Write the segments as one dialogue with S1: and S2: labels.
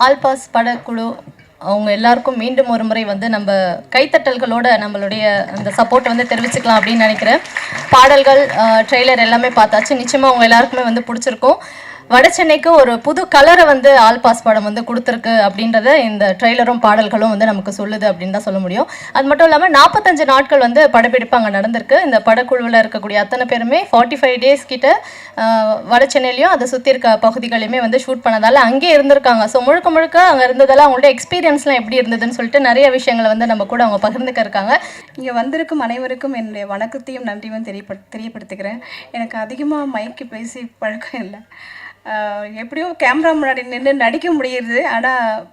S1: All pass படக்குழு அவங்க எல்லாருக்கும் மீண்டும் ஒரு முறை வந்து நம்ம கைத்தட்டல்களோட நம்மளுடைய அந்த சப்போர்ட் வந்து தெரிவிச்சுக்கலாம் அப்படின்னு நினைக்கிறேன். பாடல்கள் ட்ரெய்லர் எல்லாமே பார்த்தாச்சு. நிச்சயமாக அவங்க எல்லாருக்குமே வந்து பிடிச்சிருக்கும். வட சென்னைக்கு ஒரு புது கலரை வந்து ஆல் பாஸ் படம் வந்து கொடுத்துருக்கு அப்படின்றத இந்த ட்ரெய்லரும் பாடல்களும் வந்து நமக்கு சொல்லுது அப்படின்னு தான் சொல்ல முடியும். அது மட்டும் இல்லாமல் 45 நாட்கள் வந்து படப்பிடிப்பு அங்கே நடந்திருக்கு. இந்த படக்குழுவில் இருக்கக்கூடிய அத்தனை பேருமே 45 டேஸ் கிட்ட வட சென்னையிலையும் அதை சுற்றி இருக்க பகுதிகளையுமே வந்து ஷூட் பண்ணதால் அங்கே இருந்திருக்காங்க. ஸோ முழுக்க முழுக்க அங்கே இருந்ததெல்லாம் அவங்களோட எக்ஸ்பீரியன்ஸ்லாம் எப்படி இருந்ததுன்னு சொல்லிட்டு நிறைய விஷயங்களை வந்து நம்ம கூட அவங்க பகிர்ந்துக்க இருக்காங்க.
S2: இங்கே வந்திருக்கும் அனைவருக்கும் என்னுடைய வணக்கத்தையும் நன்றியும் தெரியப்படுத்துகிறேன். எனக்கு அதிகமாக மைக்கு பேசி பழக்கம் இல்லை. எப்படியோ கேமரா முன்னாடி நின்று நடிக்க முடியுது. ஆனால்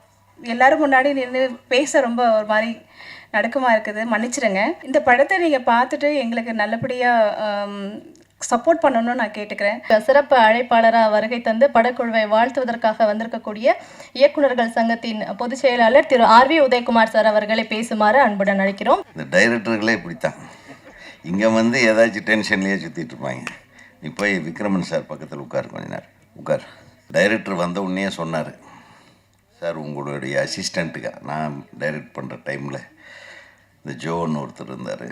S2: எல்லோரும் முன்னாடி நின்று பேச ரொம்ப ஒரு மாதிரி நடுக்கமாக இருக்குது. மன்னிச்சிடுங்க. இந்த படத்தை நீங்கள் பார்த்துட்டு எங்களுக்கு நல்லபடியாக சப்போர்ட் பண்ணணும்னு நான் கேட்டுக்கிறேன்.
S1: சிறப்பு அழைப்பாளராக வருகை தந்து படக்குழுவை வாழ்த்துவதற்காக வந்திருக்கக்கூடிய இயக்குநர்கள் சங்கத்தின் பொதுச் செயலாளர் திரு ஆர்வி உதயகுமார் சார் அவர்களை பேசுமாறு அன்புடன் அழைக்கிறோம்.
S3: இந்த டைரக்டர்களே இப்படித்தான், இங்கே வந்து ஏதாச்சும் டென்ஷன்லேயே சுற்றிட்டு இருப்பாங்க. நீ போய் விக்ரமன் சார் பக்கத்தில் உட்கார், கொஞ்ச நேரம் உட்கார். டைரக்டர் வந்த உடனே சொன்னார், சார் உங்களுடைய அசிஸ்டண்ட்டுக்கா நான் டைரக்ட் பண்ணுற டைமில் இந்த ஜோன்னு ஒருத்தர் இருந்தார்,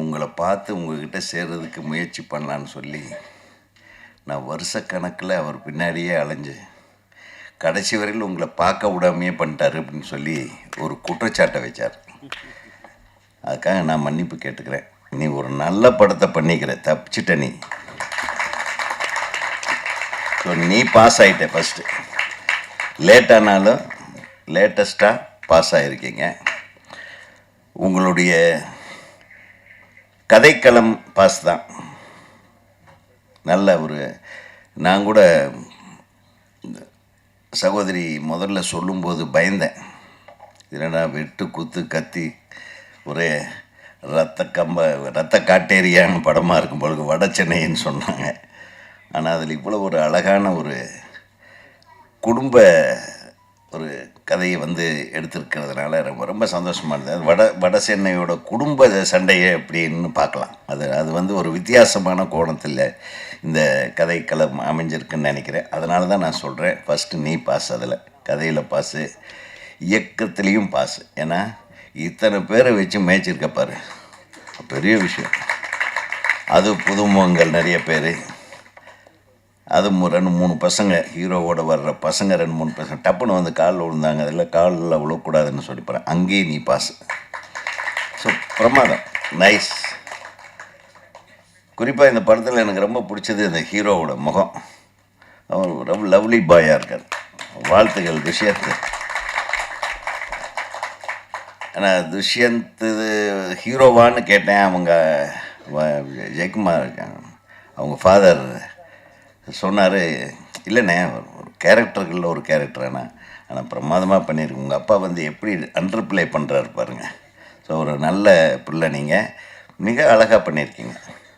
S3: உங்களை பார்த்து உங்கள்கிட்ட சேர்றதுக்கு முயற்சி பண்ணலான்னு சொல்லி நான் வருஷக்கணக்கில் அவர் பின்னாடியே அலைஞ்சு கடைசி வரையில் உங்களை பார்க்க விடாமையே பண்ணிட்டார் அப்படின்னு சொல்லி ஒரு குற்றச்சாட்டை வச்சார். அதுக்காக நான் மன்னிப்பு கேட்டுக்கிறேன். நீ ஒரு நல்ல படத்தை பண்ணிக்கிற, தப்பிச்சிட்ட நீ. ஸோ நீ பாஸ் ஆகிட்ட. ஃபஸ்ட்டு லேட்டானாலும் லேட்டஸ்ட்டாக பாஸ் ஆகிருக்கீங்க. உங்களுடைய கதைக்களம் பாஸ் தான். நல்ல ஒரு நான் கூட சகோதரி முதல்ல சொல்லும்போது பயந்தேன். இல்லைன்னா வெட்டு குத்து கத்தி ஒரே ரத்த காட்டேரியான்னு படமாக இருக்கும் பொழுது வட சென்னைன்னு சொன்னாங்க. ஆனால் அதில் இவ்வளோ ஒரு அழகான ஒரு குடும்ப ஒரு கதையை வந்து எடுத்திருக்கிறதுனால ரொம்ப ரொம்ப சந்தோஷமாக இருந்தது. வட சென்னையோட குடும்ப சண்டையை அப்படின்னு பார்க்கலாம். அது வந்து ஒரு வித்தியாசமான கோணத்தில் இந்த கதைக்களம் அமைஞ்சிருக்குன்னு நினைக்கிறேன். அதனால தான் நான் சொல்கிறேன், ஃபஸ்ட்டு நீ பாஸ், அதில் கதையில் பாஸு, இயக்கத்துலேயும் பாஸு. ஏன்னா இத்தனை பேரை வச்சு மேய்ச்சிருக்க பாரு, பெரிய விஷயம். அது புதுமுகங்கள் நிறைய பேர், அது 2-3 பசங்க, ஹீரோவோட வர்ற பசங்க 2-3 பசங்க டப்புன்னு வந்து காலில் விழுந்தாங்க. அதில் காலில் விழக்கூடாதுன்னு சொல்லிப்பறேன். அங்கேயே நீ பாஸ். ஸோ பிரமாதம், நைஸ். குறிப்பாக இந்த படத்தில் எனக்கு ரொம்ப பிடிச்சது இந்த ஹீரோவோட முகம். அவர் ரொம்ப லவ்லி பாயாக இருக்கார். வாழ்த்துக்கள் துஷ்யந்த். ஆனால் துஷ்யந்த் ஹீரோவான்னு கேட்டேன். அவங்க ஜெயக்குமார் அவங்க ஃபாதர் சொன்னார், இல்லைண்ணே ஒரு கேரக்டர்களில் ஒரு கேரக்டராண்ணா, ஆனால் பிரமாதமாக பண்ணியிருக்கு. உங்கள் அப்பா வந்து எப்படி அண்டர் ப்ளே பண்ணுறாரு பாருங்கள். ஸோ ஒரு நல்ல பிள்ளை, நீங்கள் மிக அழகாக பண்ணியிருக்கீங்க.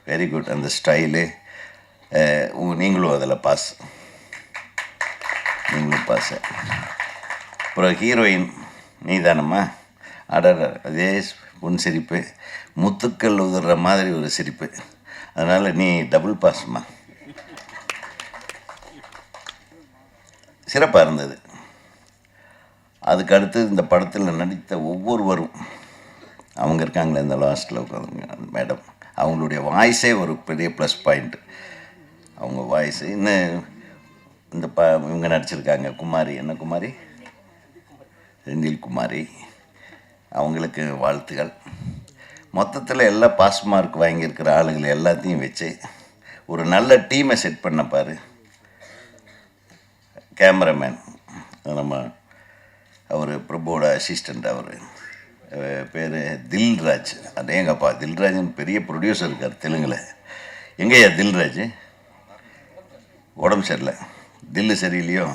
S3: Very good. அந்த ஸ்டைலு நீங்களும் அதில் பாஸ், நீங்களும் பாஸ். அப்புறம் ஹீரோயின் நீ தானம்மா, அடர் அதே பொன் சிரிப்பு, முத்துக்கள் உதிர்ற மாதிரி ஒரு சிரிப்பு. அதனால் நீ டபுள் பாஸ்மா. சிறப்பாக இருந்தது. அதுக்கு அடுத்து இந்த படத்தில் நடித்த ஒவ்வொருவரும், அவங்க இருக்காங்களே இந்த லாஸ்ட்டில் உட்காந்துங்க மேடம், அவங்களுடைய வாய்ஸே ஒரு பெரிய ப்ளஸ் பாயிண்ட்டு. அவங்க வாய்ஸு இன்னும் இந்த இவங்க நடிச்சிருக்காங்க, குமாரி, என்ன குமாரி, செந்தில் குமாரி, அவங்களுக்கு வாழ்த்துக்கள். மொத்தத்தில் எல்லா பாஸ் மார்க் வாங்கியிருக்கிற ஆளுகளை எல்லாத்தையும் வச்சு ஒரு நல்ல டீமை செட் பண்ண பாரு. கேமராமேன் நம்ம அவர் பிரபுவோட அசிஸ்டண்ட், அவர் பேர் தில்ராஜ். அதே எங்கப்பா தில்ராஜ்னு பெரிய ப்ரொடியூசர் இருக்கார் தெலுங்கில். எங்கேயா தில்ராஜ்? உடம்பு சரியில்லை, தில்லு சரியில்லையோ?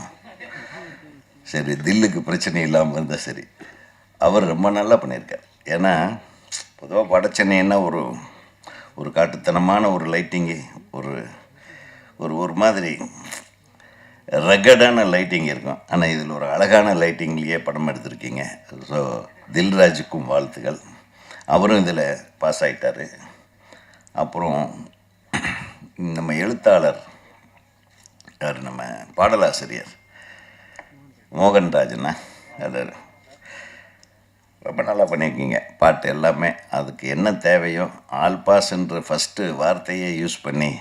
S3: சரி, தில்லுக்கு பிரச்சனை இல்லாமல் இருந்தால் சரி. அவர் ரொம்ப நல்லா பண்ணியிருக்கார். ஏன்னா பொதுவாக வட சென்னைன்னா ஒரு காட்டுத்தனமான ஒரு லைட்டிங்கு, ஒரு மாதிரி ரகடான லைட்டிங் இருக்கும். ஆனால் இதில் ஒரு அழகான லைட்டிங்லேயே படம் எடுத்திருக்கீங்க. ஸோ தில்ராஜுக்கும் வாழ்த்துக்கள். அவரும் இதில் பாஸ் ஆகிட்டார். அப்புறம் நம்ம எழுத்தாளர் யார், நம்ம பாடலாசிரியர் மோகன்ராஜனா அது ரொம்ப நல்லா பண்ணியிருக்கீங்க. பாட்டு எல்லாமே அதுக்கு என்ன தேவையோ ஆல் பாஸ்ன்ற ஃபஸ்ட்டு வார்த்தையே யூஸ் பண்ணி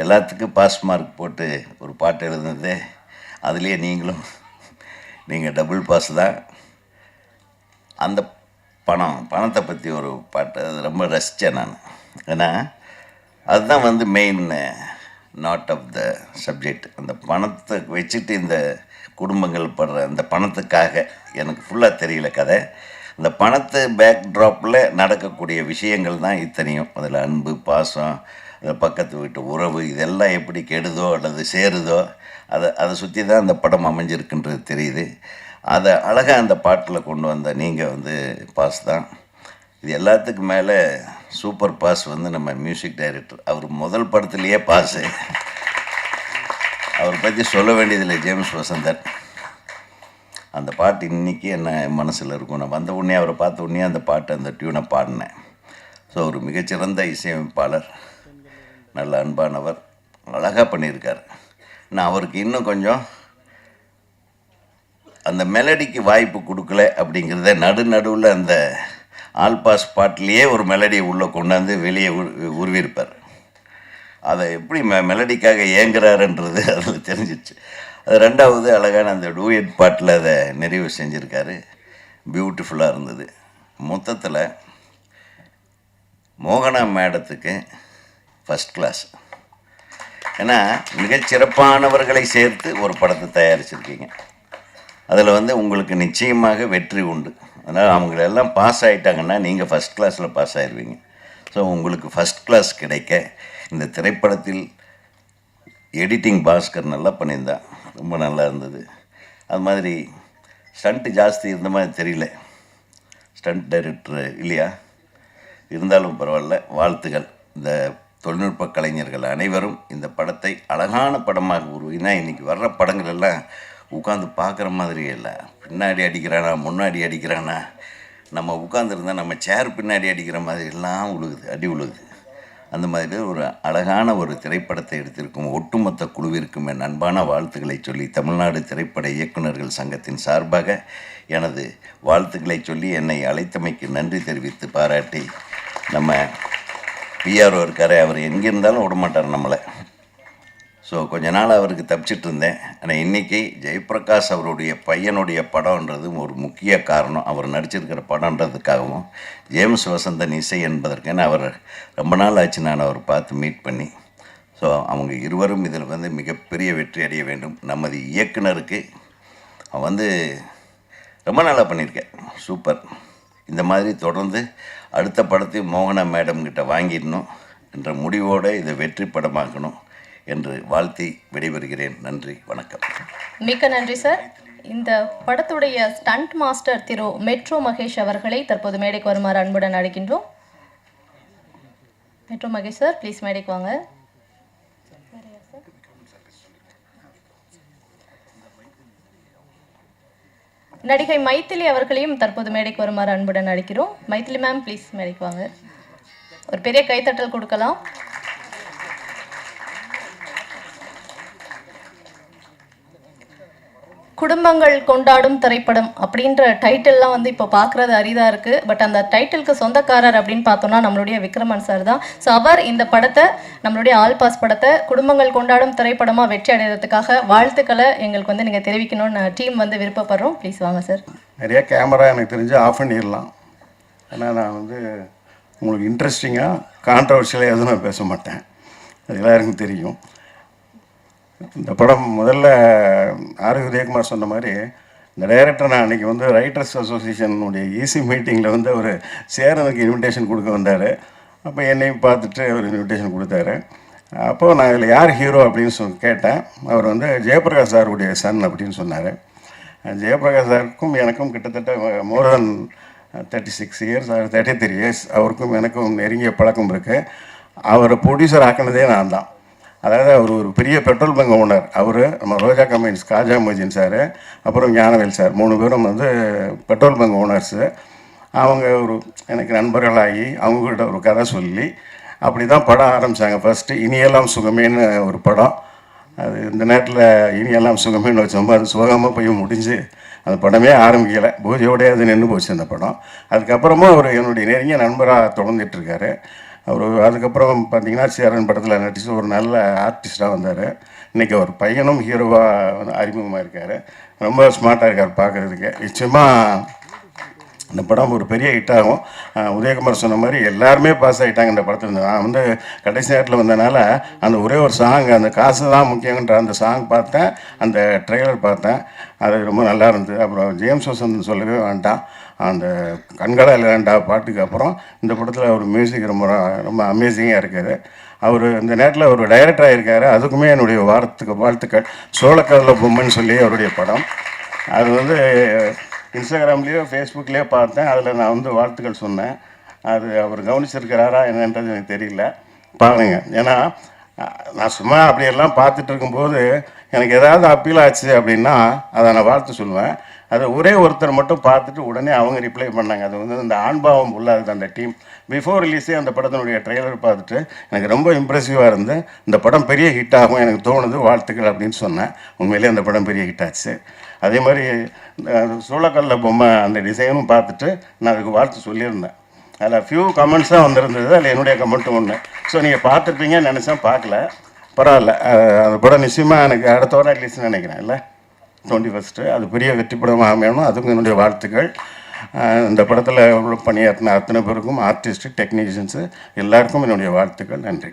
S3: எல்லாத்துக்கும் பாஸ் மார்க் போட்டு ஒரு பாட்டு எழுதுனது. அதுலேயே நீங்கள் டபுள் பாஸ் தான். அந்த பணத்தை பற்றி ஒரு பாட்டு அது ரொம்ப ரசித்தேன் நான். ஏன்னா அதுதான் main knot of the subject. அந்த பணத்தை வச்சுட்டு இந்த குடும்பங்கள் படுற அந்த பணத்துக்காக எனக்கு ஃபுல்லாக தெரியல கதை. அந்த பணத்து பேக் ட்ராப்பில் நடக்கக்கூடிய விஷயங்கள் தான் இத்தனையும். அதில் அன்பு, பாசம், அதில் பக்கத்து வீட்டு உறவு, இதெல்லாம் எப்படி கெடுதோ அல்லது சேருதோ அதை சுற்றி தான் அந்த படம் அமைஞ்சிருக்குன்றது தெரியுது. அதை அழகாக அந்த பாட்டில் கொண்டு வந்த நீங்கள் பாஸ் தான். இது எல்லாத்துக்கும் மேலே சூப்பர் பாஸ் நம்ம மியூசிக் டைரக்டர். அவர் முதல் படத்துலேயே பாஸு. அவரை பற்றி சொல்ல வேண்டியதில்லை. ஜேம்ஸ் வசந்தன். அந்த பாட்டு இன்றைக்கி என்ன மனசில் இருக்கும். நான் வந்த உடனே அவரை பார்த்த உடனே அந்த பாட்டு அந்த டியூனை பாடினேன். ஸோ ஒரு மிகச்சிறந்த இசையமைப்பாளர், நல்ல அன்பானவர், அழகாக பண்ணியிருக்கார். நான் அவருக்கு இன்னும் கொஞ்சம் அந்த மெலடிக்கு வாய்ப்பு கொடுக்கல அப்படிங்கிறத நடுவில் அந்த ஆல் பாஸ் பாட்டிலேயே ஒரு மெலடியை உள்ளே கொண்டாந்து வெளியே உருவிருப்பார். அதை எப்படி மெலடிக்காக ஏங்குறாருன்றது அதில் தெரிஞ்சிச்சு. அது ரெண்டாவது அழகான அந்த டூயட் பாட்டில் அதை நிறைவு செஞ்சுருக்காரு. பியூட்டிஃபுல்லாக இருந்தது. மொத்தத்தில் மோகனா மேடத்துக்கு ஃபஸ்ட் கிளாஸ். ஏன்னா மிகச்சிறப்பானவர்களை சேர்த்து ஒரு படத்தை தயாரிச்சிருக்கீங்க. அதில் உங்களுக்கு நிச்சயமாக வெற்றி உண்டு. அதனால் அவங்களெல்லாம் பாஸ் ஆகிட்டாங்கன்னா நீங்கள் ஃபஸ்ட் கிளாஸில் பாஸ் ஆயிடுவீங்க. ஸோ உங்களுக்கு ஃபஸ்ட் கிளாஸ் கிடைக்க இந்த திரைப்படத்தில் எடிட்டிங் பாஸ்கர் நல்லா பண்ணியிருந்தான், ரொம்ப நல்லா இருந்தது. அது மாதிரி ஸ்டண்ட்டு ஜாஸ்தி இருந்த மாதிரி தெரியல. ஸ்டண்ட் டைரக்டர் இல்லையா, இருந்தாலும் பரவாயில்ல, வாழ்த்துகள். இந்த தொழில்நுட்ப கலைஞர்கள் அனைவரும் இந்த படத்தை அழகான படமாக உருவினா. இன்றைக்கி வர்ற படங்கள் எல்லாம் உட்காந்து பார்க்குற மாதிரியே இல்லை. பின்னாடி அடிக்கிறானா முன்னாடி அடிக்கிறானா, நம்ம உட்காந்துருந்தால் நம்ம சேர் பின்னாடி அடிக்கிற மாதிரி எல்லாம் உழுகுது, அடி உழுகுது. அந்த மாதிரி ஒரு அழகான ஒரு திரைப்படத்தை எடுத்திருக்கும் ஒட்டுமொத்த குழுவிற்கும் என் அன்பான வாழ்த்துக்களை சொல்லி தமிழ்நாடு திரைப்பட இயக்குநர்கள் சங்கத்தின் சார்பாக எனது வாழ்த்துக்களை சொல்லி என்னை அழைத்தமைக்கு நன்றி தெரிவித்து பாராட்டி, நம்ம பிஆர்ஓ இருக்கார், அவர் எங்கே இருந்தாலும் விடமாட்டார் நம்மளை. ஸோ கொஞ்ச நாள் அவருக்கு தப்பிச்சிட்டு இருந்தேன். ஆனால் இன்றைக்கி ஜெயபிரகாஷ் அவருடைய பையனுடைய படம்ன்றது ஒரு முக்கிய காரணம். அவர் நடிச்சிருக்கிற படம்ன்றதுக்காகவும் ஜேம்ஸ் வசந்தன் இசை என்பதற்கான அவர் ரொம்ப நாள் ஆச்சு நான் அவர் பார்த்து மீட் பண்ணி. ஸோ அவங்க இருவரும் இதில் மிகப்பெரிய வெற்றி அடைய வேண்டும். நமது இயக்குனருக்கு அவன் ரொம்ப நல்லா பண்ணியிருக்கேன், சூப்பர். இந்த மாதிரி தொடர்ந்து அடுத்த படத்தையும் மோகனா மேடம் கிட்ட வாங்கிடணும் என்ற முடிவோடு இதை வெற்றி படமாக்கணும் என்று வாழ்த்தி விடைபெறுகிறேன். நன்றி, வணக்கம்.
S1: மிக்க நன்றி சார். இந்த படத்துடைய ஸ்டண்ட் மாஸ்டர் திரு மெட்ரோ மகேஷ் அவர்களை தற்போது மேடைக்கு வருமாறு அன்புடன் அழைக்கின்றோம். மெட்ரோ மகேஷ் சார், ப்ளீஸ் மேடைக்கு வாங்க. நடிகை மைத்திலி அவர்களையும் தற்போது மேடைக்கு வருமாறு அன்புடன் அழைக்கிறோம். மைத்திலி மேம், ப்ளீஸ் மேடைக்கு வாங்க. ஒரு பெரிய கைத்தட்டல் கொடுக்கலாம். குடும்பங்கள் கொண்டாடும் திரைப்படம் அப்படின்ற டைட்டில்லாம் இப்போ பார்க்குறது அரிதாக இருக்குது. பட் அந்த டைட்டிலுக்கு சொந்தக்காரர் அப்படின்னு பார்த்தோம்னா நம்மளுடைய விக்ரமன் சார் தான். ஸோ அவர் இந்த படத்தை, நம்மளுடைய ஆல் பாஸ் படத்தை குடும்பங்கள் கொண்டாடும் திரைப்படமாக வெற்றி அடைகிறதுக்காக வாழ்த்துக்களை எங்களுக்கு நீங்கள் தெரிவிக்கணும்னு டீம் விருப்பப்படுறோம். ப்ளீஸ் வாங்க சார்.
S4: நிறைய கேமரா எனக்கு தெரிஞ்சு ஆஃப் பண்ணிடலாம். ஏன்னா நான் உங்களுக்கு இன்ட்ரெஸ்டிங்காக கான்ட்ரவர்ஷியலாக எதுவும் நான் பேச மாட்டேன், அது எல்லாருக்கும் தெரியும். இந்த படம் முதல்ல ஆர் உதயகுமார் சொன்ன மாதிரி இந்த டைரக்டர் நான் அன்றைக்கி ரைட்டர்ஸ் அசோசியேஷனுடைய ஈசி மீட்டிங்கில் அவர் சேரனுக்கு இன்விடேஷன் கொடுக்க வந்தார். அப்போ என்னையும் பார்த்துட்டு அவர் இன்விடேஷன் கொடுத்தாரு. அப்போது நான் இதில் யார் ஹீரோ அப்படின்னு கேட்டேன். அவர் ஜெயபிரகாஷ் சாருடைய சன் அப்படின்னு சொன்னார். ஜெயபிரகாஷ் சாருக்கும் எனக்கும் கிட்டத்தட்ட மோர் தென் 36 இயர்ஸ், 33 இயர்ஸ் அவருக்கும் எனக்கும் நெருங்கிய பழக்கம் இருக்குது. அவரை ப்ரொடியூசர் ஆக்கினதே நான் தான். அதாவது அவர் ஒரு பெரிய பெட்ரோல் பங்க் ஓனர். அவர் நம்ம ரோஜா கம்பெனிஸ் காஜா மொஜின் சார், அப்புறம் ஞானவேல் சார், 3 பேரும் பெட்ரோல் பங்க் ஓனர்ஸு. அவங்க எனக்கு நண்பர்களாகி அவங்ககிட்ட ஒரு கதை சொல்லி அப்படி தான் படம் ஆரம்பித்தாங்க. ஃபஸ்ட்டு இனியெல்லாம் சுகமேன்னு ஒரு படம். அது இந்த நேரத்தில் இனியெல்லாம் சுகமேன்னு வச்சோம், அது சுகமாக போய் முடிஞ்சு அந்த படமே ஆரம்பிக்கலை, பூஜையோடய அது நின்று போச்சு அந்த படம். அதுக்கப்புறமா அவர் என்னுடைய நெருங்கிய நண்பராக தொடர்ந்துட்டுருக்காரு. அவர் அதுக்கப்புறம் பார்த்தீங்கன்னா சேரன் படத்தில் நடித்து ஒரு நல்ல ஆர்டிஸ்டாக வந்தார். இன்றைக்கி அவர் பையனும் ஹீரோவாக அறிமுகமாக இருக்கார். ரொம்ப ஸ்மார்ட்டாக இருக்கார் பார்க்குறதுக்கு. நிச்சயமாக இந்த படம் ஒரு பெரிய ஹிட் ஆகும். உதயகுமார் சொன்ன மாதிரி எல்லாருமே பாஸ் ஆகிட்டாங்க இந்த படத்தில். நான் வந்து கடைசி நேரத்தில் வந்தனால அந்த ஒரே ஒரு சாங், அந்த காசு தான் முக்கியன்ற அந்த சாங் பார்த்தேன், அந்த ட்ரெய்லர் பார்த்தேன், அது ரொம்ப நல்லா இருந்தது. அப்புறம் ஜேம்ஸ் வசந்த் சொல்லவே வேண்டாம், அந்த கண்களால் வேண்டா பாட்டுக்கு அப்புறம் இந்த படத்தில் ஒரு மியூசிக் ரொம்ப ரொம்ப அமேசிங்காக இருக்கார். அவர் இந்த நேரத்தில் ஒரு டைரக்டராக இருக்கார், அதுக்குமே என்னுடைய வாழ்த்துக்கள். சோளக்கடலை பொம்மைன்னு சொல்லி அவருடைய படம், அது வந்து இன்ஸ்டாகிராம்லேயோ ஃபேஸ்புக்லேயோ பார்த்தேன், அதில் நான் வந்து வாழ்த்துக்கள் சொன்னேன். அது அவர் கவனிச்சிருக்கிறாரா என்னன்றது எனக்கு தெரியல, பாருங்கள். ஏன்னா நான் சும்மா அப்படியெல்லாம் பார்த்துட்டு இருக்கும்போது எனக்கு ஏதாவது அப்பீல் ஆச்சு அப்படின்னா அதை நான் வாழ்த்து சொல்லுவேன். அதை ஒரே ஒருத்தர் மட்டும் பார்த்துட்டு உடனே அவங்க ரிப்ளை பண்ணாங்க. அது வந்து இந்த ஆண்பாவம் உள்ளது அந்த டீம். பிஃபோர் ரிலீஸே அந்த படத்தினுடைய ட்ரெய்லர் பார்த்துட்டு எனக்கு ரொம்ப இம்ப்ரெசிவாக இருந்து இந்த படம் பெரிய ஹிட் ஆகும் எனக்கு தோணுது, வாழ்த்துக்கள் அப்படின்னு சொன்னேன். உண்மையிலே அந்த படம் பெரிய ஹிட் ஆச்சு. அதே மாதிரி சோளக்கல்ல பொம்மை அந்த டிசைனும் பார்த்துட்டு நான் அதுக்கு வாழ்த்து சொல்லியிருந்தேன். அதில் ஃபியூ கமெண்ட்ஸ் தான் வந்திருந்தது, அதில் என்னுடைய கமெண்ட்டும் ஒன்று. ஸோ நீங்கள் பார்த்துருப்பீங்கன்னு நினச்சேன், பார்க்கல, பரவாயில்ல. அந்த படம் நிச்சயமாக எனக்கு அடுத்த வாரம் ரிலீஸ்ன்னு நினைக்கிறேன், இல்லை 21 அது பெரிய வெற்றி படமாக அமையணும், அதுக்கும் என்னுடைய வாழ்த்துக்கள். இந்த படத்தில் பணியாற்றின அத்தனை பேருக்கும், ஆர்டிஸ்ட்டு, டெக்னீஷியன்ஸு எல்லாருக்கும் என்னுடைய வாழ்த்துக்கள். நன்றி.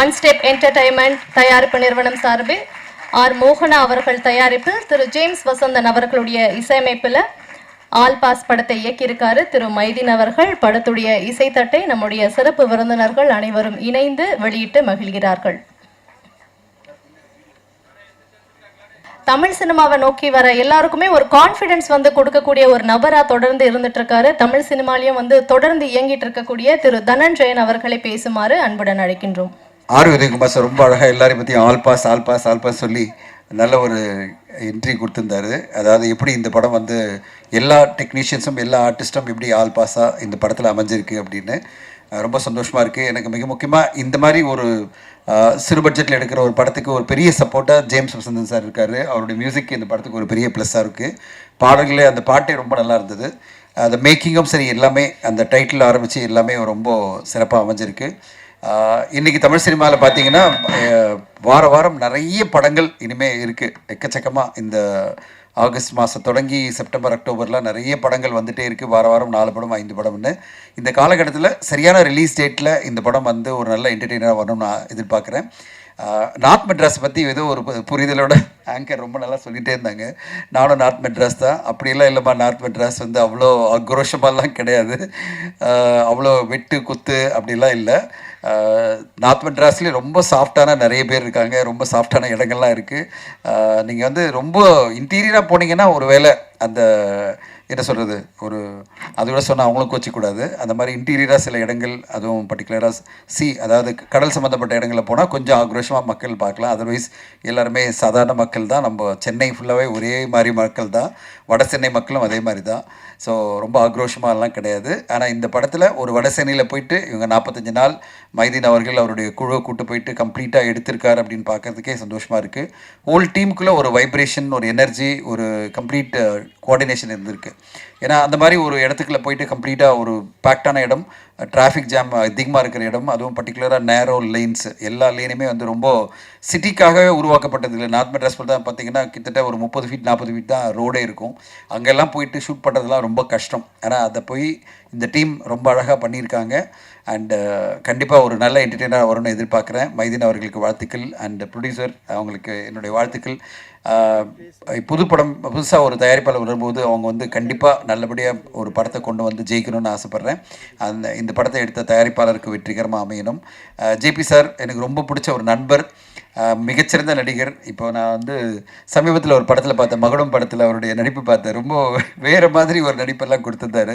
S1: ஒன் ஸ்டெப் என்டர்டைன்மெண்ட் தயாரிப்பு நிறுவனம் சார்பில் ஆர் மோகனா அவர்கள் தயாரிப்பில் திரு ஜேம்ஸ் வசந்தன் அவர்களுடைய இசையமைப்பில் ஆல் பாஸ் படத்தை இயக்கியிருக்காரு திரு மைதீன் அவர்கள். படத்துடைய இசைத்தட்டை நம்முடைய சிறப்பு விருந்தினர்கள் அனைவரும் இணைந்து வெளியிட்டு மகிழ்கிறார்கள். தமிழ் சினிமாவை நோக்கி வர எல்லாருக்குமே ஒரு கான்ஃபிடன்ஸ் வந்து கொடுக்கக்கூடிய ஒரு நபரா தொடர்ந்து இருந்துட்டு இருக்காரு. தமிழ் சினிமாலையும் வந்து தொடர்ந்து இயங்கிட்டு இருக்கக்கூடிய திரு தனஞ்சயன் அவர்களை பேசுமாறு அன்புடன் அழைக்கின்றோம்.
S5: உதயகுமார் சார் ரொம்ப அழகாக எல்லாரையும் பற்றியும் ஆல் பாஸ் சொல்லி நல்ல ஒரு என்ட்ரி கொடுத்துருந்தாரு. அதாவது எப்படி இந்த படம் வந்து எல்லா டெக்னீஷியன்ஸும் எல்லா ஆர்டிஸ்ட்டும் எப்படி ஆல் பாஸாக இந்த படத்தில் அமைஞ்சிருக்கு அப்படின்னு ரொம்ப சந்தோஷமாக இருக்குது. எனக்கு மிக முக்கியமாக இந்த மாதிரி ஒரு சிறு பட்ஜெட்டில் எடுக்கிற ஒரு படத்துக்கு ஒரு பெரிய சப்போர்ட்டாக ஜேம்ஸ் வசந்தன் சார் இருக்கார். அவருடைய மியூசிக் இந்த படத்துக்கு ஒரு பெரிய ப்ளஸ்ஸாக இருக்குது. பாடல்களே அந்த பாட்டே ரொம்ப நல்லா இருந்தது. அந்த மேக்கிங்கும் சரி, எல்லாமே அந்த டைட்டில் ஆரம்பித்து எல்லாமே ரொம்ப சிறப்பாக அமைஞ்சிருக்கு. இன்றைக்கி தமிழ் சினிமாவில் பார்த்தீங்கன்னா வாரம் நிறைய படங்கள் இனிமேல் இருக்குது, எக்கச்சக்கமாக. இந்த ஆகஸ்ட் மாதம் தொடங்கி செப்டம்பர் அக்டோபர்லாம் நிறைய படங்கள் வந்துகிட்டே இருக்குது. வாரம் 4 படம் 5 படம்னு. இந்த காலகட்டத்தில் சரியான ரிலீஸ் டேட்டில் இந்த படம் வந்து ஒரு நல்ல என்டர்டெய்னராக வரணும்னு நான் எதிர்பார்க்குறேன். நார்த் மெட்ராஸ் பற்றி ஏதோ ஒரு புரிதலோட ஆங்கர் ரொம்ப நல்லா சொல்லிகிட்டே இருந்தாங்க. நானும் நார்த் மெட்ராஸ் தான். அப்படியெல்லாம் இல்லைம்மா, நார்த் மெட்ராஸ் வந்து அவ்வளோ ஆக்ரோஷமாலாம் கிடையாது, அவ்வளோ வெட்டு குத்து அப்படிலாம் இல்லை. நார்த் மெட்ராஸ்லேயே ரொம்ப சாஃப்டான நிறைய பேர் இருக்காங்க, ரொம்ப சாஃப்டான இடங்கள்லாம் இருக்குது. நீங்கள் வந்து ரொம்ப இன்டீரியராக போனீங்கன்னா ஒரு வேளை அந்த என்ன சொல்கிறது, ஒரு அதோட சொன்னால் அவங்களும் கோச்சிக்கூடாது. அந்த மாதிரி இன்டீரியராக சில இடங்கள், அதுவும் பர்டிகுலராக அதாவது கடல் சம்மந்தப்பட்ட இடங்களில் போனால் கொஞ்சம் ஆக்ரோஷமாக மக்கள் பார்க்கலாம். அதர்வைஸ் எல்லாருமே சாதாரண மக்கள் தான். நம்ம சென்னை ஃபுல்லாகவே ஒரே மாதிரி மக்கள் தான், வட சென்னை மக்களும் அதே மாதிரி தான். ஸோ ரொம்ப ஆக்ரோஷமாகலாம் கிடையாது. ஆனால் இந்த படத்தில் ஒரு வட சென்னையில் போயிட்டு இவங்க 45 நாள் மைதீன் அவர்கள் அவருடைய குழுவை கூட்டு போயிட்டு கம்ப்ளீட்டாக எடுத்திருக்காரு அப்படின்னு பார்க்குறதுக்கே சந்தோஷமாக இருக்குது. ஹோல் டீமுக்குள்ளே ஒரு வைப்ரேஷன், ஒரு எனர்ஜி, ஒரு கம்ப்ளீட் கோஆர்டினேஷன் இருந்திருக்கு. ஏன்னா அந்த மாதிரி ஒரு இடத்துக்குள்ளே போயிட்டு கம்ப்ளீட்டாக ஒரு பேக்டான இடம், டிராஃபிக் ஜாம் அதிகமாக இருக்கிற இடம், அதுவும் பர்டிகுலராக நேரோ லைன்ஸ், எல்லா லைனுமே வந்து ரொம்ப சிட்டிக்காகவே உருவாக்கப்பட்டது இல்லை. நார்த் மெட்ராஸ் தான் பார்த்தீங்கன்னா கிட்டத்தட்ட ஒரு 30 ஃபீட் 40 ஃபீட் தான் ரோடே இருக்கும். அங்கெல்லாம் போயிட்டு ஷூட் பண்ணுறதுலாம் ரொம்ப கஷ்டம். ஆனால் அதை போய் இந்த டீம் ரொம்ப அழகாக பண்ணியிருக்காங்க. அண்டு கண்டிப்பாக ஒரு நல்ல என்டர்டெய்னராக வரும்னு எதிர்பார்க்குறேன். மைதீன் அவர்களுக்கு வாழ்த்துக்கள், அண்ட் ப்ரொடியூசர் அவங்களுக்கு என்னுடைய வாழ்த்துக்கள். புதுசாக ஒரு தயாரிப்பாளர் வரும்போது அவங்க வந்து கண்டிப்பாக நல்லபடியாக ஒரு படத்தை கொண்டு வந்து ஜெயிக்கணும்னு ஆசைப்பட்றேன். இந்த படத்தை எடுத்த தயாரிப்பாளருக்கு வெற்றிகரமாக அமையணும். ஜேபி சார் எனக்கு ரொம்ப பிடிச்ச ஒரு நண்பர், மிகச்சிறந்த நடிகர். இப்போ நான் வந்து சமீபத்தில் ஒரு படத்தில் பார்த்தேன், மகுடம் படத்தில் அவருடைய நடிப்பு பார்த்தேன். ரொம்ப வேறு மாதிரி ஒரு நடிப்பெல்லாம் கொடுத்துருந்தாரு.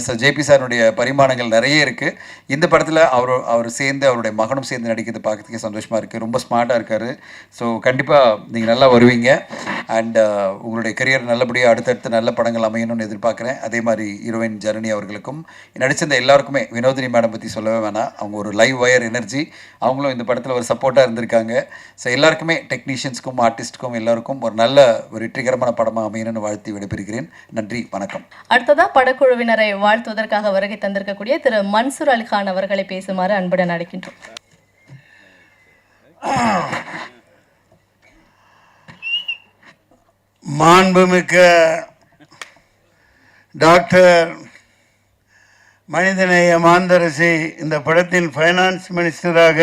S5: ஸோ ஜேபி சாருடைய பரிமாணங்கள் நிறைய இருக்குது. இந்த படத்தில் அவர் சேர்ந்து அவருடைய மகனும் சேர்ந்து நடிக்கிறது பார்க்கறதுக்கே சந்தோஷமாக இருக்குது. ரொம்ப ஸ்மார்ட்டாக இருக்கார். ஸோ கண்டிப்பாக நீங்கள் நல்லா வருவீங்க. அண்ட் உங்களுடைய கரியர் நல்லபடியாக அடுத்தடுத்து நல்ல படங்கள் அமையணும்னு எதிர்பார்க்குறேன். அதே மாதிரி ஹீரோயின் ஜனனி அவர்களுக்கும் நடிச்சிருந்த எல்லாருக்குமே, வினோதினி மேடம் பற்றி சொல்லவே வேணாம், அவங்க ஒரு லைவ் வயர் எனர்ஜி. அவங்களும் இந்த படத்தில் ஒரு சப்போர்ட்டாக இருந்திருக்காங்க. ஸோ எல்லாருக்குமே டெக்னீஷியன்ஸ்க்கும் ஆர்டிஸ்ட்டுக்கும் எல்லாருக்கும் ஒரு நல்ல ஒரு வெற்றிகரமான படமாக அமையணும்னு வாழ்த்தி விடைபெறுகிறேன். நன்றி, வணக்கம்.
S1: அடுத்ததா படக்குழுவினரை வாழ்த்துவதற்காக வருகை தந்திருக்கக்கூடிய திரு மன்சூர் அலிகான் அவர்களை பேசுமாறு அன்புடன் அழைக்கின்றோம்.
S6: மாண்புமிக்க டாக்டர் மனிதநேய மாந்தரசி இந்த படத்தின் ஃபைனான்ஸ் மினிஸ்டராக,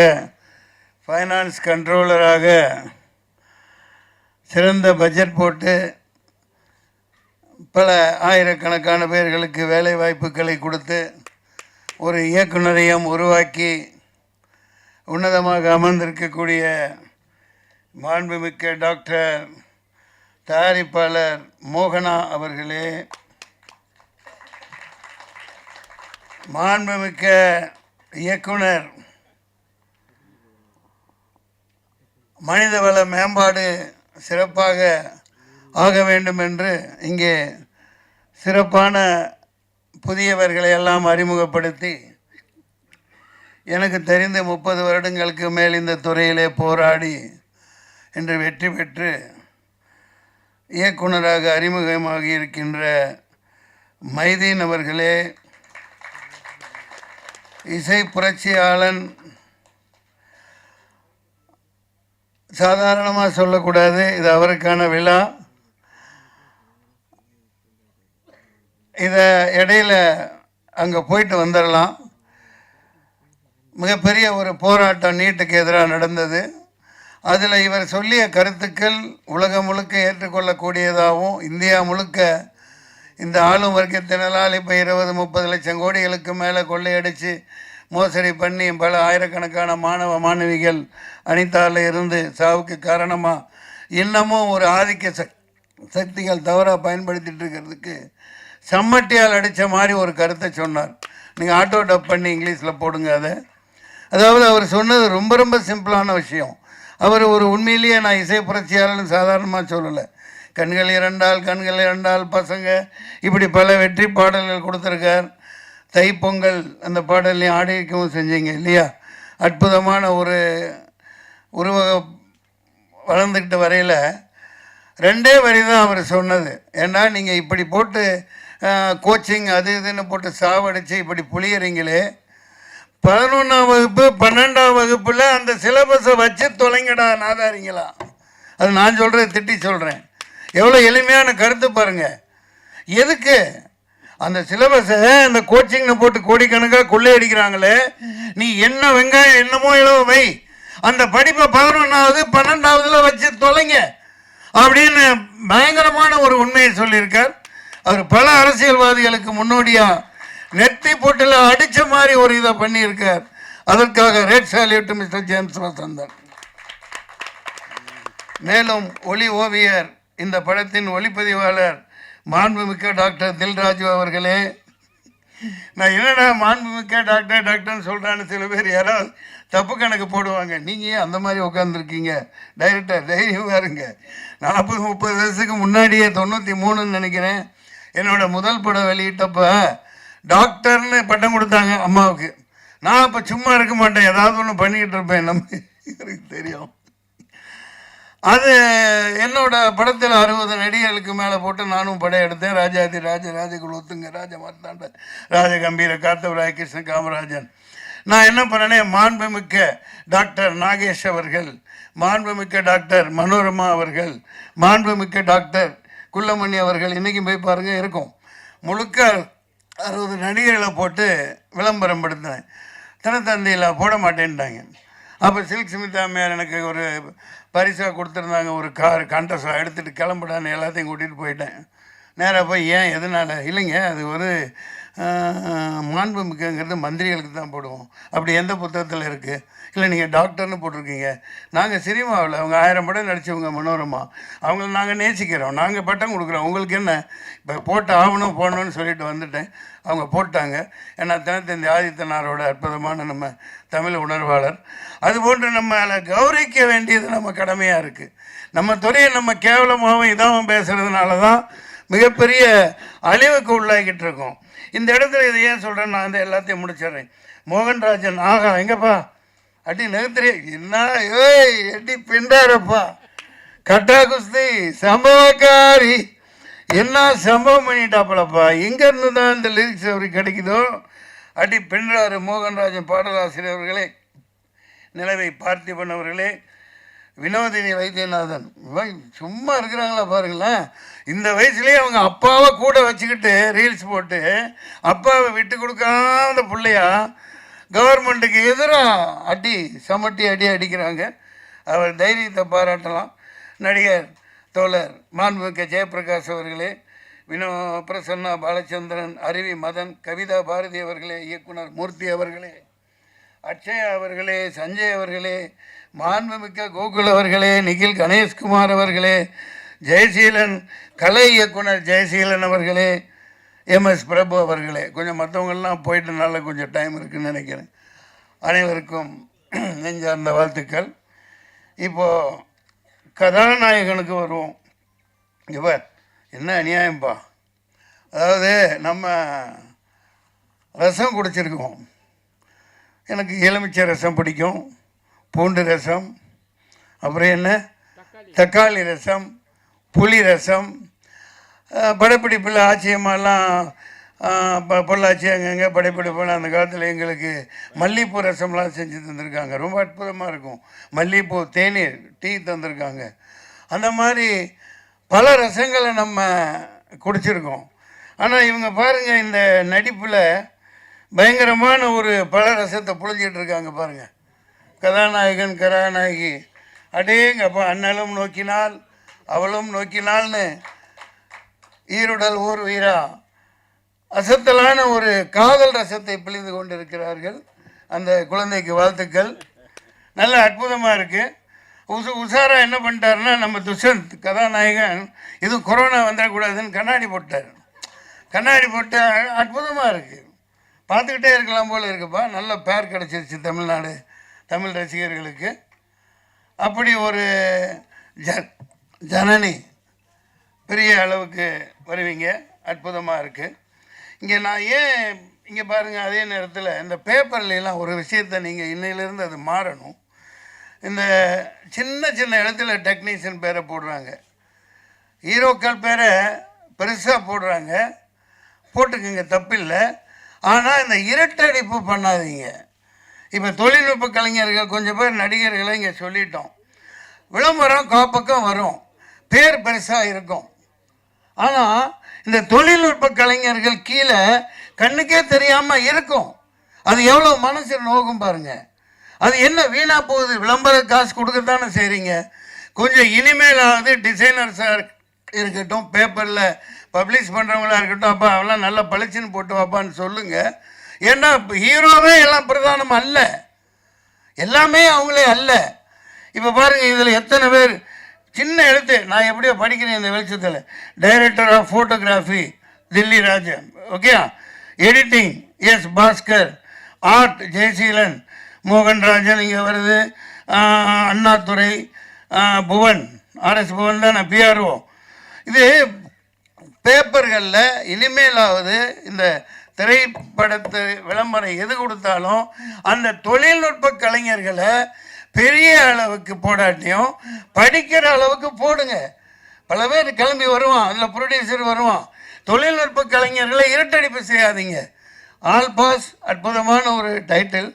S6: ஃபைனான்ஸ் கண்ட்ரோலராக சிறந்த பட்ஜெட் போட்டு பல ஆயிரக்கணக்கான பேர்களுக்கு வேலை வாய்ப்புகளை கொடுத்து ஒரு இயக்குனரையும் உருவாக்கி உன்னதமாக அமர்ந்திருக்கக்கூடிய மாண்புமிக்க டாக்டர் தயாரிப்பாளர் மோகனா அவர்களே, மாண்புமிக்க இயக்குனர், மனிதவள மேம்பாடு சிறப்பாக ஆக வேண்டும் என்று இங்கே சிறப்பான புதியவர்களை எல்லாம் அறிமுகப்படுத்தி எனக்கு தெரிந்து 30 வருடங்களுக்கு மேல் இந்த துறையிலே போராடி இன்று வெற்றி பெற்று இயக்குனராக அறிமுகமாகி இருக்கின்ற மைதீன் அவர்களே, இசை புரட்சியாளன் சாதாரணமாக சொல்லக்கூடாது, இது அவருக்கான விழா. இதை இடையில அங்கே போயிட்டு வந்துடலாம். மிகப்பெரிய ஒரு போராட்டம் நீட்டுக்கு எதிராக நடந்தது. அதில் இவர் சொல்லிய கருத்துக்கள் உலகம் முழுக்க ஏற்றுக்கொள்ளக்கூடியதாகவும், இந்தியா முழுக்க இந்த ஆளும் வர்க்கத்தினரால் இப்போ 20-30 லட்சம் கோடிகளுக்கு மேலே கொள்ளையடித்து மோசடி பண்ணி பல ஆயிரக்கணக்கான மாணவ மாணவிகள் அனிதாவில் இருந்து சாவுக்கு காரணமாக இன்னமும் ஒரு ஆதிக்க சக்திகள் தவறாக பயன்படுத்திகிட்டு இருக்கிறதுக்கு சம்மட்டியால் அடித்த மாதிரி ஒரு கருத்தை சொன்னார். நீங்கள் ஆட்டோ டப் பண்ணி இங்கிலீஷில் போடுங்க அதை. அதாவது அவர் சொன்னது ரொம்ப ரொம்ப சிம்பிளான விஷயம். அவர் ஒரு உண்மையிலேயே நான் இசை புரட்சியாளர்னு சாதாரணமாக சொல்லலை. கண்கள் இரண்டால் பசங்க, இப்படி பல வெற்றி பாடல்கள் கொடுத்துருக்கார். தைப்பொங்கல் அந்த பாடல்லையும் ஆடிக்கவும் செஞ்சீங்க இல்லையா? அற்புதமான ஒரு உருவகம் வளர்ந்துக்கிட்ட வரையில் 2 வரி தான் அவர் சொன்னது. ஏன்னா நீங்கள் இப்படி போட்டு கோச்சிங் அது இதுன்னு போட்டு சாவடித்து இப்படி புளியறீங்களே, 11ஆம் வகுப்பு 12ஆம் வகுப்பில் அந்த சிலபஸை வச்சு தொலைங்கடா நாதாரிங்களா. அது நான் சொல்கிறேன், திட்டி சொல்கிறேன். எவ்வளோ எளிமையான கருத்து பாருங்கள். எதுக்கு அந்த சிலபஸை அந்த கோச்சிங்னு போட்டு கோடிக்கணக்காக கொள்ளையடிக்கிறாங்களே, நீ என்ன வெங்காயம் என்னமோ இளவ வை, அந்த படிப்பை 11ஆவது 12ஆவதுல வச்சு தொலைங்க அப்படின்னு பயங்கரமான ஒரு உண்மையை சொல்லியிருக்கார். அவர் பல அரசியல்வாதிகளுக்கு முன்னோடியாக நெத்தி போட்டில் அடித்த மாதிரி ஒரு இதை பண்ணியிருக்கார். அதற்காக red salute mister James Vasanthan. மேலும் ஒளி ஓவியர், இந்த படத்தின் ஒளிப்பதிவாளர் மாண்புமிக்க டாக்டர் தில்ராஜு அவர்களே. நான் என்னடா மாண்புமிக்க டாக்டர்னு சொல்கிறான்னு சில பேர் யாராவது தப்பு கணக்கு போடுவாங்க. நீங்கள் ஏன் அந்த மாதிரி உட்காந்துருக்கீங்க? டைரக்டர் தைரியமாக இருங்க. 40-30 வருஷத்துக்கு முன்னாடியே 93ன்னு நினைக்கிறேன், என்னோடய முதல் படம் வெளியிட்டப்போ டாக்டர்னு பட்டம் கொடுத்தாங்க அம்மாவுக்கு. நான் அப்போ சும்மா இருக்க மாட்டேன், ஏதாவது ஒன்று பண்ணிக்கிட்டு இருப்பேன். எனக்கு தெரியும். அது என்னோட படத்தில் 60 நடிகர்களுக்கு மேலே போட்டு நானும் படம் எடுத்தேன். ராஜாதி ராஜகுலோத்துங்க, ராஜ மார்த்தாண்ட, ராஜகம்பீர, காத்தவராய, கிருஷ்ண காமராஜன். நான் என்ன பண்ணேனே, மாண்புமிக்க டாக்டர் நாகேஷ் அவர்கள், மாண்புமிக்க டாக்டர் மனோரமா அவர்கள், மாண்புமிக்க டாக்டர் குள்ளமணி அவர்கள், இன்றைக்கும் போய் பாருங்கள் இருக்கும், முழுக்க 60 நடிகர்களை போட்டு விளம்பரம் படுத்தினேன். தினத்தந்தியில் போட மாட்டேன்ட்டாங்க. அப்போ சில்க் ஸ்மிதா அம்மையார் எனக்கு ஒரு பரிசாக கொடுத்துருந்தாங்க, ஒரு கார் கண்டஸாக எடுத்துகிட்டு கிளம்புடான்னு எல்லாத்தையும் கூட்டிகிட்டு போயிட்டேன். நேராக போய் ஏன் எதனால் இல்லைங்க, அது ஒரு மாண்புமிக்கங்கிறது மந்திரிகளுக்கு தான் போடுவோம், அப்படி எந்த புத்தகத்தில் இருக்குது? இல்லை நீங்கள் டாக்டர்னு போட்டிருக்கீங்க. நாங்கள் சினிமாவில் அவங்க 1000 படம் நடித்தவங்க மனோரமா, அவங்கள நாங்கள் நேசிக்கிறோம், நாங்கள் பட்டம் கொடுக்குறோம், உங்களுக்கு என்ன? இப்போ போட்டு ஆகணும் போடணும்னு சொல்லிட்டு வந்துட்டேன். அவங்க போட்டாங்க. ஏன்னா தினத்தந்தி ஆதித்தனாரோட அற்புதமான நம்ம தமிழ் உணர்வாளர். அதுபோன்று நம்மளை கௌரவிக்க வேண்டியது நம்ம கடமையாக இருக்குது. நம்ம துறையை நம்ம கேவலமாகவும் இதாகவும் பேசுகிறதுனால தான் மிகப்பெரிய அழிவுக்கு உள்ளாகிட்டு இருக்கோம். இந்த இடத்துல இதை ஏன் சொல்கிறேன், நான் இந்த எல்லாத்தையும் முடிச்சிடுறேன். மோகன்ராஜன், ஆகா எங்கப்பா அடி நகர்த்துறே என்ன ஏய் அடி பிண்டாரப்பா கட்டா குஸ்தி சம்பவக்காரி என்ன சம்பவம் பண்ணிட்டாப்பலப்பா எங்கேருந்து தான் இந்த லிரிக்ஸ் அவருக்கு கிடைக்குதோ அடி பின்றாரு. மோகன்ராஜன் பாடலாசிரியர் அவர்களே, நிலவை பார்த்திபன் அவர்களே, வினோதினி வைத்தியநாதன், சும்மா இருக்கிறாங்களா பாருங்களேன். இந்த வயசுலேயே அவங்க அப்பாவை கூட வச்சுக்கிட்டு ரீல்ஸ் போட்டு அப்பாவை விட்டு கொடுக்காத பிள்ளையா கவர்மெண்ட்டுக்கு எதிராக அடி சமட்டி அடிக்கிறாங்க. அவர் தைரியத்தை பாராட்டலாம். நடிகர் தோழர் மாண்புமிக்க ஜெயபிரகாஷ் அவர்களே, பிரசன்னா பாலச்சந்திரன், அருவி மதன், கவிதா பாரதி அவர்களே, இயக்குனர் மூர்த்தி அவர்களே, அக்ஷயா அவர்களே, சஞ்சய் அவர்களே, மாண்புமிக்க கோகுல் அவர்களே, நிகில் கணேஷ்குமார் அவர்களே, ஜெயசீலன், கலை இயக்குனர் ஜெயசீலன் அவர்களே, எம்எஸ் பிரபு அவர்களே, கொஞ்சம் மற்றவங்கள்லாம் போயிட்டனால கொஞ்சம் டைம் இருக்குதுன்னு நினைக்கிறேன். அனைவருக்கும் நெஞ்சார்ந்த வாழ்த்துக்கள். இப்போது கதாநாயகனுக்கு வருவோம். இவர் என்ன அநியாயம்பா, அதாவது நம்ம ரசம் குடிச்சிருக்கோம். எனக்கு எலுமிச்சை ரசம் பிடிக்கும், பூண்டு ரசம், அப்புறம் என்ன தக்காளி ரசம், புளி ரசம், படப்பிடிப்பில் ஆச்சரியமாலாம் பொள்ளாச்சி அங்கங்கே படப்பிடிப்பில் அந்த காலத்தில் எங்களுக்கு மல்லிகைப்பூ ரசம்லாம் செஞ்சு தந்திருக்காங்க. ரொம்ப அற்புதமாக இருக்கும். மல்லிகைப்பூ தேநீர் டீ தந்திருக்காங்க. அந்த மாதிரி பல ரசங்களை நம்ம குடிச்சிருக்கோம். ஆனால் இவங்க பாருங்கள், இந்த நடிப்பில் பயங்கரமான ஒரு பல ரசத்தை புழிஞ்சிட்டு இருக்காங்க பாருங்கள். கதாநாயகன் கதாநாயகி அடேங்கப்பா, அண்ணலும் நோக்கினால் அவளும் நோக்கினால்னு ஈருடல் ஊர் வீரா அசத்தலான ஒரு காதல் ரசத்தை பிழிந்து கொண்டிருக்கிறார்கள். அந்த குழந்தைக்கு வாழ்த்துக்கள். நல்ல அற்புதமாக இருக்குது. உஷாரா என்ன பண்ணிட்டாருன்னா, நம்ம துஷ்யந்த் கதாநாயகன் இது கொரோனா வந்துடக்கூடாதுன்னு கண்ணாடி போட்டார். கண்ணாடி போட்டு அற்புதமாக இருக்குது, பார்த்துக்கிட்டே இருக்கலாம் போல் இருக்குப்பா. நல்ல பேர் கிடச்சிருச்சு தமிழ்நாடு தமிழ் ரசிகர்களுக்கு. அப்படி ஒரு ஜனனி பெரிய அளவுக்கு வருவீங்க, அற்புதமாக இருக்குது. இங்கே நான் ஏன் இங்கே பாருங்கள், அதே நேரத்தில் இந்த பேப்பர்லாம் ஒரு விஷயத்தை நீங்கள் இன்னையிலேருந்து அது மாறணும். இந்த சின்ன சின்ன இடத்துல டெக்னீஷியன் பேரை போடுறாங்க, ஹீரோக்கள் பேரை பெருசாக போடுறாங்க, போட்டுக்குங்க, தப்பில்லை. ஆனால் இந்த இரட்டடிப்பு பண்ணாதீங்க. இப்போ தொழில்நுட்ப கலைஞர்கள் கொஞ்சம் பேர் நடிகர்களை இங்கே சொல்லிட்டோம். விளம்பரம் காப்பக்கம் வரும், பேர் பெருசாக இருக்கும். ஆனால் இந்த தொழில்நுட்ப கலைஞர்கள் கீழே கண்ணுக்கே தெரியாமல் இருக்கும். அது எவ்வளோ மனசு நோகும் பாருங்கள். அது என்ன வீணாக போகுது? விளம்பர காசு கொடுக்கத்தானே செய்கிறீங்க. கொஞ்சம் இனிமேலாவது டிசைனர்ஸாக இருக்கட்டும், பேப்பரில் பப்ளிஷ் பண்ணுறவங்களா இருக்கட்டும், அப்பா அவெல்லாம் நல்லா பளிச்சுன்னு போட்டு வாப்பான்னு சொல்லுங்கள். ஏன்னா ஹீரோவே எல்லாம் பிரதானம் அல்ல, எல்லாமே அவங்களே அல்ல. இப்போ பாருங்கள், இதில் எத்தனை பேர் சின்ன எழுத்து, நான் எப்படியோ படிக்கிறேன் இந்த வெளிச்சத்தில். Director of photography Thilli Rajan, okay. Editing S Bhaskar, art Jayaseelan, Mohanrajan இங்கே வருது, அண்ணாதுரை, புவன், ஆர்எஸ் புவன் தான் நான் பிஆர்ஓ. இது பேப்பர்களில் இனிமேலாவது இந்த திரைப்படத்து விளம்பரம் எது கொடுத்தாலும் அந்த தொழில்நுட்ப கலைஞர்களை பெரிய அளவுக்கு போடாட்டியும் படிக்கிற அளவுக்கு போடுங்க. பல பேர் கிளம்பி வருவான், அதில் ப்ரொடியூசர் வருவான். தொழில்நுட்ப கலைஞர்களை இரட்டடிப்பு செய்யாதீங்க. ஆல் பாஸ் அற்புதமான ஒரு டைட்டில்.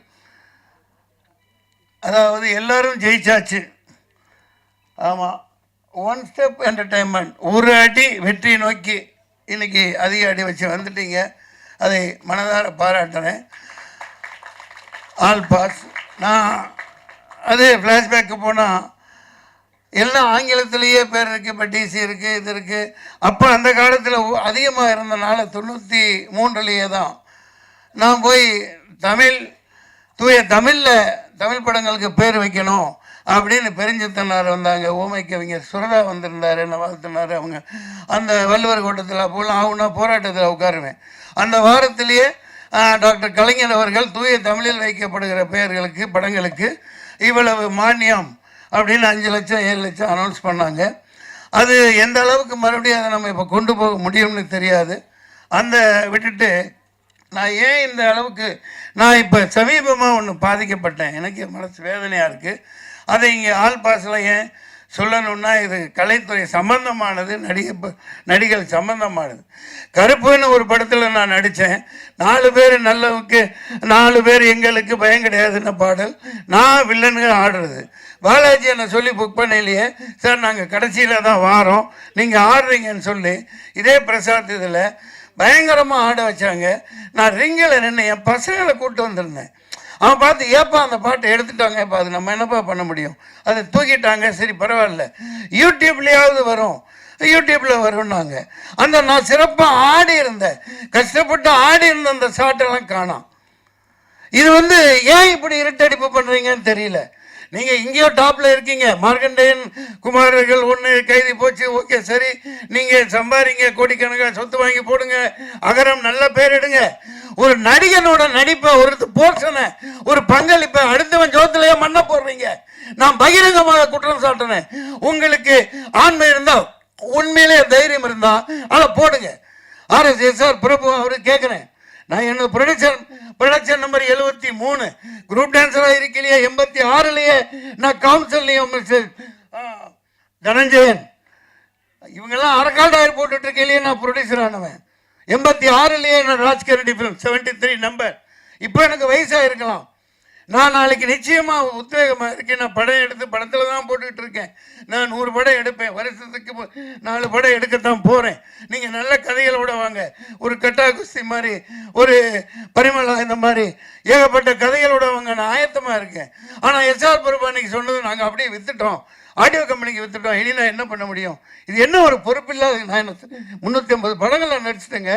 S6: அதாவது எல்லாரும் ஜெயிச்சாச்சு. ஆமாம், ஒன் ஸ்டெப் என்டர்டைன்மெண்ட், ஒரு அடி வெற்றி நோக்கி இன்னைக்கு அதிக அடி வச்சு வந்துட்டீங்க. அதை மனதார பாராட்டுறேன். All pass. நான் அது ஃப்ளாஷ்பேக்கு போனால் எல்லாம் ஆங்கிலத்திலேயே பேர் இருக்குது. இப்போ டிசி இருக்குது, இது இருக்குது. அப்போ அந்த காலத்தில் அதிகமாக இருந்தனால 93 தான் நான் போய் தூய தமிழில் தமிழ் படங்களுக்கு பேர் வைக்கணும் அப்படின்னு பெருஞ்சித்தனார் வந்தாங்க. ஓமை கவிஞர் சுரதா வந்திருந்தார், என்ன வாழ்த்தினார். அவங்க அந்த வள்ளுவர் கூட்டத்தில் அப்போலாம் ஆகுனா போராட்டத்தில் உட்காருவேன். அந்த வாரத்திலேயே டாக்டர் கலைஞர் அவர்கள் தூய தமிழில் வைக்கப்படுகிற பெயர்களுக்கு படங்களுக்கு இவ்வளவு மானியம் அப்படின்னு 5 லட்சம் 7 லட்சம் அனௌன்ஸ் பண்ணாங்க. அது எந்த அளவுக்கு மறுபடியும் அதை நம்ம இப்போ கொண்டு போக முடியும்னு தெரியாது. அந்த விட்டுட்டு நான் ஏன் இந்த அளவுக்கு நான் இப்போ சமீபமாக ஒன்று பாதிக்கப்பட்டேன், எனக்கு மனசு வேதனையாக இருக்குது. அதை இங்கே ஆல் பாஸில் ஏன் சொல்லணும்னா, இது கலைத்துறை சம்பந்தமானது, நடிகள் சம்பந்தமானது. கருப்புன்னு ஒரு படத்தில் நான் நடித்தேன். 4 பேர் நல்லவுக்கு 4 பேர் எங்களுக்கு பயம் கிடையாதுன்னு பாடல். நான் வில்லனுங்க ஆடுறது. பாலாஜி என்னை சொல்லி புக் பண்ணலையே சார், நாங்கள் கடைசியில் தான் வாரோம், நீங்கள் ஆடுறீங்கன்னு சொல்லி இதே பிரசாத் இதில் பயங்கரமாக ஆட வச்சாங்க. நான் ரிங்கில் நின்று என் பசங்களை கூப்பிட்டு வந்திருந்தேன். அவன் பார்த்து ஏப்பா அந்த பாட்டை எடுத்துட்டாங்க, இப்போ அது நம்ம என்னப்பா பண்ண முடியும், அதை தூக்கிட்டாங்க, சரி பரவாயில்ல யூடியூப்லேயாவது வரும், யூடியூப்பில் வரும்னாங்க. அந்த நான் சிறப்பாக ஆடி இருந்தேன், கஷ்டப்பட்டு ஆடி இருந்த அந்த ஷாட்டெல்லாம் காணோம். இது ஏன் இப்படி இருட்டடிப்பு பண்ணுறீங்கன்னு தெரியல. நீங்கள் இங்கேயோ டாப்பில் இருக்கீங்க, மார்க்கண்டேயன் குமாரர்கள் ஒன்று கைதி போச்சு, ஓகே சரி, நீங்கள் சம்பாதிங்க, கோடிக்கணக்காக சொத்து வாங்கி போடுங்க, அகரம் நல்ல பேர் எடுங்க. ஒரு நடிகனோட நடிப்பை, ஒரு போர்ஷனை, ஒரு பங்களிப்பை அடுத்தவன் ஜோத்திலேயே மண்ண போடுறீங்க. நான் பகிரங்கமாக குற்றம் சாட்டினேன். உங்களுக்கு ஆண்மை இருந்தால், உண்மையிலே தைரியம் இருந்தால் அதை போடுங்க. RSSR பிரபு அவரு கேட்குறேன், நான் என்னோட ப்ரொடக்ஷன் நம்பர் 73 குரூப் டான்ஸராக இருக்கலையே, 86லேயே நான் கவுன்சில்லையும் தனஞ்சயன் இவங்கெல்லாம் அரைக்கால்டாயிரம் போட்டுட்டு இருக்கலையே நான் ப்ரொடியூசர் ஆனவன். 86லேயே நான் ராஜ்கரடி ஃபிலிம் 73 நம்பர். இப்போ எனக்கு வயசாக இருக்கலாம், நான் நாளைக்கு நிச்சயமாக உத்வேகமாக இருக்கேன். நான் படம் எடுத்து படத்தில் தான் போட்டுக்கிட்டு இருக்கேன். நான் 100 படம் எடுப்பேன், வருஷத்துக்கு 4 படம் எடுக்கத்தான் போகிறேன். நீங்கள் நல்ல கதைகளோட வாங்க, ஒரு கட்டா குஸ்தி மாதிரி, ஒரு பரிமளா, இந்த மாதிரி ஏகப்பட்ட கதைகளோட வாங்க, நான் ஆயத்தமாக இருக்கேன். ஆனால் SR பிரபு அன்னைக்கு சொன்னது நாங்கள் அப்படியே விற்றுட்டோம், ஆடியோ கம்பெனிக்கு விற்றுட்டோம், இனி நான் என்ன பண்ண முடியும்? இது என்ன ஒரு பொறுப்பில்லாத. நான் 350 படங்களை நடிச்சிட்டேங்க.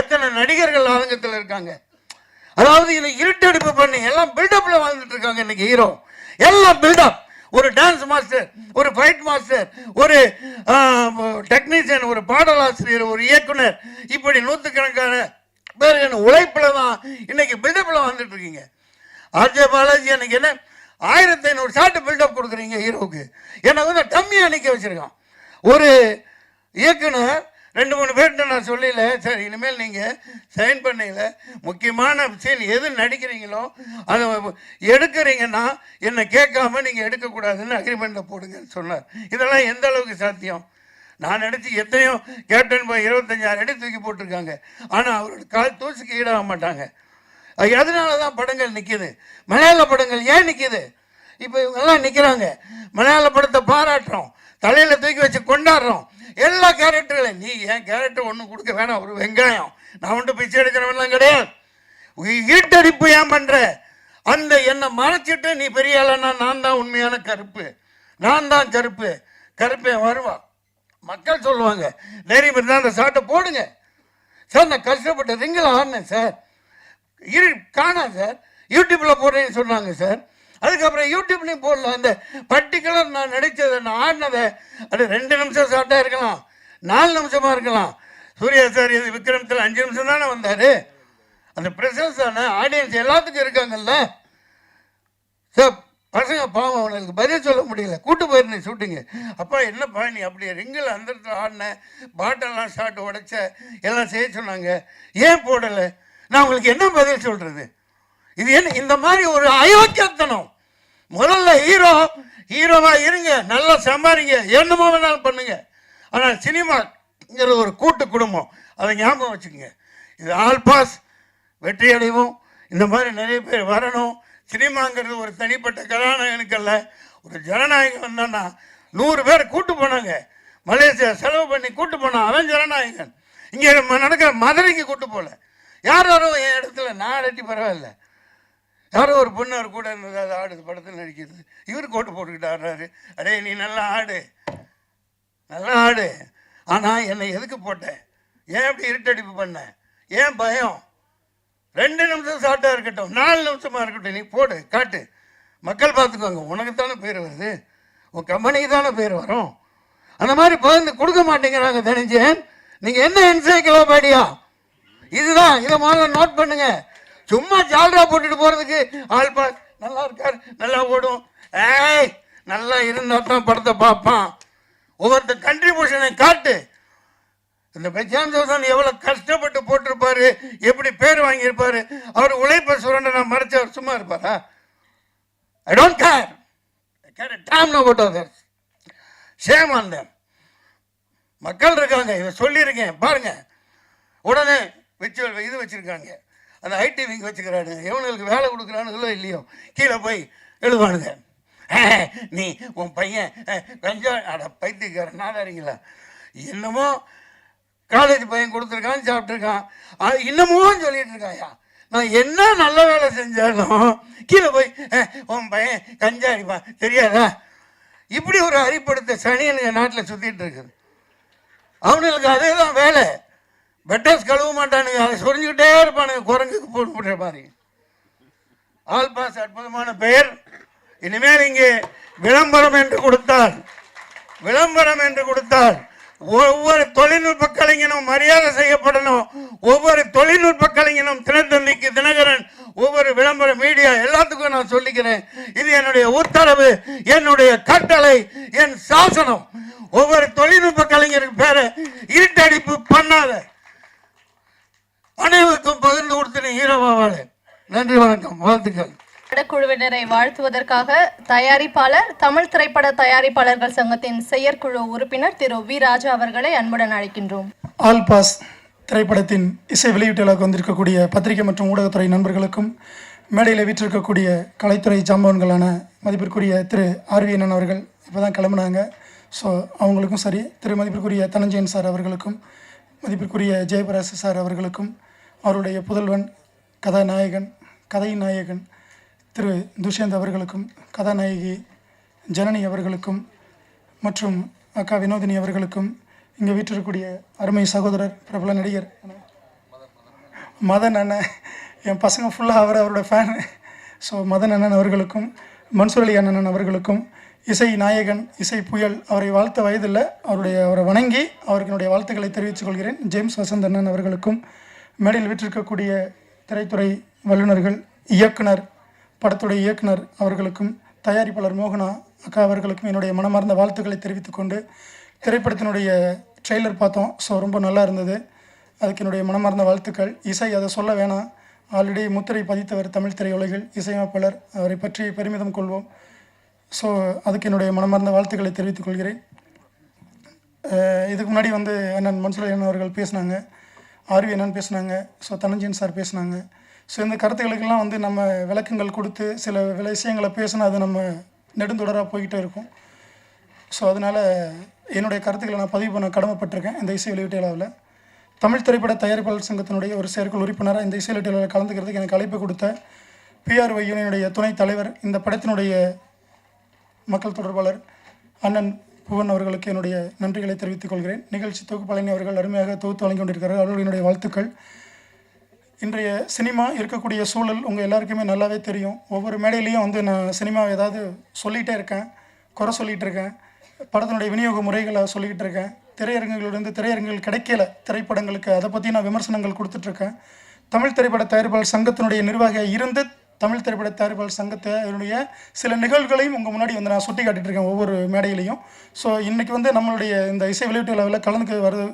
S6: எத்தனை நடிகர்கள் ஆதங்கத்தில் இருக்காங்க. அதாவது இதை இருட்டடிப்பு பண்ணி எல்லாம் பில்டப்பில் வாழ்ந்துட்டு இருக்காங்க இன்னைக்கு ஹீரோ. எல்லாம் பில்டப். ஒரு டான்ஸ் மாஸ்டர், ஒரு ஃபைட் மாஸ்டர், ஒரு டெக்னீஷியன், ஒரு பாடலாசிரியர், ஒரு இயக்குனர், இப்படி 100கணக்கான பேர் உழைப்பில் தான் இன்னைக்கு பில்டப்பில் வந்துட்டு இருக்கீங்க. RJ பாலாஜி எனக்கு என்ன 1500 ஷாட்டு பில்டப் கொடுக்குறீங்க ஹீரோவுக்கு. எனக்கு டம்மியாக நிற்க வச்சுருக்கான். ஒரு இயக்குனர் 2-3 பேர்கிட்ட நான் சொல்லல, சார் இனிமேல் நீங்கள் சைன் பண்ணல, முக்கியமான சீன் எது நடிக்கிறீங்களோ அதை எடுக்கிறீங்கன்னா என்னை கேட்காம நீங்கள் எடுக்கக்கூடாதுன்னு அக்ரிமெண்ட்டில் போடுங்கன்னு சொன்னார். இதெல்லாம் எந்த அளவுக்கு சாத்தியம்? நான் நடித்து எத்தனையோ கேப்டன் போய் 25,000 அடி தூக்கி போட்டிருக்காங்க. ஆனால் அவரோட கால் தூசுக்கு ஈடாக மாட்டாங்க. அதனால தான் படங்கள் நிற்கிது. மலையாள படங்கள் ஏன் நிற்கிது? இப்போ இவங்கெல்லாம் நிற்கிறாங்க, மலையாள படத்தை பாராட்டுறோம், தலையில் தூக்கி வச்சு கொண்டாடுறோம். எல்லா கேரக்டர்களையும் நீ என் கேரக்டர் ஒன்றும் கொடுக்க வேணாம், ஒரு வெங்காயம், நான் ஒன்றும் பிச்சை எடுக்கிறவெல்லாம் கிடையாது. ஈட்டடிப்பு ஏன் பண்ணுற? அந்த என்னை மறைச்சிட்டு நீ பெரிய ஆளன்னா நான் தான் உண்மையான கருப்பு, நான் தான் கருப்பு, கருப்பே வருவா. மக்கள் சொல்லுவாங்க, தைரியம் இருந்தால் அந்த சாட்டை போடுங்க சார். நான் கஷ்டப்பட்ட ரிங்கில் ஆடினேன் சார், காணா சார், யூடியூப்பில் போடுறேன்னு சொன்னாங்க சார். அதுக்கப்புறம் யூடியூப்லேயும் போடல. அந்த பர்டிகுலர் நான் நடித்ததை, நான் ஆடினதை, அது 2 நிமிஷம் ஷார்ட்டாக இருக்கலாம், 4 நிமிஷமாக இருக்கலாம். சூர்யா சார் இது விக்ரமத்தில் 5 நிமிஷம் தானே வந்தார். அந்த ப்ரெசன்ஸ் தானே, ஆடியன்ஸ் எல்லாத்துக்கும் இருக்காங்கல்ல சார். பசங்க பாவம், அவனுக்கு பதில் சொல்ல முடியல, கூட்டு போயிருந்தேன் ஷூட்டிங்கு. அப்பா என்னப்பா நீ அப்படியே ரிங்கில் அந்த இடத்துல ஆடின, பாட்டெல்லாம் ஷார்ட் உடைச்ச, எல்லாம் செய்ய சொன்னாங்க, ஏன் போடலை? நான் உங்களுக்கு என்ன பதில் சொல்கிறது? இது என்ன இந்த மாதிரி ஒரு அயோக்கியத்தனம்? முதல்ல ஹீரோவா இருங்க, நல்லா சம்பாதிங்க, என்னமோ வேணாலும் பண்ணுங்க. ஆனால் சினிமாங்கிற ஒரு கூட்டு குடும்பம், அதை ஞாபகம் வச்சுக்கோங்க. இது ஆல் பாஸ் வெற்றி அடைவோம். இந்த மாதிரி நிறைய பேர் வரணும். சினிமாங்கிறது ஒரு தனிப்பட்ட கதாநாயகனுக்கல்ல, ஒரு ஜனநாயகம் வந்தான்னா 100 பேர் கூட்டு போனாங்க. மலேசியா செலவு பண்ணி கூட்டு போனான், அவன் ஜனநாயகன். இங்கே நடக்கிற மதுரைக்கு கூட்டு போகல. யாரோ என் இடத்துல நான் அடட்டி பரவாயில்ல, யாரோ ஒரு பொண்ணு அவர் கூட இருந்தது, அது ஆடுது, படத்தில் நடிக்கிறது, இவர் கோட்டு போட்டுக்கிட்டு ஆடுறாரு. அடே நீ நல்லா ஆடு, நல்லா ஆடு, ஆனால் என்னை எதுக்கு போட்டேன்? ஏன் இப்படி இருட்டடிப்பு பண்ண? ஏன் பயம்? 2 நிமிஷம் ஷார்ட்டாக இருக்கட்டும், 4 நிமிஷமாக இருக்கட்டும், நீ போடு, காட்டு, மக்கள் பார்த்துக்குவாங்க. உனக்கு தானே பேர் வருது, உன் கம்பெனிக்கு தானே பேர் வரும். அந்த மாதிரி பகிர்ந்து கொடுக்க மாட்டேங்கிறாங்க. தெரிஞ்சேன் நீங்கள் என்ன என்சைக்ளோபீடியா இதுதான், இதை முதல்ல நோட் பண்ணுங்க. சும்மா ஜால்ரா போட்டுட்டு போகிறதுக்கு ஆள் பாஸ் நல்லா இருக்கார், நல்லா ஓடும், ஏய் நல்லா இருந்தால் தான் படத்தை பார்ப்பான். ஒவ்வொருத்த கண்ட்ரிபியூஷனை காட்டு. இந்த பெச்சான் எவ்வளோ கஷ்டப்பட்டு போட்டிருப்பான். கொடுத்துருப்பாரு, எப்படி பேர் வாங்கியிருப்பாரு. அவர் உழைப்பை சுரண்ட நான் மறைச்சு அவர் சும்மா இருப்பாரா? I don't care. I care a damn about others. Shame on them. மக்கள் இருக்காங்க, இதை சொல்லியிருக்கேன் பாருங்க. உடனே இது வச்சிருக்காங்க, அந்த ஐடி விங் வச்சுக்கிறானு, எவனுக்கு வேலை கொடுக்குறானுங்களோ இல்லையோ கீழே போய் எழுதுவானுங்க. நீ உன் பையன் கஞ்சா அட பைத்தியக்கார நாடாரிங்களா, என்னமோ காலேஜ் பையன் கொடுத்துருக்கான், சாப்பிட்ருக்கான், இன்னமும் சொல்லிட்டு இருக்காயா. நான் என்ன நல்ல வேலை செஞ்சாலும் கீழே போய் உன் பையன் கஞ்சா அடிப்பான் தெரியாதா? இப்படி ஒரு அறிப்படுத்த சனியனுங்க நாட்டில் சுற்றிட்டு இருக்குது. அவனுங்களுக்கு அதே தான் வேலை. பெட்டர்ஸ் கழுவ மாட்டானுங்க, அதை சொரிஞ்சுக்கிட்டே இருப்பானுங்க, குரங்குக்கு போடுற மாதிரி. ஆல் பாஸ் அற்புதமான பெயர். இனிமேல் இங்கே விளம்பரம் என்று கொடுத்தால் ஒவ்வொரு தொழில்நுட்ப கலைஞனும் மரியாதை செய்யப்படணும். ஒவ்வொரு தொழில்நுட்ப கலைஞனும் தினத்தந்திக்கு, தினகரன், ஒவ்வொரு விளம்பர மீடியா எல்லாத்துக்கும் நான் சொல்லிக்கிறேன், இது என்னுடைய உத்தரவு, என்னுடைய கட்டளை, என் சாசனம். ஒவ்வொரு தொழில்நுட்ப கலைஞருக்கு பேரை இருட்டடிப்பு பண்ணாத, அனைவருக்கும் பகிர்ந்து கொடுத்து ஹீரோவாவாளே. நன்றி, வணக்கம், வாழ்த்துக்கள்.
S1: படக்குழுவினரை வாழ்த்துவதற்காக தயாரிப்பாளர் தமிழ் திரைப்பட தயாரிப்பாளர்கள் சங்கத்தின் செயற்குழு உறுப்பினர் திரு வி ராஜா அவர்களை அன்புடன் அழைக்கின்றோம்.
S7: ஆல் பாஸ் திரைப்படத்தின் இசை வெளியீட்டுக்கு வந்திருக்கக்கூடிய பத்திரிகை மற்றும் ஊடகத்துறை நண்பர்களுக்கும், மேடையில் வீற்றிருக்கக்கூடிய கலைத்துறை ஜாம்பவன்களான மதிப்பிற்குரிய திரு ஆர்வியன் அவர்கள் இப்போ தான் கிளம்புனாங்க. ஸோ அவங்களுக்கும் சரி, திரு மதிப்பிற்குரிய தனஞ்சயன் சார் அவர்களுக்கும், மதிப்பிற்குரிய ஜெயபிரகாஷ் சார் அவர்களுக்கும், அவருடைய புதல்வன் கதையின் நாயகன் திரு துஷ்யந்த் அவர்களுக்கும், கதாநாயகி ஜனனி அவர்களுக்கும் மற்றும் அக்கா வினோதினி அவர்களுக்கும், இங்கே வீற்றிருக்கக்கூடிய அருமை சகோதரர் பிரபல நடிகர் மதன் அண்ணன், என் பசங்க ஃபுல்லாக அவரோட ஃபேன். ஸோ மதன் அண்ணன் அவர்களுக்கும், மன்சூர் அலி அண்ணன் அவர்களுக்கும், இசை நாயகன், இசை புயல், அவரை வாழ்த்த வயதில்லை, அவரை வணங்கி அவருக்கு என்னுடைய வாழ்த்துக்களை தெரிவித்துக் கொள்கிறேன். ஜேம்ஸ் வசந்த் அண்ணன் அவர்களுக்கும், மேடையில் வீற்றிருக்கக்கூடிய திரைத்துறை வல்லுநர்கள், இயக்குனர், படத்துடைய இயக்குனர் அவர்களுக்கும், தயாரிப்பாளர் மோகனா அக்கா அவர்களுக்கும் என்னுடைய மனமார்ந்த வாழ்த்துக்களை தெரிவித்துக்கொண்டு, திரைப்படத்தினுடைய ட்ரெய்லர் பார்த்தோம். ஸோ ரொம்ப நல்லா இருந்தது, அதுக்கு என்னுடைய மனமார்ந்த வாழ்த்துக்கள். இசை அதை சொல்ல வேணாம், ஆல்ரெடி முத்திரை பதித்தவர் தமிழ் திரையுலகில், இசையமைப்பாளர், அவரை பற்றி பெருமிதம் கொள்வோம். ஸோ அதுக்கு என்னுடைய மனமார்ந்த வாழ்த்துக்களை தெரிவித்துக் கொள்கிறேன். இதுக்கு முன்னாடி அண்ணன் மன்சூர் அண்ணன் அவர்கள் பேசினாங்க, ஆர்வி அண்ணன் பேசினாங்க, ஸோ தனஞ்சயன் சார் பேசினாங்க. ஸோ இந்த கருத்துக்களுக்கெல்லாம் நம்ம விளக்கங்கள் கொடுத்து சில விஷயங்களை பேசினா அது நம்ம நெடுந்தொடராக போய்கிட்டே இருக்கும். ஸோ அதனால் என்னுடைய கருத்துக்களை நான் பதிவு பண்ண கடமைப்பட்டிருக்கேன். இந்த இசை வெளியீட்டு விழாவில் தமிழ் திரைப்பட தயாரிப்பாளர் சங்கத்தினுடைய ஒரு செயற்குழு உறுப்பினராக இந்த இசை வெளியீட்டு விழாவில் கலந்துக்கிறதுக்கு எனக்கு அழைப்பு கொடுத்த PRY யூனியனுடைய துணைத் தலைவர், இந்த படத்தினுடைய மக்கள் தொடர்பாளர் அண்ணன் புவன் அவர்களுக்கு என்னுடைய நன்றிகளை தெரிவித்துக் கொள்கிறேன். நிகழ்ச்சி தொகுப்பாளினி அவர்கள் அருமையாக தொகுத்து வழங்கி கொண்டிருக்கிறார்கள், அவர்களுடைய வாழ்த்துக்கள். இன்றைய சினிமா இருக்கக்கூடிய சூழல் உங்கள் எல்லாருக்குமே நல்லாவே தெரியும். ஒவ்வொரு மேடையிலையும் நான் சினிமாவை ஏதாவது சொல்லிகிட்டே இருக்கேன், குறை சொல்லிகிட்டு இருக்கேன், படத்தினுடைய விநியோக முறைகளை சொல்லிக்கிட்டு இருக்கேன். திரையரங்குகள் கிடைக்கல திரைப்படங்களுக்கு, அதை பற்றி நான் விமர்சனங்கள் கொடுத்துட்ருக்கேன். தமிழ் திரைப்பட தயாரிப்பாளர் சங்கத்தினுடைய நிர்வாகியாக இருந்து தமிழ் திரைப்பட தயாரிப்பாளர் சங்கத்தினுடைய சில நிகழ்வுகளையும் உங்கள் முன்னாடி நான் சுட்டி காட்டிகிட்ருக்கேன் ஒவ்வொரு மேடையிலையும். ஸோ இன்றைக்கி நம்மளுடைய இந்த இசை வெளியீட்டு விழாவில் கலந்துக்க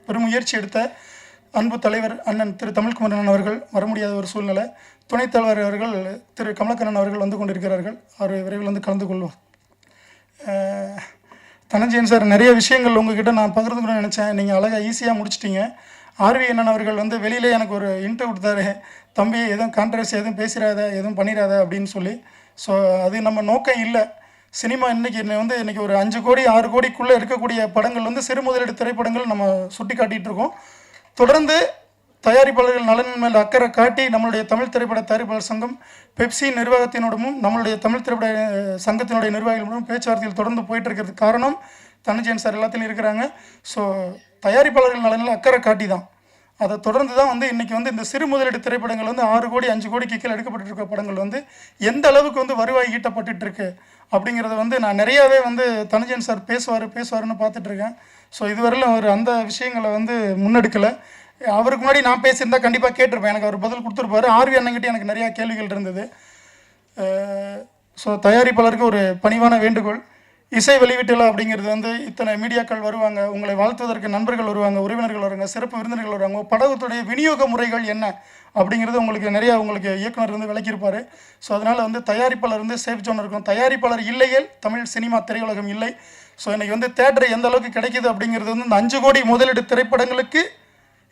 S7: பெரும் முயற்சி எடுத்த அன்பு தலைவர் அண்ணன் திரு தமிழ்குமரன் அவர்கள் வர முடியாத ஒரு சூழ்நிலை. துணைத் தலைவர் அவர்கள் திரு கமலக்கண்ணன் அவர்கள் வந்து கொண்டிருக்கிறார்கள், அவர் விரைவில் கலந்து கொள்வோம். தனஞ்சயன் சார், நிறைய விஷயங்கள் உங்ககிட்ட நான் பகிர்ந்துக்கணும்னு நினச்சேன், நீங்கள் அழகாக ஈஸியாக முடிச்சிட்டிங்க. ஆர்வி அண்ணன் அவர்கள் வெளியிலே எனக்கு ஒரு இன்டர்வியூ கொடுத்தாரு, தம்பி எதுவும் கான்ட்ரவர்சி எதுவும் பேசிடாத, எதுவும் பண்ணிடாத அப்படின்னு சொல்லி. ஸோ அது நம்ம நோக்கம் இல்லை. சினிமா இன்றைக்கி ஒரு 5 கோடி 6 கோடிக்குள்ளே இருக்கக்கூடிய படங்கள் சிறு முதலீடு திரைப்படங்கள் நம்ம சுட்டி காட்டிகிட்டு இருக்கோம். தொடர்ந்து தயாரிப்பாளர்கள் நலன் மேல் அக்கறை காட்டி நம்மளுடைய தமிழ் திரைப்பட தயாரிப்பாளர் சங்கம் பெப்சி நிர்வாகத்தினோடமும் நம்மளுடைய தமிழ் திரைப்பட சங்கத்தினுடைய நிர்வாகிகளோடும் பேச்சுவார்த்தையில் தொடர்ந்து போயிட்டு இருக்கிறதுக்கு காரணம் தனஞ்சயன் சார் எல்லாத்திலையும் இருக்கிறாங்க. ஸோ தயாரிப்பாளர்கள் நலனில் அக்கறை காட்டி தான், அதை தொடர்ந்து தான் இன்றைக்கி இந்த சிறு முதலீடு திரைப்படங்கள் 6 கோடி 5 கோடிக்கு கீழே எடுக்கப்பட்டு இருக்க படங்கள் எந்த அளவுக்கு வருவாய் ஈட்டப்பட்டு இருக்கு அப்படிங்கிறத நான் நிறையாவே தனஞ்சயன் சார் பேசுவார்னு பார்த்துட்ருக்கேன். ஸோ இதுவரையிலும் அவர் அந்த விஷயங்களை முன்னெடுக்கலை. அவருக்கு முன்னாடி நான் பேசியிருந்தால் கண்டிப்பாக கேட்டிருப்பேன், எனக்கு அவர் பதில் கொடுத்துருப்பாரு. ஆர்வி அண்ணங்கிட்ட எனக்கு நிறையா கேள்விகள் இருந்தது. ஸோ தயாரிப்பாளருக்கு ஒரு பணிவான வேண்டுகோள், இசை வெளியீட்டு அப்படிங்கிறது வந்து இத்தனை மீடியாக்கள் வருவாங்க, உங்களை வாழ்த்துவதற்கு நண்பர்கள் வருவாங்க, உறவினர்கள் வருவாங்க, சிறப்பு விருந்தினர்கள் வருவாங்க. படத்துடைய விநியோக முறைகள் என்ன அப்படிங்கிறது உங்களுக்கு நிறையா உங்களுக்கு இயக்குனர் வந்து விளக்கியிருப்பார். ஸோ அதனால் வந்து தயாரிப்பாளர் வந்து சேஃப் ஜோன் இருக்கும். தயாரிப்பாளர் இல்லையேல் தமிழ் சினிமா திரையுலகம் இல்லை. ஸோ இன்றைக்கி வந்து தேட்டர் எந்த அளவுக்கு கிடைக்கிது அப்படிங்கிறது வந்து இந்த 5 கோடி முதலீடு திரைப்படங்களுக்கு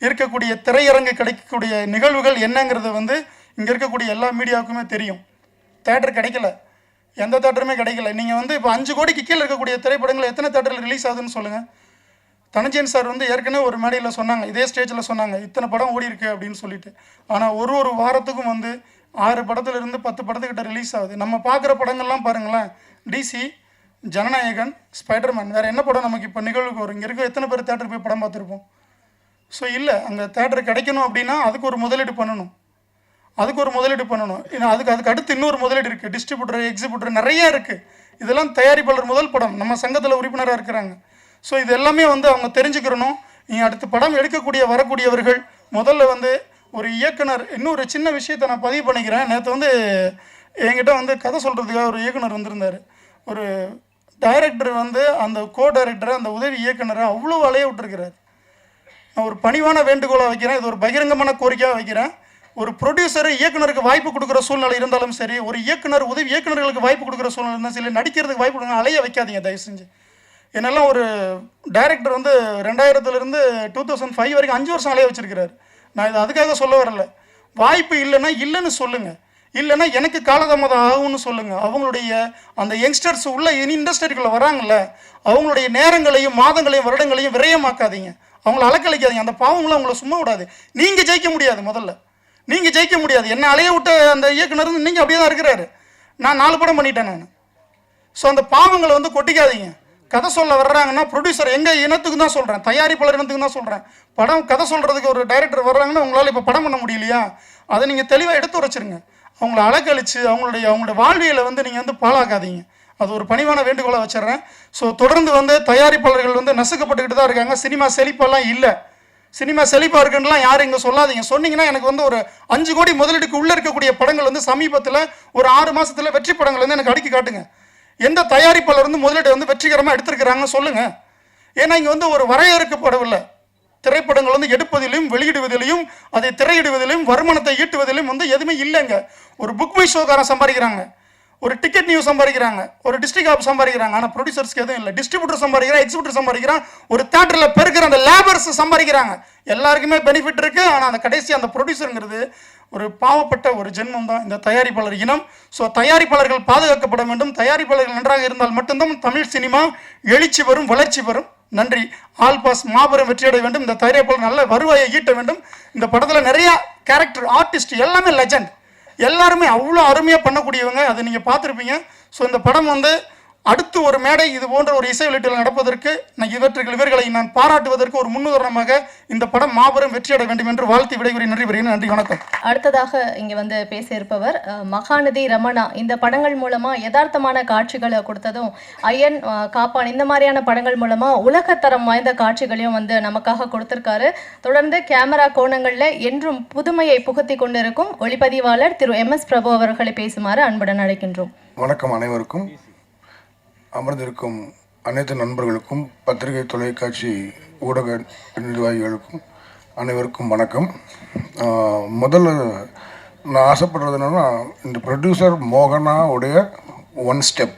S7: இருக்கக்கூடிய திரையரங்கு கிடைக்கக்கூடிய நிகழ்வுகள் என்னங்கிறது வந்து இங்கே இருக்கக்கூடிய எல்லா மீடியாவுக்குமே தெரியும். தேட்டர் கிடைக்கல, எந்த தேட்டருமே கிடைக்கல. நீங்கள் வந்து இப்போ 5 கோடிக்கு கீழே இருக்கக்கூடிய திரைப்படங்கள் எத்தனை தேட்டரில் ரிலீஸ் ஆகுதுன்னு சொல்லுங்கள். தனஞ்சயன் சார் வந்து ஏற்கனவே ஒரு மேடையில் சொன்னாங்க, இதே ஸ்டேஜில் சொன்னாங்க, இத்தனை படம் ஓடி இருக்கு அப்படின்னு சொல்லிட்டு. ஆனால் ஒரு வாரத்துக்கும் வந்து 6 படத்துலேருந்து 10 படத்துக்கிட்ட ரிலீஸ் ஆகுது. நம்ம பார்க்குற படங்கள்லாம் பாருங்களேன், டிசி, ஜனநாயகன், ஸ்பைடர்மேன், வேறு என்ன படம் நமக்கு இப்போ நிகழ்வுக்கு வரும்? இங்கே இருக்க எத்தனை பேர் தேட்டர் போய் படம் பார்த்துருப்போம்? ஸோ இல்லை, அங்கே தேட்டர் கிடைக்கணும் அப்படின்னா அதுக்கு ஒரு முதலீடு பண்ணணும், ஏன்னா அதுக்கு அடுத்து இன்னொரு முதலீடு இருக்குது, டிஸ்ட்ரிபியூட்டர், எக்ஸிபியூட்டர் நிறைய இருக்குது. இதெல்லாம் தயாரிப்பாளர் முதல் படம் நம்ம சங்கத்தில் உறுப்பினராக இருக்கிறாங்க. ஸோ இது எல்லாமே வந்து அவங்க தெரிஞ்சுக்கிறணும். நீங்கள் அடுத்து படம் வரக்கூடியவர்கள் முதல்ல வந்து ஒரு இயக்குனர், இன்னொரு சின்ன விஷயத்தை நான் பதிவு பண்ணிக்கிறேன். நேற்று வந்து என்கிட்ட வந்து கதை சொல்கிறதுக்காக ஒரு இயக்குனர் வந்திருந்தார். ஒரு டைரக்டர் வந்து அந்த டைரக்டரை, அந்த உதவி இயக்குனரை அவ்வளோ அலைய விட்டுருக்கிறார். நான் ஒரு பணிவான வேண்டுகோளாக வைக்கிறேன், இது ஒரு பகிரங்கமான கோரிக்கையாக வைக்கிறேன். ஒரு ப்ரொடியூசர் இயக்குனருக்கு வாய்ப்பு கொடுக்குற சூழ்நிலை இருந்தாலும் சரி, ஒரு இயக்குனர் உதவி இயக்குனர்களுக்கு வாய்ப்பு கொடுக்குற சூழ்நிலை இருந்தாலும் சரி, நடிக்கிறதுக்கு வாய்ப்பு கொடுங்க, அலைய வைக்காதீங்க தயவு செஞ்சு. என்னெல்லாம் ஒரு டைரக்டர் வந்து 2000 2005 வரைக்கும் 5 வருஷம் அலைய வச்சிருக்கிறார். நான் இது அதுக்காக சொல்ல வரல. வாய்ப்பு இல்லைன்னா இல்லைன்னு சொல்லுங்கள், இல்லைன்னா எனக்கு காலதாமதம் ஆகும்னு சொல்லுங்கள். அவங்களுடைய அந்த யங்ஸ்டர்ஸ் உள்ள இண்டஸ்ட்ரிக்குள்ளே வராங்கல்ல, அவங்களுடைய நேரங்களையும் மாதங்களையும் வருடங்களையும் விரயமாக்காதீங்க, அவங்கள அலக்களிக்காதீங்க. அந்த பாவங்களும் அவங்கள சும்மா விடாது. நீங்கள் ஜெயிக்க முடியாது, முதல்ல நீங்கள் ஜெயிக்க முடியாது. என்ன அலைய விட்ட அந்த இயக்குனர் நீங்கள் அப்படியே தான் இருக்கிறாரு. நான் 4 படம் பண்ணிட்டேன் நான். ஸோ அந்த பாவங்களை வந்து கொட்டிக்காதீங்க. கதை சொல்ல வர்றாங்கன்னா ப்ரொடியூசர் எங்கள் இனத்துக்கு தான் சொல்கிறேன், தயாரிப்பாளர் இனத்துக்கு தான் சொல்கிறேன். கதை சொல்கிறதுக்கு ஒரு டைரக்டர் வர்றாங்கன்னா உங்களால் இப்போ படம் பண்ண முடியலையா, அதை நீங்கள் தெளிவாக எடுத்து வச்சுருங்க. அவங்கள அலக்கழித்து அவங்களுடைய வாழ்வியலை வந்து நீங்கள் வந்து பாழாக்காதீங்க. அது ஒரு பணிவான வேண்டுகோளை வச்சிடுறேன். ஸோ தொடர்ந்து வந்து தயாரிப்பாளர்கள் வந்து நசுக்கப்பட்டுக்கிட்டு தான் இருக்காங்க. சினிமா செழிப்பெல்லாம் இல்லை, சினிமா செழிப்பாக இருக்குன்னுலாம் யாரும் இங்கே சொல்லாதீங்க. சொன்னீங்கன்னா எனக்கு வந்து ஒரு 5 கோடி முதலீடுக்கு உள்ளே இருக்கக்கூடிய படங்கள் வந்து சமீபத்தில் ஒரு 6 மாதத்தில் வெற்றி படங்கள் வந்து எனக்கு அடுக்கி காட்டுங்க. எந்த தயாரிப்பாளர் வந்து முதலீடு வந்து வெற்றிகரமாக எடுத்திருக்கிறாங்கன்னு சொல்லுங்கள். ஏன்னா இங்கே வந்து ஒரு வரையறுக்கப்படவில்லை. திரைப்படங்கள் வந்து எடுப்பதிலும் வெளியிடுவதிலையும் அதை திரையிடுவதிலும் வருமானத்தை ஈட்டுவதிலும் வந்து எதுவுமே இல்லைங்க. ஒரு புக் மை ஷோக்காரன் சம்பாதிக்கிறாங்க, ஒரு டிக்கெட் நியூஸ் சம்பாதிக்கிறாங்க, ஒரு டிஸ்ட்ரிக்ட் ஆஃப் சம்பாதிக்கிறாங்க. ஆனால் ப்ரொடியூசர்ஸ்க்கு எதுவும் இல்லை. டிஸ்ட்ரிபியூட்டர் சம்பாதிக்கிறான், எக்ஸிபியூட்டர் சம்பாதிக்கிறான், ஒரு தேட்டரில் பெருக்கிற அந்த லேபர்ஸ் சம்பாதிக்கிறாங்க. எல்லாருக்குமே பெனிஃபிட் இருக்குது. ஆனால் அந்த கடைசி அந்த ப்ரொடியூசருங்கிறது ஒரு பாவப்பட்ட ஒரு ஜென்மம் தான் இந்த தயாரிப்பாளர் இனம். ஸோ தயாரிப்பாளர்கள் பாதுகாக்கப்பட வேண்டும். தயாரிப்பாளர்கள் நன்றாக இருந்தால் மட்டும்தான் தமிழ் சினிமா எழுச்சி வரும், வளர்ச்சி வரும். நன்றி. ஆல் பாஸ் மாபெரும் வெற்றியடைய வேண்டும். இந்த தயாரிப்பாளர் நல்ல வருவாயை ஈட்ட வேண்டும். இந்த படத்தில் நிறையா கேரக்டர் ஆர்டிஸ்ட் எல்லாமே லெஜண்ட், எல்லாருமே அவ்வளோ அருமையாக பண்ணக்கூடியவங்க. அதை நீங்கள் பார்த்துருப்பீங்க. ஸோ இந்த படம் வந்து அடுத்து ஒரு மேடை இது போன்ற ஒரு இசை வெளியீட்டில் நடப்பதற்கு இவர்களை நான் பாராட்டுவதற்கு ஒரு முன்னுதாரணமாக இந்த படம் மாபெரும் வெற்றியடைய வேண்டும் என்று வாழ்த்தி விடைபெறுகிறேன். நன்றி பெறுகிறேன். நன்றி, வணக்கம்.
S1: அடுத்ததாக இங்கே வந்து பேச இருப்பவர் மகாநதி ரமணா. இந்த படங்கள் மூலமாக யதார்த்தமான காட்சிகளை கொடுத்ததும், ஐயன், காப்பான் இந்த மாதிரியான படங்கள் மூலமாக உலகத்தரம் வாய்ந்த காட்சிகளையும் வந்து நமக்காக கொடுத்துருக்காரு. தொடர்ந்து கேமரா கோணங்களில் என்றும் புதுமையை புகுத்தி கொண்டிருக்கும் ஒளிப்பதிவாளர் திரு MS பிரபு அவர்களை பேசுமாறு அன்புடன் அழைக்கின்றோம்.
S8: வணக்கம் அனைவருக்கும். அமர்ந்திருக்கும் அனைத்து நண்பர்களுக்கும், பத்திரிகை தொலைக்காட்சி ஊடக நிர்வாகிகளுக்கும் அனைவருக்கும் வணக்கம். முதல்ல நான் ஆசைப்படுறது என்னென்னா, இந்த ப்ரொடியூசர் மோகனாவுடைய 1 ஸ்டெப்,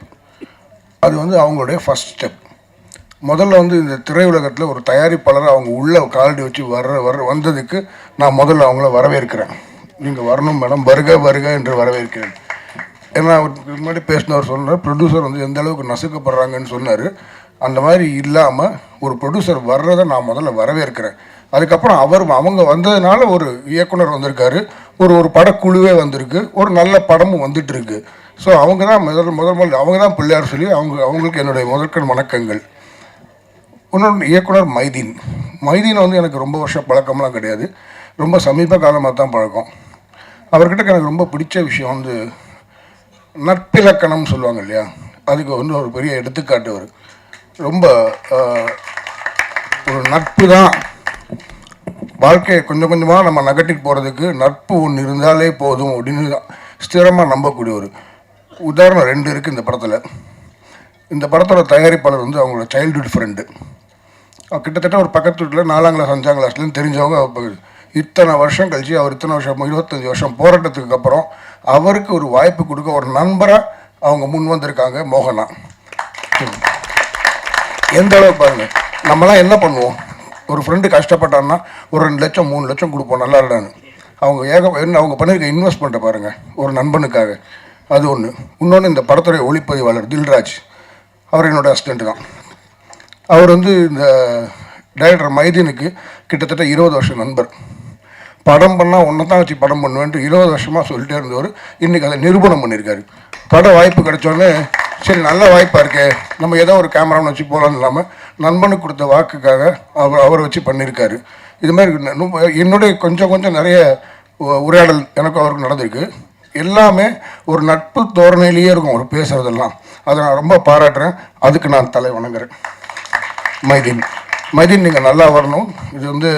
S8: அது வந்து அவங்களுடைய ஃபஸ்ட் ஸ்டெப். முதல்ல வந்து இந்த திரையுலகத்தில் ஒரு தயாரிப்பாளர் அவங்க உள்ளே காலடி வச்சு வந்ததுக்கு நான் முதல்ல அவங்கள வரவேற்கிறேன். நீங்கள் வரணும் மேடம், வருக என்று வரவேற்கிறேன். ஏன்னா அவருக்கு முன்னாடி பேசினவர் சொன்னார், ப்ரொடியூசர் வந்து எந்த அளவுக்கு நசுக்கப்படுறாங்கன்னு சொன்னார். அந்த மாதிரி இல்லாமல் ஒரு ப்ரொடியூசர் வர்றதை நான் முதல்ல வரவேற்கிறேன். அதுக்கப்புறம் அவங்க வந்ததுனால ஒரு இயக்குனர் வந்திருக்காரு, ஒரு படக்குழுவே வந்திருக்கு, ஒரு நல்ல படமும் வந்துட்டுருக்கு. ஸோ அவங்க தான் முதல் அவங்க தான் பிள்ளையார் சொல்லி அவங்களுக்கு என்னுடைய முதற்கண் வணக்கங்கள். இன்னொன்று இயக்குனர் மைதீன் வந்து எனக்கு ரொம்ப வருஷம் பழக்கம்லாம் கிடையாது, ரொம்ப சமீப காலமாக தான் பழக்கம். அவர்கிட்ட எனக்கு ரொம்ப பிடிச்ச விஷயம் வந்து நட்பிலக்கணம் சொல்லுவாங்க இல்லையா, அதுக்கு வந்து ஒரு பெரிய எடுத்துக்காட்டு. ரொம்ப ஒரு நட்பு தான் வாழ்க்கையை கொஞ்சம் கொஞ்சமாக நம்ம நகட்டிட்டு போகிறதுக்கு நட்பு ஒன்று இருந்தாலே போதும் அப்படின்னு ஸ்திரமாக நம்பக்கூடிய ஒரு உதாரணம் 2 இருக்குது இந்த படத்தில். இந்த படத்தோட தயாரிப்பாளர் வந்து அவங்களோட சைல்டுஹுட் ஃப்ரெண்டு. கிட்டத்தட்ட ஒரு பக்கத்து வீட்டில் 4ஆம் கிளாஸ் 5ஆம் கிளாஸ்லேருந்து தெரிஞ்சவங்க. இத்தனை வருஷம் கழிச்சு அவர் இத்தனை வருஷம் 25 வருஷம் போராட்டத்துக்கு அப்புறம் அவருக்கு ஒரு வாய்ப்பு கொடுக்க ஒரு நண்பராக அவங்க முன் வந்திருக்காங்க. மோகனா எந்த அளவு பாருங்கள், நம்மலாம் என்ன பண்ணுவோம், ஒரு ஃப்ரெண்டு கஷ்டப்பட்டான்னா ஒரு 2 லட்சம் 3 லட்சம் கொடுப்போம் நல்லா இல்லைன்னு. அவங்க பண்ணியிருக்க இன்வெஸ்ட்மெண்ட்டை பாருங்கள் ஒரு நண்பனுக்காக. அது ஒன்று. இன்னொன்று, இந்த படத்துடைய ஒளிப்பதிவாளர் தில்ராஜ், அவர் என்னோடய அசிஸ்டண்ட்டு தான். அவர் வந்து இந்த டைரக்டர் மைதீனுக்கு கிட்டத்தட்ட 20 வருஷம் நண்பர். படம் பண்ணால் ஒன்றை தான் வச்சு படம் பண்ணுவேன்ட்டு 20 வருஷமாக சொல்லிட்டே இருந்தவர் இன்றைக்கி அதை நிரூபணம் பண்ணியிருக்காரு. பட வாய்ப்பு கிடைச்சோடனே சரி நல்ல வாய்ப்பாக இருக்கே, நம்ம ஏதோ ஒரு கேமரான்னு வச்சு போகலான்னு இல்லாமல் நண்பனுக்கு கொடுத்த வாக்குக்காக அவரை வச்சு பண்ணியிருக்காரு. இது மாதிரி என்னுடைய கொஞ்சம் நிறைய உரையாடல் எனக்கும் அவருக்கு நடந்திருக்கு. எல்லாமே ஒரு நட்பு தோரணையிலேயே இருக்கும் ஒரு பேசுகிறதெல்லாம். அதை நான் ரொம்ப பாராட்டுறேன். அதுக்கு நான் தலை வணங்குறேன். மைதீன் நீங்கள் நல்லா வரணும். இது வந்து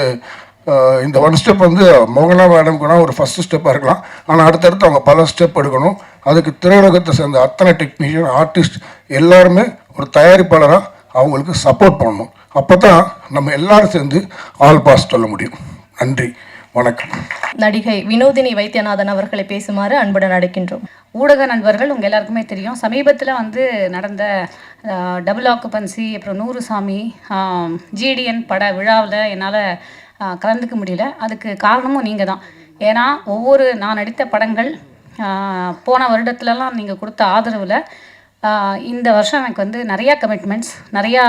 S8: இந்த 1 ஸ்டெப் வந்து மோகனா மேடம் கூட ஒரு ஃபஸ்ட்டு ஸ்டெப்பாக இருக்கலாம். ஆனால் அடுத்தடுத்து அவங்க பல ஸ்டெப் எடுக்கணும். அதுக்கு திரையுலகத்தை சேர்ந்த அத்தனை டெக்னீஷியன், ஆர்டிஸ்ட் எல்லாருமே ஒரு தயாரிப்பாளராக அவங்களுக்கு சப்போர்ட் பண்ணணும். அப்போ தான் நம்ம எல்லாரும் சேர்ந்து ஆல் பாஸ் சொல்ல முடியும். நன்றி, வணக்கம்.
S1: நடிகை வினோதினி வைத்தியநாதன் அவர்களை பேசுமாறு அன்புடன் அழைக்கின்றோம்.
S2: ஊடக நண்பர்கள் உங்கள் எல்லாருக்குமே தெரியும், சமீபத்தில் வந்து நடந்த டபுள் ஆக்குபன்சி, அப்புறம் 100 சாமி ஜிடிஎன் பட விழாவில் என்னால் கலந்துக்க முடியல. அதுக்கு காரணமும் நீங்கள் தான். ஏன்னா நான் நடித்த படங்கள் போன வருடத்துலலாம் நீங்கள் கொடுத்த ஆதரவில் இந்த வருஷம் எனக்கு வந்து நிறையா கமிட்மெண்ட்ஸ், நிறையா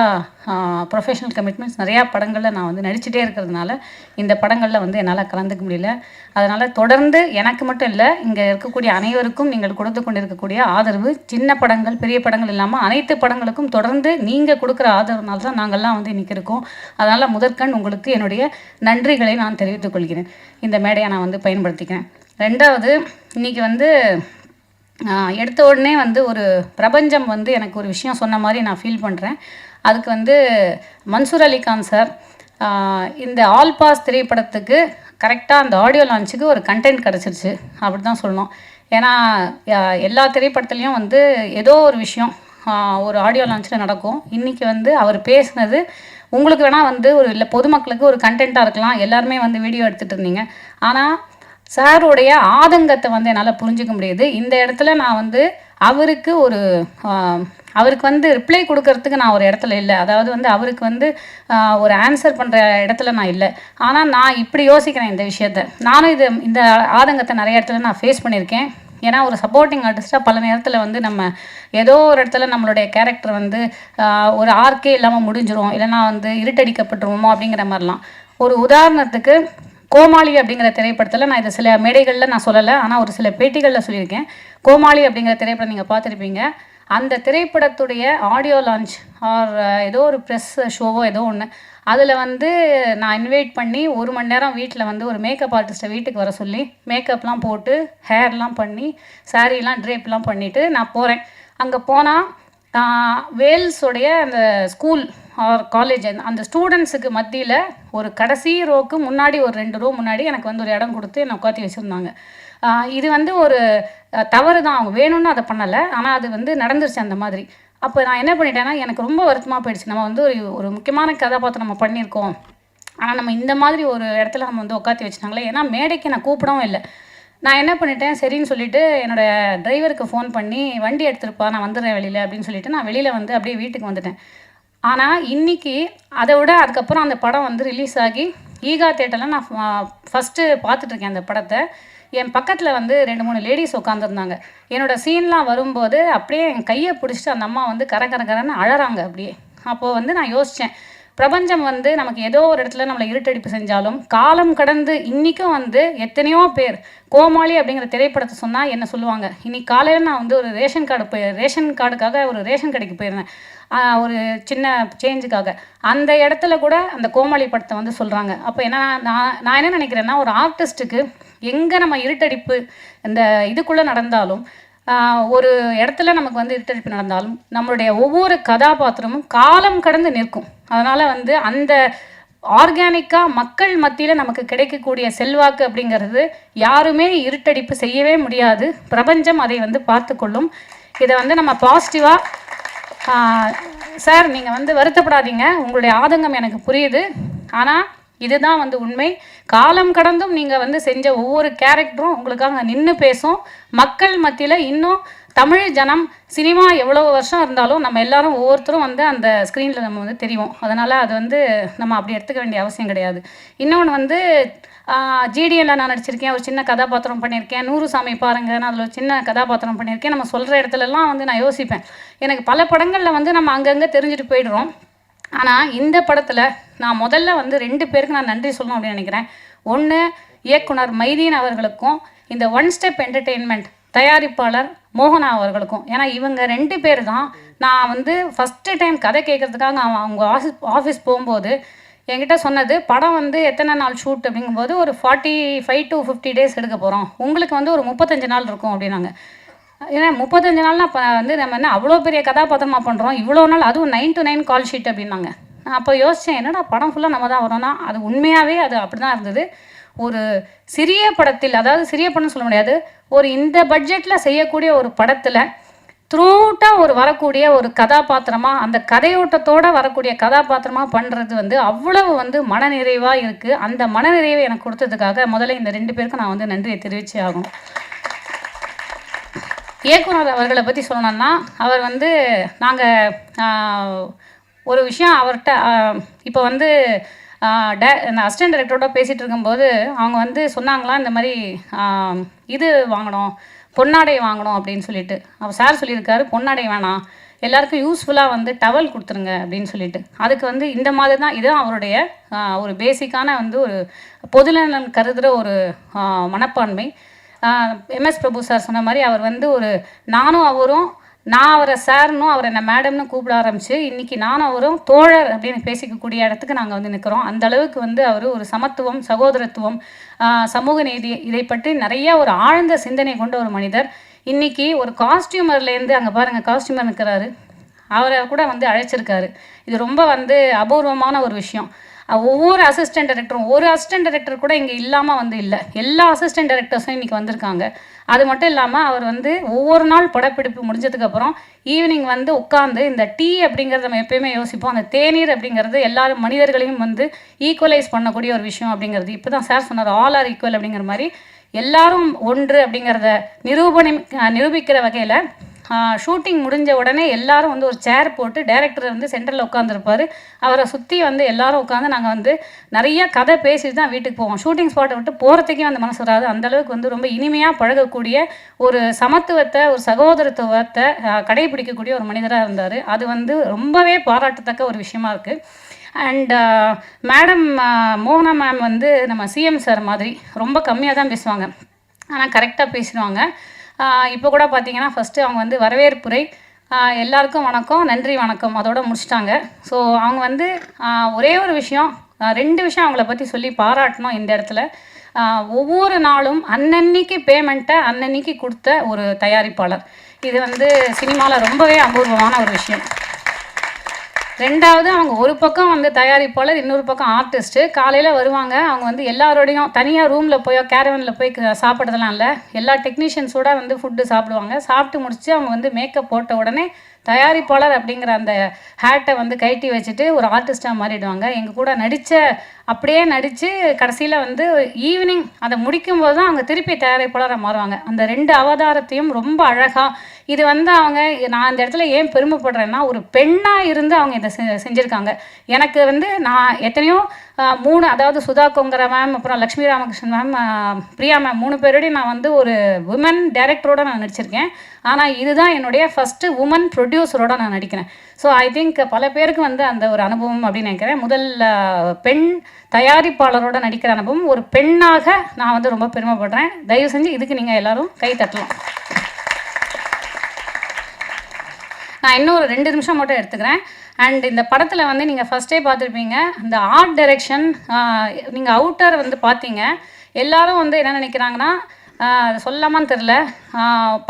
S2: ப்ரொஃபஷனல் கமிட்மெண்ட்ஸ், நிறையா படங்களில் நான் வந்து நடிச்சுட்டே இருக்கிறதுனால இந்த படங்களில் வந்து என்னால் கலந்துக்க முடியல. அதனால் தொடர்ந்து எனக்கு மட்டும் இல்லை, இங்கே இருக்கக்கூடிய அனைவருக்கும் நீங்கள் கொடுத்து கொண்டு இருக்கக்கூடிய ஆதரவு, சின்ன படங்கள் பெரிய படங்கள் இல்லாமல் அனைத்து படங்களுக்கும் தொடர்ந்து நீங்கள் கொடுக்குற ஆதரவுனால தான் நாங்கள்லாம் வந்து இன்றைக்கி இருக்கோம். அதனால் முதற்கண் உங்களுக்கு என்னுடைய நன்றிகளை நான் தெரிவித்துக் கொள்கிறேன். இந்த மேடையை நான் வந்து பயன்படுத்திக்கிறேன். 2வது, இன்றைக்கி வந்து எடுத்த உடனே வந்து ஒரு பிரபஞ்சம் வந்து எனக்கு ஒரு விஷயம் சொன்ன மாதிரி நான் ஃபீல் பண்ணுறேன். அதுக்கு வந்து மன்சூர் அலிகான் சார் இந்த ஆல் பாஸ் திரைப்படத்துக்கு கரெக்டாக அந்த ஆடியோ லான்ச்சுக்கு ஒரு கண்டென்ட் கிடச்சிருச்சு அப்படி தான் சொல்லணும். ஏன்னா எல்லா திரைப்படத்துலேயும் வந்து ஏதோ ஒரு விஷயம் ஒரு ஆடியோ லான்ச்சில் நடக்கும். இன்றைக்கி வந்து அவர் பேசுனது உங்களுக்கு வேணால் வந்து ஒரு இல்லை பொதுமக்களுக்கு ஒரு கண்டென்ட்டாக இருக்கலாம், எல்லாருமே வந்து வீடியோ எடுத்துகிட்டு இருந்தீங்க. ஆனால் சாருடைய ஆதங்கத்தை வந்து என்னால் புரிஞ்சிக்க முடியுது. இந்த இடத்துல நான் வந்து அவருக்கு வந்து ரிப்ளை கொடுக்கறதுக்கு நான் ஒரு இடத்துல இல்லை. அதாவது வந்து அவருக்கு வந்து ஒரு ஆன்சர் பண்ணுற இடத்துல நான் இல்லை. ஆனால் நான் இப்படி யோசிக்கிறேன் இந்த விஷயத்த. நானும் இந்த ஆதங்கத்தை நிறைய இடத்துல நான் ஃபேஸ் பண்ணியிருக்கேன். ஏன்னா ஒரு சப்போர்ட்டிங் ஆர்டிஸ்ட்டாக பல நேரத்தில் வந்து நம்ம ஏதோ ஒரு இடத்துல நம்மளுடைய கேரக்டர் வந்து ஒரு ஆர்க்கே இல்லாமல் முடிஞ்சிரும், இல்லைனா வந்து இருட்டடிக்கப்பட்டுருவோமோ அப்படிங்கிற மாதிரிலாம். ஒரு உதாரணத்துக்கு கோமாளி அப்படிங்கிற திரைப்படத்தில், நான் இதை சில மேடைகளில் நான் சொல்லலை, ஆனால் ஒரு சில பேட்டிகளில் சொல்லியிருக்கேன். கோமாளி அப்படிங்கிற திரைப்படம் நீங்கள் பார்த்துருப்பீங்க. அந்த திரைப்படத்துடைய ஆடியோ லான்ச் ஆர் ஏதோ ஒரு ப்ரெஸ் ஷோவோ ஏதோ ஒன்று, அதில் வந்து நான் இன்வைட் பண்ணி 1 மணி நேரம் வீட்டில் வந்து ஒரு மேக்கப் ஆர்டிஸ்ட்டை வீட்டுக்கு வர சொல்லி மேக்கப்லாம் போட்டு ஹேர்லாம் பண்ணி சாரீலாம் ட்ரேப்லாம் பண்ணிவிட்டு நான் போகிறேன். அங்கே போனால் வேல்ஸோடைய அந்த ஸ்கூல் ஆர் காலேஜ் அந்த ஸ்டூடெண்ட்ஸுக்கு மத்தியில் ஒரு கடைசி ரோக்கு முன்னாடி ஒரு 2 ரோ முன்னாடி எனக்கு வந்து ஒரு இடம் கொடுத்து என்னை உட்காத்தி வச்சுருந்தாங்க. இது வந்து ஒரு தவறு தான், அவங்க வேணும்னு அதை பண்ணலை, ஆனால் அது வந்து நடந்துருச்சு அந்த மாதிரி. அப்போ நான் என்ன பண்ணிட்டேன்னா, எனக்கு ரொம்ப வருத்தமாக போயிடுச்சு. நம்ம வந்து ஒரு முக்கியமான கதாபாத்திரம் நம்ம பண்ணியிருக்கோம், ஆனால் நம்ம இந்த மாதிரி ஒரு இடத்துல நம்ம வந்து உட்காத்தி வச்சுட்டாங்களே. ஏன்னா மேடைக்கு நான் கூப்பிடவும் இல்லை. நான் என்ன பண்ணிட்டேன், சரின்னு சொல்லிவிட்டு என்னோடய டிரைவருக்கு ஃபோன் பண்ணி வண்டி எடுத்துருப்பா நான் வந்துடுறேன் வெளியில் அப்படின்னு சொல்லிவிட்டு நான் வெளியில் வந்து அப்படியே வீட்டுக்கு வந்துட்டேன். ஆனால் இன்றைக்கி அதை விட அதுக்கப்புறம் அந்த படம் வந்து ரிலீஸ் ஆகி ஈகா தேட்டரில் நான் ஃபஸ்ட்டு பார்த்துட்ருக்கேன் அந்த படத்தை. என் பக்கத்தில் வந்து 2-3 லேடிஸ் உட்காந்துருந்தாங்க. என்னோடய சீன்லாம் வரும்போது அப்படியே என் கையை பிடிச்சிட்டு அந்த அம்மா வந்து கரன்னு அழறாங்க அப்படியே. அப்போது வந்து நான் யோசித்தேன், பிரபஞ்சம் வந்து நமக்கு ஏதோ ஒரு இடத்துல நம்மளை இருட்டடிப்பு செஞ்சாலும் காலம் கடந்து இன்றைக்கும் வந்து எத்தனையோ பேர் கோமாளி அப்படிங்கிற திரைப்படத்தை சொன்னால் என்ன சொல்லுவாங்க. இன்றைக்கி காலையில் நான் வந்து ஒரு ரேஷன் கார்டுக்காக ஒரு ரேஷன் கடைக்கு போயிருந்தேன், ஒரு சின்ன சேஞ்சுக்காக. அந்த இடத்துல கூட அந்த கோமாளி படத்தை வந்து சொல்கிறாங்க. அப்போ என்ன நான் என்ன நினைக்கிறேன்னா, ஒரு ஆர்டிஸ்ட்டுக்கு எங்கே நம்ம இருட்டடிப்பு இந்த இதுக்குள்ளே நடந்தாலும், ஒரு இடத்துல நமக்கு வந்து இருட்டடிப்பு நடந்தாலும் நம்மளுடைய ஒவ்வொரு கதாபாத்திரமும் காலம் கடந்து நிற்கும். அதனால் வந்து அந்த ஆர்கானிக்காக மக்கள் மத்தியில் நமக்கு கிடைக்கக்கூடிய செல்வாக்கு அப்படிங்கிறது யாருமே இருட்டடிப்பு செய்யவே முடியாது. பிரபஞ்சம் அதை வந்து பார்த்து கொள்ளும். இதை வந்து நம்ம பாசிட்டிவாக
S9: சார் நீங்கள் வந்து வருத்தப்படாதீங்க, உங்களுடைய ஆதங்கம் எனக்கு புரியுது. ஆனால் இதுதான் வந்து உண்மை. காலம் கடந்தும் நீங்கள் வந்து செஞ்ச ஒவ்வொரு கேரக்டரும் உங்களுக்காக நின்று பேசும். மக்கள் மத்தியில் இன்னும் தமிழ் ஜனம் சினிமா எவ்வளோ வருஷம் இருந்தாலும் நம்ம எல்லாரும் ஒவ்வொருத்தரும் வந்து அந்த ஸ்க்ரீனில் நம்ம வந்து தெரியும். அதனால் அது வந்து நம்ம அப்படி எடுத்துக்க வேண்டிய அவசியம் கிடையாது. இன்னொன்று வந்து ஜிடிஎல்ல நான் நடிச்சிருக்கேன், ஒரு சின்ன கதாபாத்திரம் பண்ணியிருக்கேன். 100 சாமி பாருங்க, நான் அதில் ஒரு சின்ன கதாபாத்திரம் பண்ணியிருக்கேன். நம்ம சொல்கிற இடத்துலலாம் வந்து நான் யோசிப்பேன், எனக்கு பல படங்களில் வந்து நம்ம அங்கங்கே தெரிஞ்சுட்டு போயிடுறோம். ஆனால் இந்த படத்தில் நான் முதல்ல வந்து 2 பேருக்கு நான் நன்றி சொல்லணும் அப்படின்னு நினைக்கிறேன். ஒன்று, இயக்குனர் மைதீன் அவர்களுக்கும் இந்த ஒன் ஸ்டெப் என்டர்டெயின்மெண்ட் தயாரிப்பாளர் மோகனா அவர்களுக்கும். ஏன்னா இவங்க 2 பேர் தான் நான் வந்து ஃபஸ்ட்டு டைம் கதை கேட்குறதுக்காக அவங்க ஆஃபீஸ் போகும்போது என்கிட்ட சொன்னது, படம் வந்து எத்தனை நாள் ஷூட் அப்படிங்கும்போது ஒரு 45 to 50 days எடுக்க போகிறோம், உங்களுக்கு வந்து ஒரு 35 நாள் இருக்கும் அப்படின்னாங்க. ஏன்னா 35 நாள்னா இப்போ வந்து நம்ம என்ன அவ்வளோ பெரிய கதாபாத்திரமாக பண்ணுறோம், இவ்வளோ நாள், அதுவும் 9 to 9 கால் ஷீட் அப்படின்னாங்க. நான் அப்போ யோசித்தேன், என்னடா படம் ஃபுல்லாக நம்ம தான் வரோம்னா அது உண்மையாகவே அது அப்படி தான் இருந்தது. ஒரு சிறிய படத்தில், அதாவது சிறிய படம்னு சொல்ல முடியாது, ஒரு இந்த பட்ஜெட்டில் செய்யக்கூடிய ஒரு படத்தில் த்ரூட்டாக ஒரு வரக்கூடிய ஒரு கதாபாத்திரமாக, அந்த கதையோட்டத்தோடு வரக்கூடிய கதாபாத்திரமாக பண்ணுறது வந்து அவ்வளவு வந்து மனநிறைவாக இருக்குது. அந்த மனநிறைவை எனக்கு கொடுத்ததுக்காக முதல்ல இந்த 2 பேருக்கும் நான் வந்து நன்றியை தெரிவிச்சே ஆகும். இயக்குனர் அவர்களை பற்றி சொல்லணும்னா, அவர் வந்து நாங்கள் ஒரு விஷயம் அவர்கிட்ட இப்போ வந்து இந்த அசிஸ்டன்ட் டைரக்டரோட பேசிகிட்டு இருக்கும்போது அவங்க வந்து சொன்னாங்களாம், இந்த மாதிரி இது வாங்கணும், பொன்னாடை வாங்கணும் அப்படின்னு சொல்லிட்டு. அவர் சார் சொல்லியிருக்காரு, பொன்னாடை வேணாம், எல்லாருக்கும் யூஸ்ஃபுல்லாக வந்து டவல் கொடுத்துருங்க அப்படின்னு சொல்லிட்டு. அதுக்கு வந்து இந்த மாதிரி தான், இதுதான் அவருடைய ஒரு பேசிக்கான வந்து ஒரு பொதுநலன் கருதுகிற ஒரு மனப்பான்மை. எம்எஸ் பிரபு சார் சொன்ன மாதிரி அவர் வந்து ஒரு நானும் அவரும், நான் அவரை சார்னும் அவர் என்ன மேடம்னு கூப்பிட ஆரம்பித்து இன்றைக்கி நானும் அவரும் தோழர் அப்படின்னு பேசிக்கக்கூடிய இடத்துக்கு நாங்கள் வந்து நிற்கிறோம். அந்த அளவுக்கு வந்து அவர் ஒரு சமத்துவம், சகோதரத்துவம், சமூக நீதி, இதை பற்றி நிறைய ஒரு ஆழ்ந்த சிந்தனை கொண்ட ஒரு மனிதர். இன்றைக்கி ஒரு காஸ்டியூமர்லேருந்து, அங்கே பாருங்கள் காஸ்டியூமர் நிற்கிறாரு, அவரை கூட வந்து அழைச்சிருக்காரு. இது ரொம்ப வந்து அபூர்வமான ஒரு விஷயம். ஒவ்வொரு அசிஸ்டன்ட் டைரக்டரும், ஒரு அசிஸ்டன்ட் டைரக்டர் கூட இங்கே இல்லாமல் வந்து இல்லை, எல்லா அசிஸ்டன்ட் டைரக்டர்ஸும் இன்றைக்கி வந்திருக்காங்க. அது மட்டும் இல்லாமல் அவர் வந்து ஒவ்வொரு நாள் படப்பிடிப்பு முடிஞ்சதுக்கப்புறம் ஈவினிங் வந்து உட்காந்து இந்த டீ அப்படிங்கிறத நம்ம எப்பயுமே யோசிப்போம், அந்த தேநீர் அப்படிங்கிறது எல்லாரும் மனிதர்களையும் வந்து ஈக்குவலைஸ் பண்ணக்கூடிய ஒரு விஷயம் அப்படிங்கிறது. இப்போ தான் சார் சொன்னார், ஆல் ஆர் ஈக்குவல் அப்படிங்கிற மாதிரி எல்லாரும் ஒன்று அப்படிங்கிறத நிரூபிக்கிற வகையில் ஷூட்டிங் முடிஞ்ச உடனே எல்லாரும் வந்து ஒரு சேர் போட்டு டைரக்டர் வந்து சென்டரில் உட்காந்துருப்பார், அவரை சுற்றி வந்து எல்லாரும் உட்காந்து நாங்கள் வந்து நிறைய கதை பேசிட்டு தான் வீட்டுக்கு போவோம். ஷூட்டிங் ஸ்பாட்டை விட்டு போகிறதுக்கே வந்து மனசு வராது. அந்தளவுக்கு வந்து ரொம்ப இனிமையாக பழகக்கூடிய ஒரு சமத்துவத்தை, ஒரு சகோதரத்துவத்தை கடைபிடிக்கக்கூடிய ஒரு மனிதராக இருந்தார். அது வந்து ரொம்பவே பாராட்டத்தக்க ஒரு விஷயமா இருக்குது. அண்ட் மேடம் மோகனா மேம் வந்து நம்ம சிஎம் சார் மாதிரி ரொம்ப கம்மியாக தான் பேசுவாங்க, ஆனால் கரெக்டாக பேசிடுவாங்க. இப்போ கூட பார்த்தீங்கன்னா ஃபஸ்ட்டு அவங்க வந்து வரவேற்புரை, எல்லாருக்கும் வணக்கம், நன்றி வணக்கம், அதோட முடிச்சிட்டாங்க. ஸோ அவங்க வந்து ஒரே ஒரு விஷயம், 2 விஷயம் அவங்கள பற்றி சொல்லி பாராட்டணும் இந்த இடத்துல. ஒவ்வொரு நாளும் அன்னன்னைக்கு பேமெண்ட்டை அன்னன்னைக்கு கொடுத்த ஒரு தயாரிப்பாளர். இது வந்து சினிமாவில் ரொம்பவே அபூர்வமான ஒரு விஷயம். 2வது, அவங்க ஒரு பக்கம் வந்து தயாரிப்பாளர், இன்னொரு பக்கம் ஆர்டிஸ்ட்டு. காலையில் வருவாங்க, அவங்க வந்து எல்லாரோடையும் தனியாக ரூமில் போய் கேரவனில் போய் சாப்பிட்றதுலாம் இல்லை, எல்லா டெக்னீஷியன்ஸோடு வந்து ஃபுட்டு சாப்பிடுவாங்க. சாப்பிட்டு முடிச்சு அவங்க வந்து மேக்கப் போட்ட உடனே தயாரிப்பாளர் அப்படிங்கிற அந்த ஹேட்டை வந்து கழட்டி வச்சுட்டு ஒரு ஆர்டிஸ்ட்டாக மாறிடுவாங்க. எங்கள் கூட அப்படியே நடித்து கடைசியில் வந்து ஈவினிங் அதை முடிக்கும்போது தான் அவங்க திருப்பி தயாரிப்பாளராக மாறுவாங்க. அந்த 2 அவதாரத்தையும் ரொம்ப அழகாக, இது வந்து அவங்க, நான் இந்த இடத்துல ஏன் பெருமைப்படுறேன்னா, ஒரு பெண்ணாக இருந்து அவங்க இதை செஞ்சுருக்காங்க. எனக்கு வந்து நான் எத்தனையோ 3, அதாவது சுதா கொங்கரா மேம், அப்புறம் லக்ஷ்மி ராமகிருஷ்ணன் மேம், பிரியா மேம், 3 பேரோடையும் நான் வந்து ஒரு உமன் டைரக்டரோடு நான் நடிச்சிருக்கேன். ஆனால் இதுதான் என்னுடைய ஃபஸ்ட்டு உமன் ப்ரொடியூசரோடு நான் நடிக்கிறேன். ஸோ ஐ திங்க் பல பேருக்கு வந்து அந்த ஒரு அனுபவம் அப்படின்னு நினைக்கிறேன். முதல் பெண் தயாரிப்பாளரோட நடிக்கிற அனுபவம், ஒரு பெண்ணாக நான் வந்து ரொம்ப பெருமைப்படுறேன். தயவு செஞ்சு இதுக்கு நீங்கள் எல்லோரும் கை தட்டலாம். நான் இன்னும் ஒரு 2 நிமிஷம் மட்டும் எடுத்துக்கிறேன். அண்ட் இந்த படத்தில் வந்து நீங்கள் ஃபஸ்ட்டே பார்த்துருப்பீங்க, இந்த ஆர்ட் டைரெக்ஷன், நீங்கள் அவுட்டர் வந்து பார்த்தீங்க. எல்லோரும் வந்து என்ன நினைக்கிறாங்கன்னா, சொல்லாமான்னு தெரில,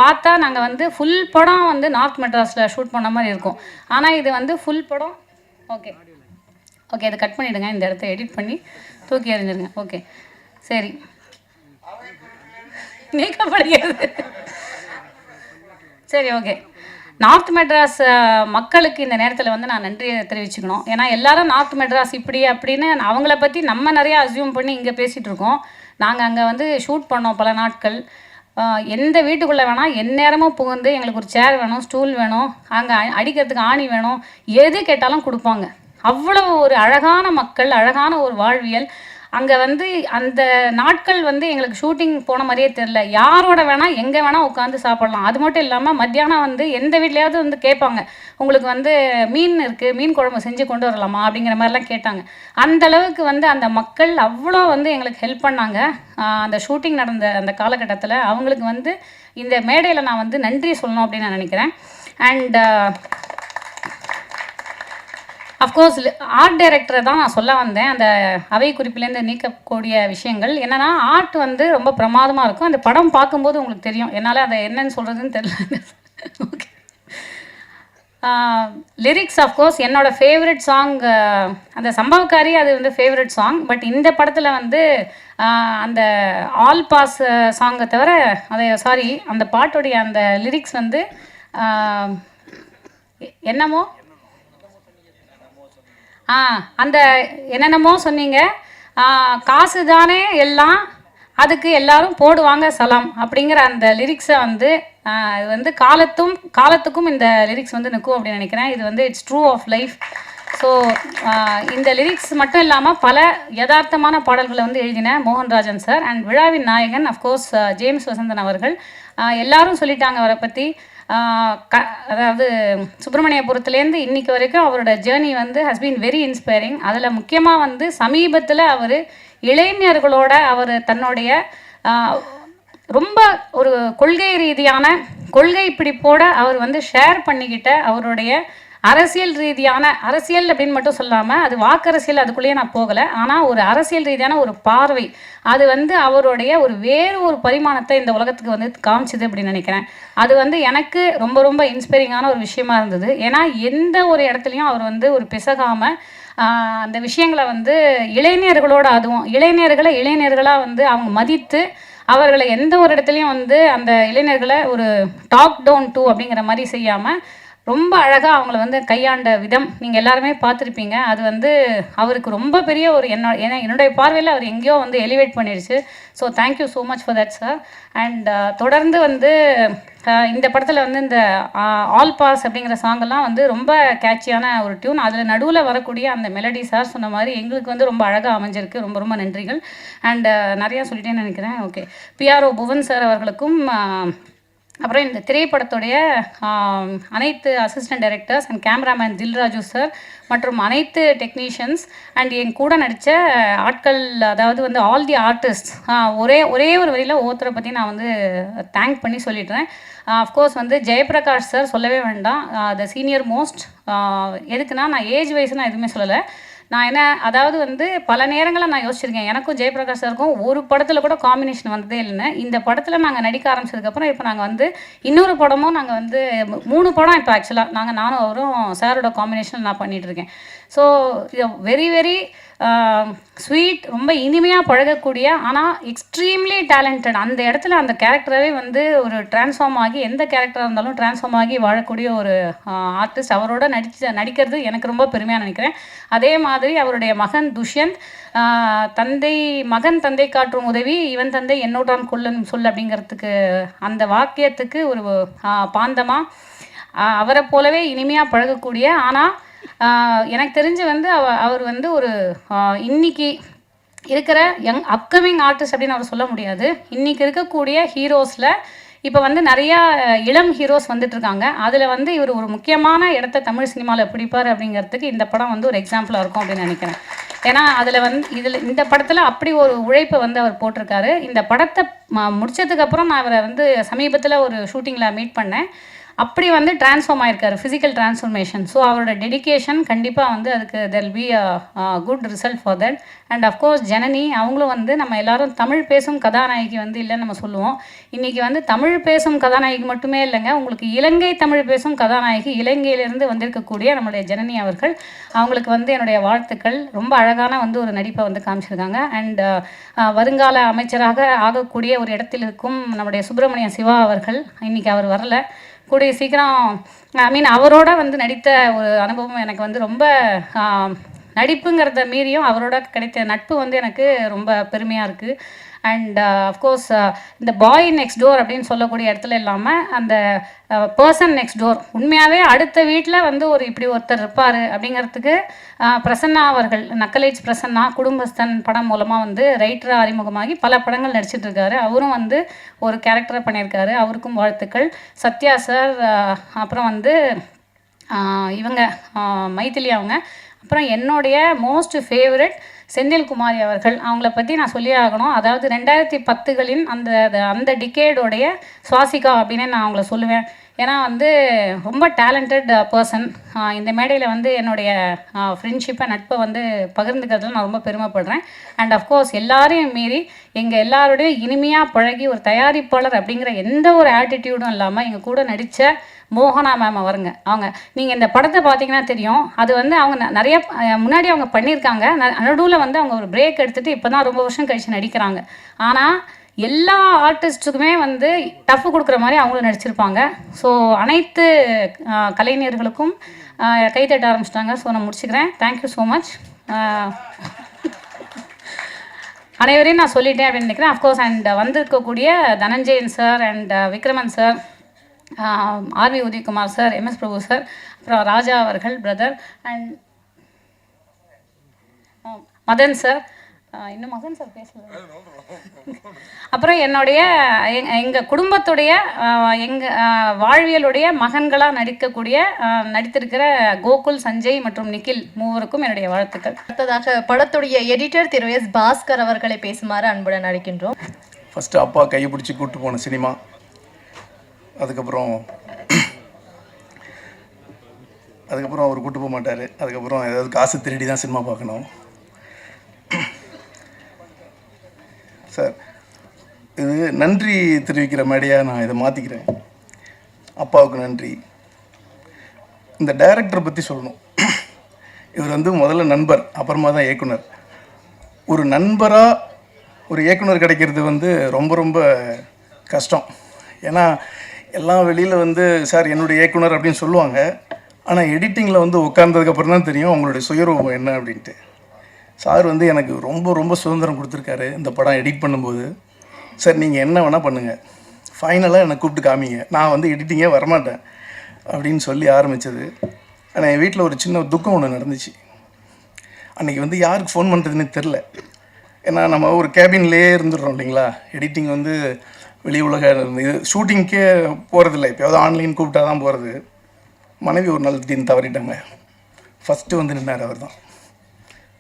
S9: பார்த்தா நாங்கள் வந்து ஃபுல் படம் வந்து நார்த் மெட்ராஸில் ஷூட் பண்ண மாதிரி இருக்கும். ஆனால் இது வந்து ஃபுல் படம். ஓகே ஓகே, இதை கட் பண்ணிவிடுங்க, இந்த இடத்த எடிட் பண்ணி தூக்கி எறிஞ்சிருங்க. ஓகே சரி, மேக்கப் அடிக்கிறது சரி ஓகே. நார்த் மெட்ராஸ் மக்களுக்கு இந்த நேரத்தில் வந்து நான் நன்றியை தெரிவிச்சுக்கணும். ஏன்னா எல்லாரும் நார்த் மெட்ராஸ் இப்படி அப்படின்னு அவங்கள பற்றி நம்ம நிறையா அசியூம் பண்ணி இங்கே பேசிகிட்டு இருக்கோம். நாங்கள் அங்கே வந்து ஷூட் பண்ணோம் பல நாட்கள். எந்த வீட்டுக்குள்ளே வேணால் எந்நேரமும் புகுந்து எங்களுக்கு ஒரு சேர் வேணும், ஸ்டூல் வேணும், அங்கே அடிக்கிறதுக்கு ஆணி வேணும், எது கேட்டாலும் கொடுப்பாங்க. அவ்வளோ ஒரு அழகான மக்கள், அழகான ஒரு வாழ்வியல். அங்கே வந்து அந்த நாட்கள் வந்து எங்களுக்கு ஷூட்டிங் போன மாதிரியே தெரில. யாரோட வேணால் எங்கே வேணால் உட்காந்து சாப்பிட்லாம். அது மட்டும் இல்லாமல் மத்தியானம் வந்து எந்த வீட்லையாவது வந்து கேட்பாங்க, உங்களுக்கு வந்து மீன் இருக்குது, மீன் குழம்பு செஞ்சு கொண்டு வரலாமா அப்படிங்கிற மாதிரிலாம் கேட்டாங்க. அந்த அளவுக்கு வந்து அந்த மக்கள் அவ்வளோ வந்து எங்களுக்கு ஹெல்ப் பண்ணாங்க. அந்த ஷூட்டிங் நடந்த அந்த காலகட்டத்தில் அவங்களுக்கு வந்து இந்த மேடையில் நான் வந்து நன்றி சொல்லணும் அப்படின்னு நான் நினைக்கிறேன். அண்ட் அஃப்கோர்ஸ் ஆர்ட் டைரக்டரை தான் நான் சொல்ல வந்தேன். அந்த அவை குறிப்பிலேருந்து நீக்கக்கூடிய விஷயங்கள் என்னென்னா, ஆர்ட் வந்து ரொம்ப பிரமாதமாக இருக்கும். அந்த படம் பார்க்கும்போது உங்களுக்கு தெரியும். என்னால் அதை என்னன்னு சொல்கிறதுன்னு தெரியல. ஓகே, லிரிக்ஸ் அஃப்கோர்ஸ் என்னோடய ஃபேவரட் சாங் அந்த சம்பவக்காரி, அது வந்து ஃபேவரட் சாங். பட் இந்த படத்தில் வந்து அந்த ஆல் பாஸ் சாங்கை தவிர அந்த பாட்டுடைய அந்த லிரிக்ஸ் வந்து என்னமோ அந்த என்னென்னமோ சொன்னீங்க, காசு தானே எல்லாம், அதுக்கு எல்லாரும் போடுவாங்க சலாம் அப்படிங்கிற அந்த லிரிக்ஸை வந்து இது வந்து காலத்துக்கும் இந்த லிரிக்ஸ் வந்து நிற்கும் அப்படின்னு நினைக்கிறேன். இது வந்து it's true of life. So இந்த லிரிக்ஸ் மட்டும் இல்லாமல் பல யதார்த்தமான பாடல்களை வந்து எழுதின மோகன்ராஜன் சார் அண்ட் விழாவின் நாயகன் அஃப்கோர்ஸ் ஜேம்ஸ் வசந்தன் அவர்கள். எல்லாரும் சொல்லிட்டாங்க அவரை பற்றி. அதாவது சுப்பிரமணியபுரத்துலேருந்து இன்றைக்கி வரைக்கும் அவரோட ஜேர்னி வந்து ஹஸ் பீன் வெரி இன்ஸ்பைரிங். அதில் முக்கியமாக வந்து சமீபத்தில் அவர் இளைஞர்களோட அவர் தன்னுடைய ரொம்ப ஒரு கொள்கை ரீதியான கொள்கை பிடிப்போட அவர் வந்து ஷேர் பண்ணிக்கிட்ட அவருடைய அரசியல் ரீதியான அரசியல் அப்படின்னு மட்டும் சொல்லாமல், அது வாக்கரசியல் அதுக்குள்ளேயே நான் போகலை, ஆனால் ஒரு அரசியல் ரீதியான ஒரு பார்வை அது வந்து அவருடைய ஒரு வேறு ஒரு பரிமாணத்தை இந்த உலகத்துக்கு வந்து காமிச்சிது அப்படின்னு நினைக்கிறேன். அது வந்து எனக்கு ரொம்ப ரொம்ப இன்ஸ்பைரிங்கான ஒரு விஷயமா இருந்தது. ஏன்னா எந்த ஒரு இடத்துலையும் அவர் வந்து ஒரு பிசகாமல் அந்த விஷயங்களை வந்து இளைஞர்களோட, அதுவும் இளைஞர்களாக வந்து அவங்க மதித்து அவர்களை எந்த ஒரு இடத்துலையும் வந்து அந்த இளைஞர்களை ஒரு டாக் டவுன் டூ அப்படிங்கிற மாதிரி செய்யாமல் ரொம்ப அழகாக அவங்கள வந்து கையாண்ட விதம் நீங்கள் எல்லாருமே பார்த்துருப்பீங்க. அது வந்து அவருக்கு ரொம்ப பெரிய ஒரு என்னுடைய பார்வையில் அவர் எங்கேயோ வந்து எலிவேட் பண்ணிடுச்சு. So thank you you much for that sir. And தொடர்ந்து வந்து இந்த படத்தில் வந்து இந்த ஆல் பாஸ் அப்படிங்கிற சாங்கெல்லாம் வந்து ரொம்ப கேட்சியான ஒரு டியூன். அதில் நடுவில் வரக்கூடிய அந்த மெலடி சார் சொன்ன மாதிரி எங்களுக்கு வந்து ரொம்ப அழகாக அமைஞ்சிருக்கு. ரொம்ப ரொம்ப நன்றிகள். அண்ட் நிறையா சொல்லிட்டேன்னு நினைக்கிறேன். ஓகே, பிஆர்ஓ புவன் சார் அவர்களுக்கும் அப்புறம் இந்த திரைப்படத்துடைய அனைத்து assistant directors and cameraman Dil Raju sir மற்றும் அனைத்து டெக்னீஷியன்ஸ் அண்ட் என் கூட நடித்த ஆட்கள், அதாவது வந்து ஆல் தி ஆர்டிஸ்ட், ஒரே ஒரு வரியில் ஒவ்வொருத்தரை பற்றி நான் வந்து தேங்க் பண்ணி சொல்லிடுறேன். அஃப்கோர்ஸ் வந்து ஜெயபிரகாஷ் சார் சொல்லவே வேண்டாம், த சீனியர் மோஸ்ட். எதுக்குன்னா நான் ஏஜ் வைஸ் நான் எதுவுமே சொல்லலை. நான் என்ன, அதாவது வந்து பல நேரங்களில் நான் யோசிச்சிருக்கேன், எனக்கும் ஜெயபிரகாஷ் சாருக்கும் ஒரு படத்தில் கூட காம்பினேஷன் வந்ததே இல்லைன்னு. இந்த படத்தில் நாங்கள் நடிக்க ஆரம்பிச்சதுக்கப்புறம் இப்போ நாங்கள் வந்து இன்னொரு படமும் நாங்கள் வந்து 3 படம் இப்போ ஆக்சுவலாக நானும் அவரும் சாரோட காம்பினேஷன் நான் பண்ணிகிட்ருக்கேன். ஸோ இது வெரி வெரி ஸ்வீட், ரொம்ப இனிமையாக பழகக்கூடிய, ஆனால் எக்ஸ்ட்ரீம்லி டேலண்டட். அந்த இடத்துல அந்த கேரக்டராகவே வந்து ஒரு டிரான்ஸ்ஃபார்ம் ஆகி, எந்த கேரக்டராக இருந்தாலும் டிரான்ஸ்ஃபார்ம் ஆகி வாழக்கூடிய ஒரு ஆர்டிஸ்ட். அவரோட நடிக்கிறது எனக்கு ரொம்ப பெருமையாக நினைக்கிறேன். அதே மாதிரி அவருடைய மகன் துஷ்யந்த், தந்தை காற்றும் உதவி, இவன் தந்தை என்னோடான் கொல்லன் சொல் அப்படிங்கிறதுக்கு அந்த வாக்கியத்துக்கு ஒரு பாந்தமாக அவரை போலவே இனிமையாக பழகக்கூடிய, ஆனால் எனக்கு தெரிஞ்சு வந்து அவர் வந்து ஒரு இன்னைக்கு இருக்கிற அப்கமிங் ஆர்டிஸ்ட் அப்படின்னு அவர் சொல்ல முடியாது. இன்றைக்கி இருக்கக்கூடிய ஹீரோஸில் இப்போ வந்து நிறையா இளம் ஹீரோஸ் வந்துட்டுருக்காங்க. அதில் வந்து இவர் ஒரு முக்கியமான இடத்த தமிழ் சினிமாவில் பிடிப்பார் அப்படிங்கிறதுக்கு இந்த படம் வந்து ஒரு எக்ஸாம்பிளாக இருக்கும் அப்படின்னு நினைக்கிறேன். ஏன்னா அதில் வந்து இந்த படத்தில் அப்படி ஒரு உழைப்பை வந்து அவர் போட்டிருக்காரு. இந்த படத்தை முடித்ததுக்கப்புறம் நான் அவரை வந்து சமீபத்தில் ஒரு ஷூட்டிங்கில் மீட் பண்ணேன். அப்படி வந்து டிரான்ஸ்ஃபார்ம் ஆகிருக்காரு, ஃபிசிக்கல் டிரான்ஸ்ஃபர்மேஷன். ஸோ அவரோட டெடிக்கேஷன் கண்டிப்பாக வந்து அதுக்கு there will be a good result for that. And of course Janani அவங்களும் வந்து நம்ம எல்லாரும் தமிழ் பேசும் கதாநாயகி வந்து இல்லைன்னு நம்ம சொல்லுவோம். இன்றைக்கி வந்து தமிழ் பேசும் கதாநாயகி மட்டுமே இல்லைங்க, உங்களுக்கு இலங்கை தமிழ் பேசும் கதாநாயகி, இலங்கையிலேருந்து வந்திருக்கக்கூடிய நம்மளுடைய ஜனனி அவர்கள். அவங்களுக்கு வந்து என்னுடைய வாழ்த்துக்கள். ரொம்ப அழகான வந்து ஒரு நடிப்பை வந்து காமிச்சிருக்காங்க. அண்ட் வருங்கால அமைச்சராக ஆகக்கூடிய ஒரு இடத்தில் இருக்கும் நம்முடைய சுப்பிரமணிய சிவா அவர்கள், இன்றைக்கி அவர் வரல, கூடிய சீக்கிரம் அவரோட வந்து நடித்த ஒரு அனுபவம் எனக்கு வந்து ரொம்ப நடிப்புங்கிறத மீறியும் அவரோட கிடைத்த நட்பு வந்து எனக்கு ரொம்ப பெருமையாக இருக்குது. அண்ட் அஃப்கோர்ஸ் இந்த பாய் நெக்ஸ்ட் டோர் அப்படின்னு சொல்லக்கூடிய இடத்துல இல்லாமல் அந்த பர்சன் நெக்ஸ்ட் டோர் உண்மையாகவே அடுத்த வீட்டில் வந்து இப்படி ஒருத்தர் இருப்பார் அப்படிங்கிறதுக்கு பிரசன்னா அவர்கள், நக்கலைட்ஸ் பிரசன்னா, குடும்பஸ்தன் படம் மூலமாக வந்து ரைட்டராக அறிமுகமாகி பல படங்கள் நடிச்சிட்ருக்காரு. அவரும் வந்து ஒரு கேரக்டரை பண்ணியிருக்காரு. அவருக்கும் வாழ்த்துக்கள். சத்யா சார், அப்புறம் வந்து இவங்க மைதிலி அவங்க, அப்புறம் என்னுடைய மோஸ்ட் ஃபேவரட் செந்தில்குமாரி அவர்கள். அவங்கள பற்றி நான் சொல்லி ஆகணும். அதாவது 2010களின் அந்த டிகேடோடைய சுவாசிகா அப்படின்னு நான் அவங்கள சொல்லுவேன். ஏன்னா வந்து ரொம்ப டேலண்டட் பர்சன். இந்த மேடையில் வந்து என்னுடைய ஃப்ரெண்ட்ஷிப்பை, நட்பை வந்து பகிர்ந்துக்கிறதுல நான் ரொம்ப பெருமைப்படுறேன். அண்ட் அஃப்கோர்ஸ் எல்லாரையும் மீறி எங்கள் எல்லாரோடையும் இனிமையாக பழகி ஒரு தயாரிப்பாளர் அப்படிங்கிற எந்த ஒரு ஆட்டிடியூடும் இல்லாமல் எங்கள் கூட நடித்த மோகனா மேம் அவங்க நீங்கள் இந்த படத்தை பார்த்தீங்கன்னா தெரியும். அது வந்து அவங்க நிறைய முன்னாடி அவங்க பண்ணியிருக்காங்க. நடுவில் வந்து அவங்க ஒரு பிரேக் எடுத்துகிட்டு இப்போ தான் ரொம்ப வருஷம் கழித்து நடிக்கிறாங்க. ஆனால் எல்லா ஆர்டிஸ்ட்டுக்குமே வந்து டஃப் கொடுக்குற மாதிரி அவங்களும் நடிச்சிருப்பாங்க. ஸோ அனைத்து கலைஞர்களுக்கும் கைத்தட்ட ஆரம்பிச்சிட்டாங்க. ஸோ நான் முடிச்சுக்கிறேன். Thank you so. அனைவரையும் நான் சொல்லிட்டேன் அப்படின்னு நினைக்கிறேன். அஃப்கோர்ஸ் அண்ட் வந்திருக்கக்கூடிய Dhananjayan sir and Vikraman sir, RV Udhayakumar sir, MS Prabhu sir, அப்புறம் ராஜா அவர்கள் பிரதர், அண்ட் மதன் சார், இன்னும் மகன் சார் பேசல. அப்புறம் என்னுடைய எங்கள் குடும்பத்துடைய எங்கள் வாழ்வியலுடைய மகன்களாக நடித்திருக்கிற கோகுல், சஞ்சய் மற்றும் நிக்கில் மூவருக்கும் என்னுடைய வாழ்த்துக்கள்.
S1: அடுத்ததாக படத்துடைய எடிட்டர் திரு S. பாஸ்கர் அவர்களை பேசுமாறு அன்புடன் அழைக்கின்றோம்.
S7: ஃபஸ்ட்டு அப்பா கையை பிடிச்சி கூப்பிட்டு போன சினிமா, அதுக்கப்புறம் அவர் கூப்பிட்டு போக மாட்டார். அதுக்கப்புறம் ஏதாவது காசு திருடி தான் சினிமா பார்க்கணும். சார், இது நன்றி தெரிவிக்கிற மேடையாக நான் இதை மாற்றிக்கிறேன். அப்பாவுக்கு நன்றி. இந்த டைரக்டரை பற்றி சொல்லணும். இவர் வந்து முதல்ல நண்பர், அப்புறமா தான் இயக்குனர். ஒரு நண்பராக ஒரு இயக்குனர் கிடைக்கிறது வந்து ரொம்ப ரொம்ப கஷ்டம். ஏன்னா எல்லாம் வெளியில் வந்து சார் என்னுடைய இயக்குனர் அப்படின்னு சொல்லுவாங்க. ஆனால் எடிட்டிங்கில் வந்து உட்கார்ந்ததுக்கப்புறம் தான் தெரியும் அவங்களுடைய சுயரூபம் என்ன அப்படின்ட்டு. சார் வந்து எனக்கு ரொம்ப ரொம்ப சுதந்திரம் கொடுத்துருக்காரு இந்த படம் எடிட் பண்ணும்போது. சார் நீங்கள் என்ன வேணால் பண்ணுங்கள், ஃபைனலாக என்னை கூப்பிட்டு காமிங்க, நான் வந்து எடிட்டிங்கே வரமாட்டேன் அப்படின்னு சொல்லி ஆரம்பித்தது. ஆனால் என் வீட்டில் ஒரு சின்ன துக்கம் ஒன்று நடந்துச்சு. அன்றைக்கி வந்து யாருக்கு ஃபோன் பண்ணுறதுன்னு தெரில. ஏன்னா நம்ம ஒரு கேபின்லேயே இருந்துடுறோம் இல்லைங்களா. எடிட்டிங் வந்து வெளி உலக இது ஷூட்டிங்க்கே போகிறதில்ல, எப்போயாவது ஆன்லைன் கூப்பிட்டா தான் போகிறது. மனைவி ஒரு நாள் திடீர்னு தவறிட்டாங்க. ஃபஸ்ட்டு வந்து நின்னார் அவர் தான்.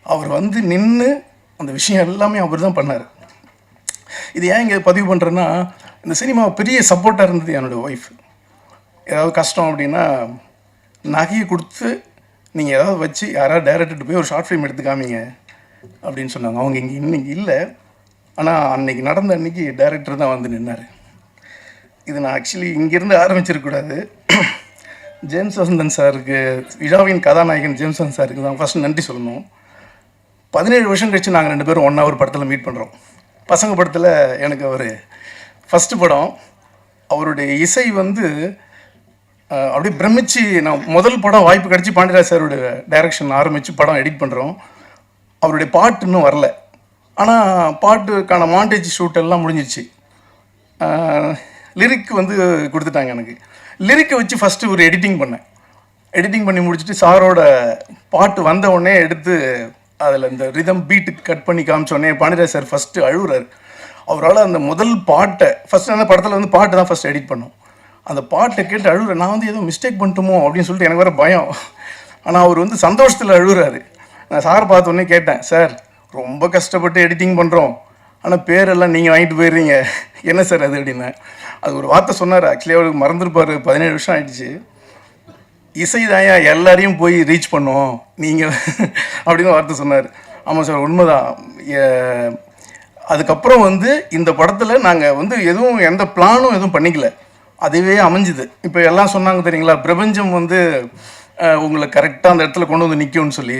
S7: அவர் வந்து நின்று அந்த விஷயம் எல்லாமே அவர் தான் பண்ணார். இது ஏன் இங்கே பதிவு பண்ணுறேன்னா, இந்த சினிமா பெரிய சப்போர்ட்டாக இருந்தது என்னோடய ஒய்ஃப். ஏதாவது கஷ்டம் அப்படின்னா நகையை கொடுத்து நீங்கள் ஏதாவது வச்சு யாராவது டைரக்டர்கிட்ட போய் ஒரு ஷார்ட் ஃபிலிம் எடுத்து காமிங்க அப்படின்னு சொன்னாங்க. அவங்க இங்கே இன்றைக்கி இல்லை, ஆனால் அன்றைக்கி நடந்த அன்றைக்கி டைரக்டர் தான் வந்து நின்னார். இது நான் ஆக்சுவலி இங்கேருந்து ஆரம்பிச்சிருக்கக்கூடாது. ஜேம்ஸ் வசந்தன் சாருக்கு, விழாவின் கதாநாயகன் ஜேம்ஸ் வசந்தன் சாருக்கு தான் ஃபஸ்ட்டு நன்றி சொல்லணும். 17 வருஷம் கழிச்சு நாங்கள் 2 பேரும் ஒன்றா ஒரு படத்தில் மீட் பண்ணுறோம். பசங்க படத்தில் எனக்கு அவர் ஃபஸ்ட்டு படம். அவருடைய இசை வந்து அப்படியே பிரமிச்சு, நான் முதல் படம் வாய்ப்பு கிடச்சி பாண்டியராஜ் சாருடைய டைரக்ஷன் ஆரம்பித்து படம் எடிட் பண்ணுறோம். அவருடைய பாட்டு இன்னும் வரல, ஆனால் பாட்டுக்கான மாண்டேஜ் ஷூட் எல்லாம் முடிஞ்சிருச்சு. லிரிக் வந்து கொடுத்துட்டாங்க. எனக்கு லிரிக்கை வச்சு ஃபஸ்ட்டு ஒரு எடிட்டிங் பண்ணேன். எடிட்டிங் பண்ணி முடிச்சுட்டு சாரோட பாட்டு வந்த உடனே எடுத்து அதில் இந்த ரிதம் பீட்டு கட் பண்ணி காமிச்சோடனே பாண்டியராஜ் சார் ஃபஸ்ட்டு அழுகுறாரு. அவரால் அந்த முதல் பாட்டை ஃபஸ்ட்டு அந்த படத்தில் வந்து பாட்டு தான் ஃபஸ்ட் எடிட் பண்ணோம். அந்த பாட்டை கேட்டு அழுகுறேன். நான் வந்து ஏதோ மிஸ்டேக் பண்ணிட்டோமோ அப்படின்னு சொல்லிட்டு எனக்கு வேறு பயம். ஆனால் அவர் வந்து சந்தோஷத்தில் அழுகுறாரு. நான் சார் பார்த்தோன்னே கேட்டேன், சார் ரொம்ப கஷ்டப்பட்டு எடிட்டிங் பண்ணுறோம், ஆனால் பேரெல்லாம் நீங்கள் வாங்கிட்டு போயிடுறீங்க, என்ன சார் அது அப்படின்னேன். அது ஒரு வார்த்தை சொன்னார். ஆக்சுவலி அவருக்கு மறந்துருப்பார், 17 வருஷம் ஆகிடுச்சு. இசை தாயா எல்லாரையும் போய் ரீச் பண்ணோம் நீங்கள் அப்படின்னு வார்த்தை சொன்னார். ஆமாம் சார், உண்மைதான். அதுக்கப்புறம் வந்து இந்த படத்தில் நாங்கள் வந்து எதுவும் எந்த பிளானும் எதுவும் பண்ணிக்கல, அதுவே அமைஞ்சுது. இப்போ எல்லாம் சொன்னாங்க தெரியுங்களா, பிரபஞ்சம் வந்து உங்களை கரெக்டாக அந்த இடத்துல கொண்டு வந்து நிற்கும்னு சொல்லி.